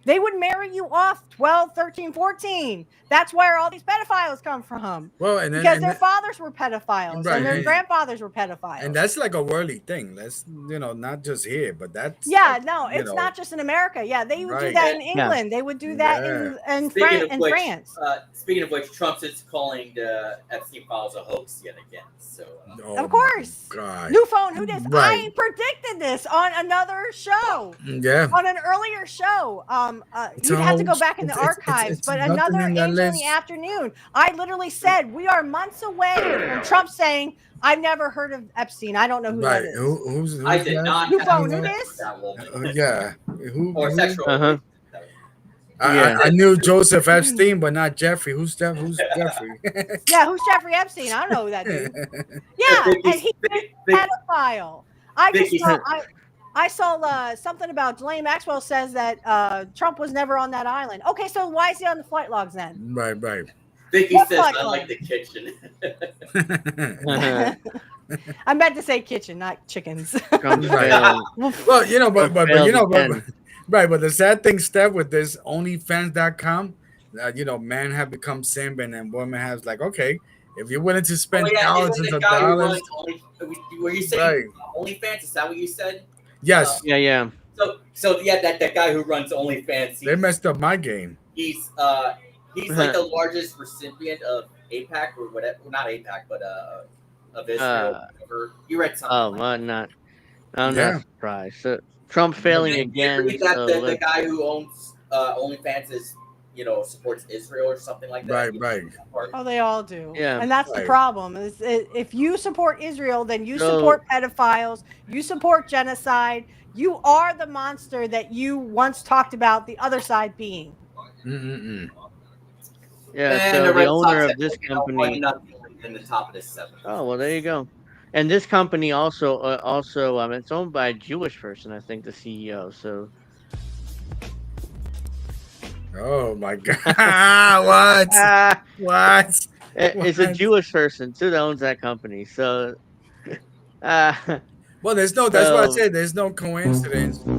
They would marry you off 12, 13, 14. That's where all these pedophiles come from. Well, because their fathers were pedophiles right, and their grandfathers were pedophiles. And that's like a worldly thing. That's not just here, but that's no, it's not just in America. Yeah, they would do that in England. They would do that in France. Speaking of which, Trump is calling the Epstein files a hoax yet again. So of course, new phone. Who did? Right. I predicted this on another show. Yeah, on an earlier show. You'd have to go back in the archives, but another Angel in the Afternoon. I literally said we are months away from Trump saying, "I've never heard of Epstein. I don't know who that is." Who's I did not. New phone. Who this? Yeah. Or sexual. Uh-huh. I knew Joseph Epstein, but not Jeffrey. Who's Jeffrey? Yeah, who's Jeffrey Epstein? I don't know who that dude. Yeah, and he's a pedophile. I saw something about Ghislaine Maxwell says that Trump was never on that island. Okay, so why is he on the flight logs then? Right. Vicky says I like the kitchen. I meant to say kitchen, not chickens. Right. Well, but the sad thing, Steph, with this OnlyFans.com, men have become simp, and women have like, okay, if you're willing to spend thousands of dollars. Were you saying OnlyFans? Is that what you said? Yes. Yeah. So that guy who runs OnlyFans, They messed up my game. He's like the largest recipient of AIPAC or whatever. Well, not AIPAC, but of Israel. You read something. I'm not surprised. So, Trump failing again. The guy who owns OnlyFans is supports Israel or something like that. Right. Oh, they all do. Yeah. And that's the problem. If you support Israel, then you support pedophiles, you support genocide. You are the monster that you once talked about the other side being. Yeah, so the owner of this company in the top of this 7. Oh, well, there you go. And this company also it's owned by a Jewish person, I think, the CEO. So oh my God! What? It's a Jewish person too that owns that company. So, well, that's what I said. There's no coincidence. But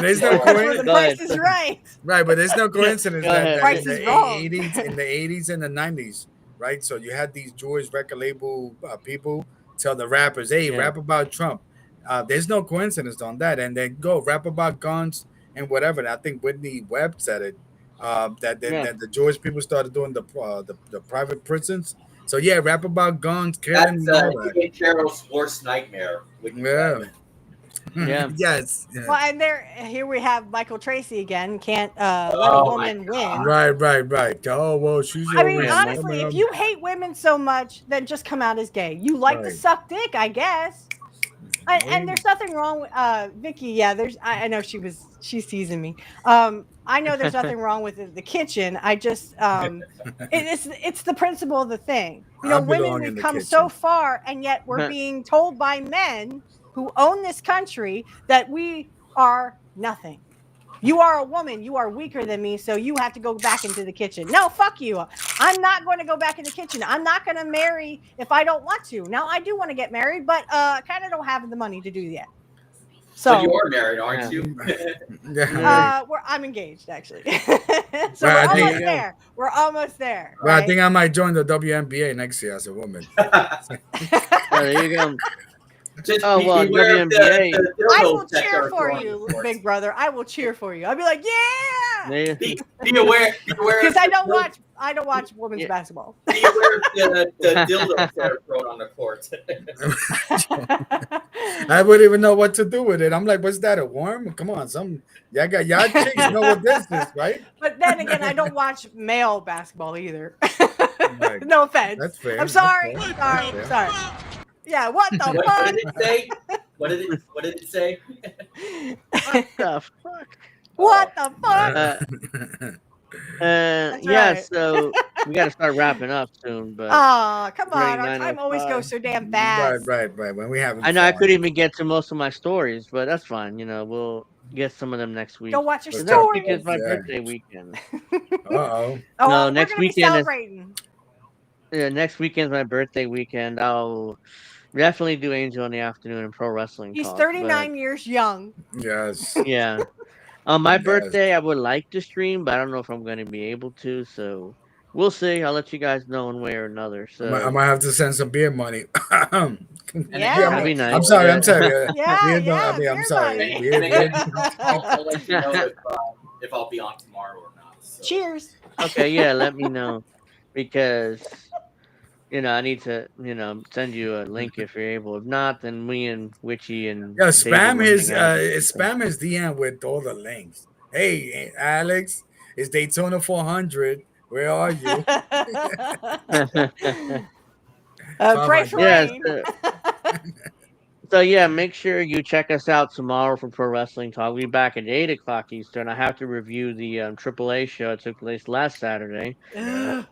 there's no coincidence. The price is right. Right, but there's no coincidence that price is wrong. in the 80s and the 90s, right? So you had these Jewish record label people tell the rappers, "Hey, rap about Trump." There's no coincidence on that, and then go rap about guns and whatever. And I think Whitney Webb said it that the Jewish people started doing the private prisons. So yeah, rap about guns, killing. That's Carol's worst nightmare. Yeah. Yes. Well, and here we have Michael Tracy again. Can't let a woman win. Right. Oh well, she's. I mean, honestly, if you hate women so much, then just come out as gay. You like to suck dick, I guess. And there's nothing wrong with Vicky. Yeah, I know she's teasing me. I know there's nothing wrong with the kitchen. I just it's the principle of the thing. Women, we've come so far, and yet we're being told by men who own this country that we are nothing. You are a woman. You are weaker than me, so you have to go back into the kitchen. No, fuck you. I'm not going to go back in the kitchen. I'm not going to marry if I don't want to. Now, I do want to get married, but I kind of don't have the money to do that. So but you are married, aren't you? I'm engaged actually. So we're almost there. We're almost there. Well, Right? I think I might join the WNBA next year as a woman. There you go. Just WNBA. I will cheer for you, big brother. I will cheer for you. I'll be like, yeah. Be aware, because I don't watch women's basketball. Be aware of the dildos that are thrown on the court. I wouldn't even know what to do with it. I'm like, what's that? A worm? Come on, y'all chicks know what this is, right? But then again, I don't watch male basketball either. No offense. That's fair. I'm sorry. That's Sorry. Yeah. What the fuck? What did it say? What did it say? What the fuck? What the fuck? Yeah, so we got to start wrapping up soon. But come on, our time always goes so damn fast. Right. When we have, I know I couldn't even get to most of my stories, but that's fine. We'll get some of them next week. Go watch your Next stories. week is my birthday weekend. Uh-oh. No, next weekend is next weekend's my birthday weekend. I'll definitely do Angel in the Afternoon and Pro Wrestling He's Talk, 39 years young. Yes. Yeah. On my birthday, I would like to stream, but I don't know if I'm going to be able to. So we'll see. I'll let you guys know one way or another. So I might have to send some beer money. That'd be nice. I'm sorry. Yeah. I'm sorry. I'm sorry. I'll let you know if I'll be on tomorrow or not. So. Cheers. Okay, yeah, let me know because I need to send you a link if you're able. If not, then me and Witchy and spam his DM with all the links. Hey, Alex, it's Daytona 400. Where are you? Pray for rain. So yeah, make sure you check us out tomorrow for Pro Wrestling Talk. We'll be back at 8 o'clock Eastern. I have to review the AAA show. It took place last Saturday. And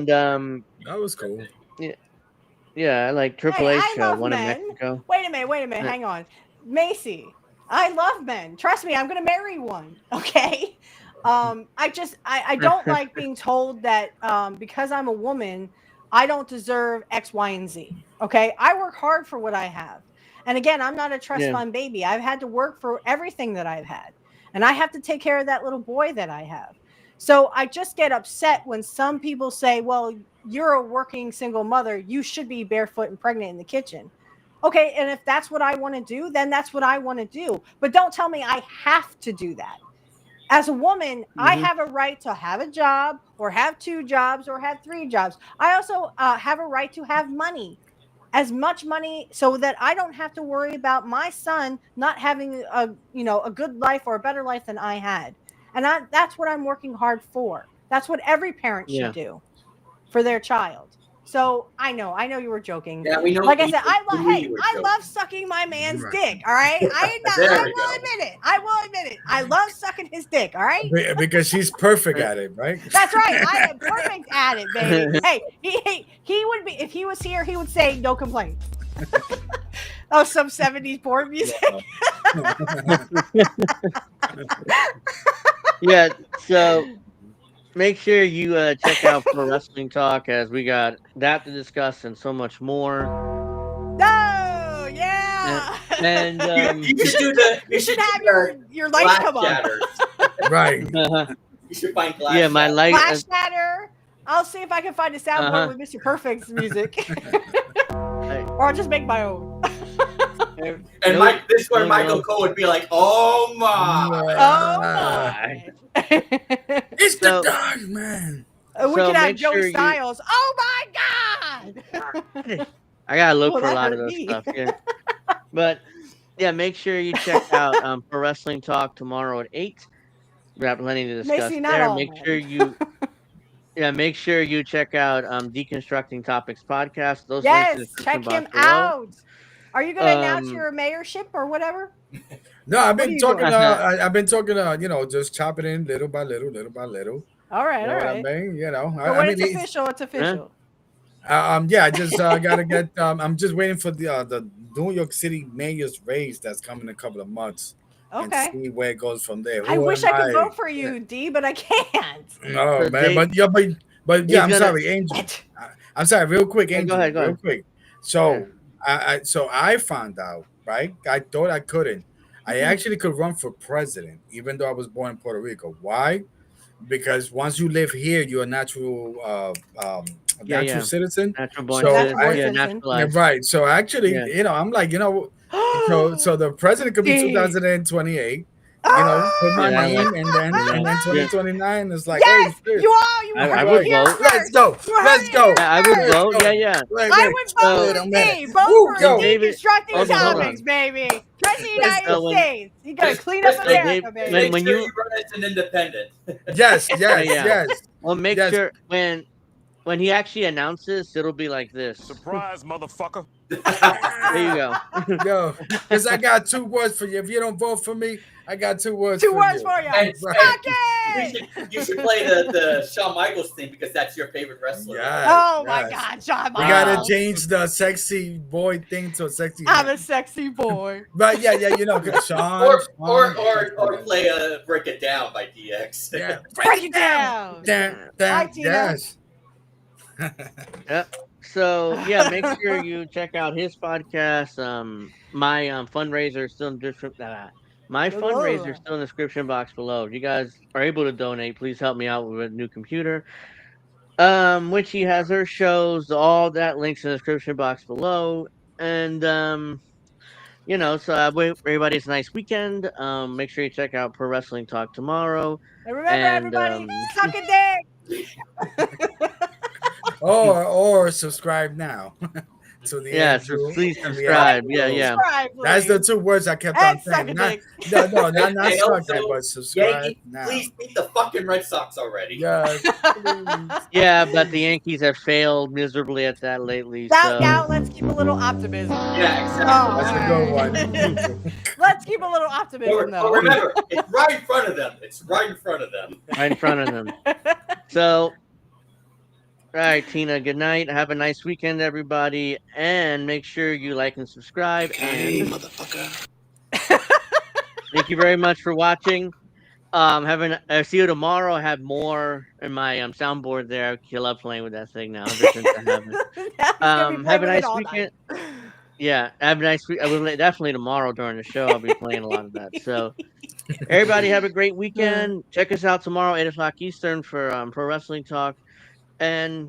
that was cool. Yeah, I like AAA show. One in men. Mexico. Wait a minute. Hang on, Macy. I love men. Trust me, I'm gonna marry one. Okay. I don't like being told that because I'm a woman, I don't deserve X, Y, and Z. Okay. I work hard for what I have. And again, I'm not a trust fund baby. I've had to work for everything that I've had. And I have to take care of that little boy that I have. So I just get upset when some people say, well, you're a working single mother. You should be barefoot and pregnant in the kitchen. Okay. And if that's what I want to do, then that's what I want to do. But don't tell me I have to do that. As a woman, I have a right to have a job or have 2 jobs or have 3 jobs. I also have a right to have money, as much money so that I don't have to worry about my son not having a good life or a better life than I had. And that's what I'm working hard for. That's what every parent should do for their child. So I know you were joking. Yeah, we know. Like I said, I love sucking my man's dick. All right, I will admit it. I love sucking his dick. All right, because she's perfect at it, right? That's right. I am perfect at it, baby. Hey, he would be if he was here. He would say no complaints. Oh, some 70s porn music. Yeah. So. Make sure you check out Pro Wrestling Talk as we got that to discuss and so much more. Oh yeah! And you should have your light come on. Right. You should find glass. Yeah, my light. Flash shatter. I'll see if I can find a soundboard with Mr. Perfect's music, or I'll just make my own. And this is where Michael Cole would be like, "Oh my, it's the dog, man." We can have Joey Styles. Oh my God! I gotta look for a lot of those stuff. Yeah, but yeah, make sure you check out Pro Wrestling Talk tomorrow at 8. We have plenty to discuss there. Make sure you check out Deconstructing Topics podcast. Those links check him out. Are you going to announce your mayorship or whatever? No, I've been talking. I've been talking. Just chop it in little by little. All right, all right. I mean, but when it's official, it's official. I just gotta get. I'm just waiting for the New York City mayor's race that's coming in a couple of months. Okay. And see where it goes from there. I wish I could vote for you, D, but I can't. No, man. But I'm sorry, Angel. I'm sorry, real quick, Angel. Go ahead. Real quick. So I found out right? I thought I couldn't. I actually could run for president, even though I was born in Puerto Rico. Why? Because once you live here, you're a natural citizen. Natural born So citizen. Naturalized. right. So actually, I'm like, so the president could be 2028. Put my name, and then 2029 is like, yes, oh shit. you heard I it would here vote. first. Let's go. Let's go. Yeah, I would vote. Yeah. I would vote with me. Vote for deconstructing topics, baby. President of the United States. He's gonna clean up America, baby. Make sure you run as an independent. Yes. Well, make sure when he actually announces, it'll be like this. Surprise, motherfucker. There you go. Yo, because I got 2 words for you. If you don't vote for me, I got 2 words for you. 2 words for you. And you should play the Shawn Michaels theme because that's your favorite wrestler. Yes, oh my God, Shawn Michaels. We gotta change the sexy boy thing to a sexy. I'm a sexy boy. But yeah, Shawn. Or play Break It Down by DX. Yeah, break it down. Yes. Yep. So yeah, make sure you check out his podcast. My fundraiser is still in my fundraiser is still in the description box below. If you guys are able to donate, please help me out with a new computer. Witchy has her shows, all that links in the description box below. And so I wish everybody's a nice weekend. Make sure you check out Pro Wrestling Talk tomorrow. And remember, everybody, suck a dick. or subscribe now to the so please subscribe. Yeah. That's the 2 words I kept on saying. Not suck that, but subscribe now. Please beat the fucking Red Sox already. Yeah, but the Yankees have failed miserably at that lately. Now let's keep a little optimism. Yeah, exactly. That's a good one. Let's keep a little optimism, though. Remember, it's right in front of them. Right in front of them. So. All right, Tina, good night. Have a nice weekend, everybody. And make sure you like and subscribe. Hey, motherfucker. Thank you very much for watching. See you tomorrow. I have more in my soundboard there. I love playing with that thing now. Have a nice weekend. Yeah, have a nice week. I will definitely tomorrow during the show. I'll be playing a lot of that. So, everybody have a great weekend. Check us out tomorrow, 8 o'clock Eastern for Pro Wrestling Talk. And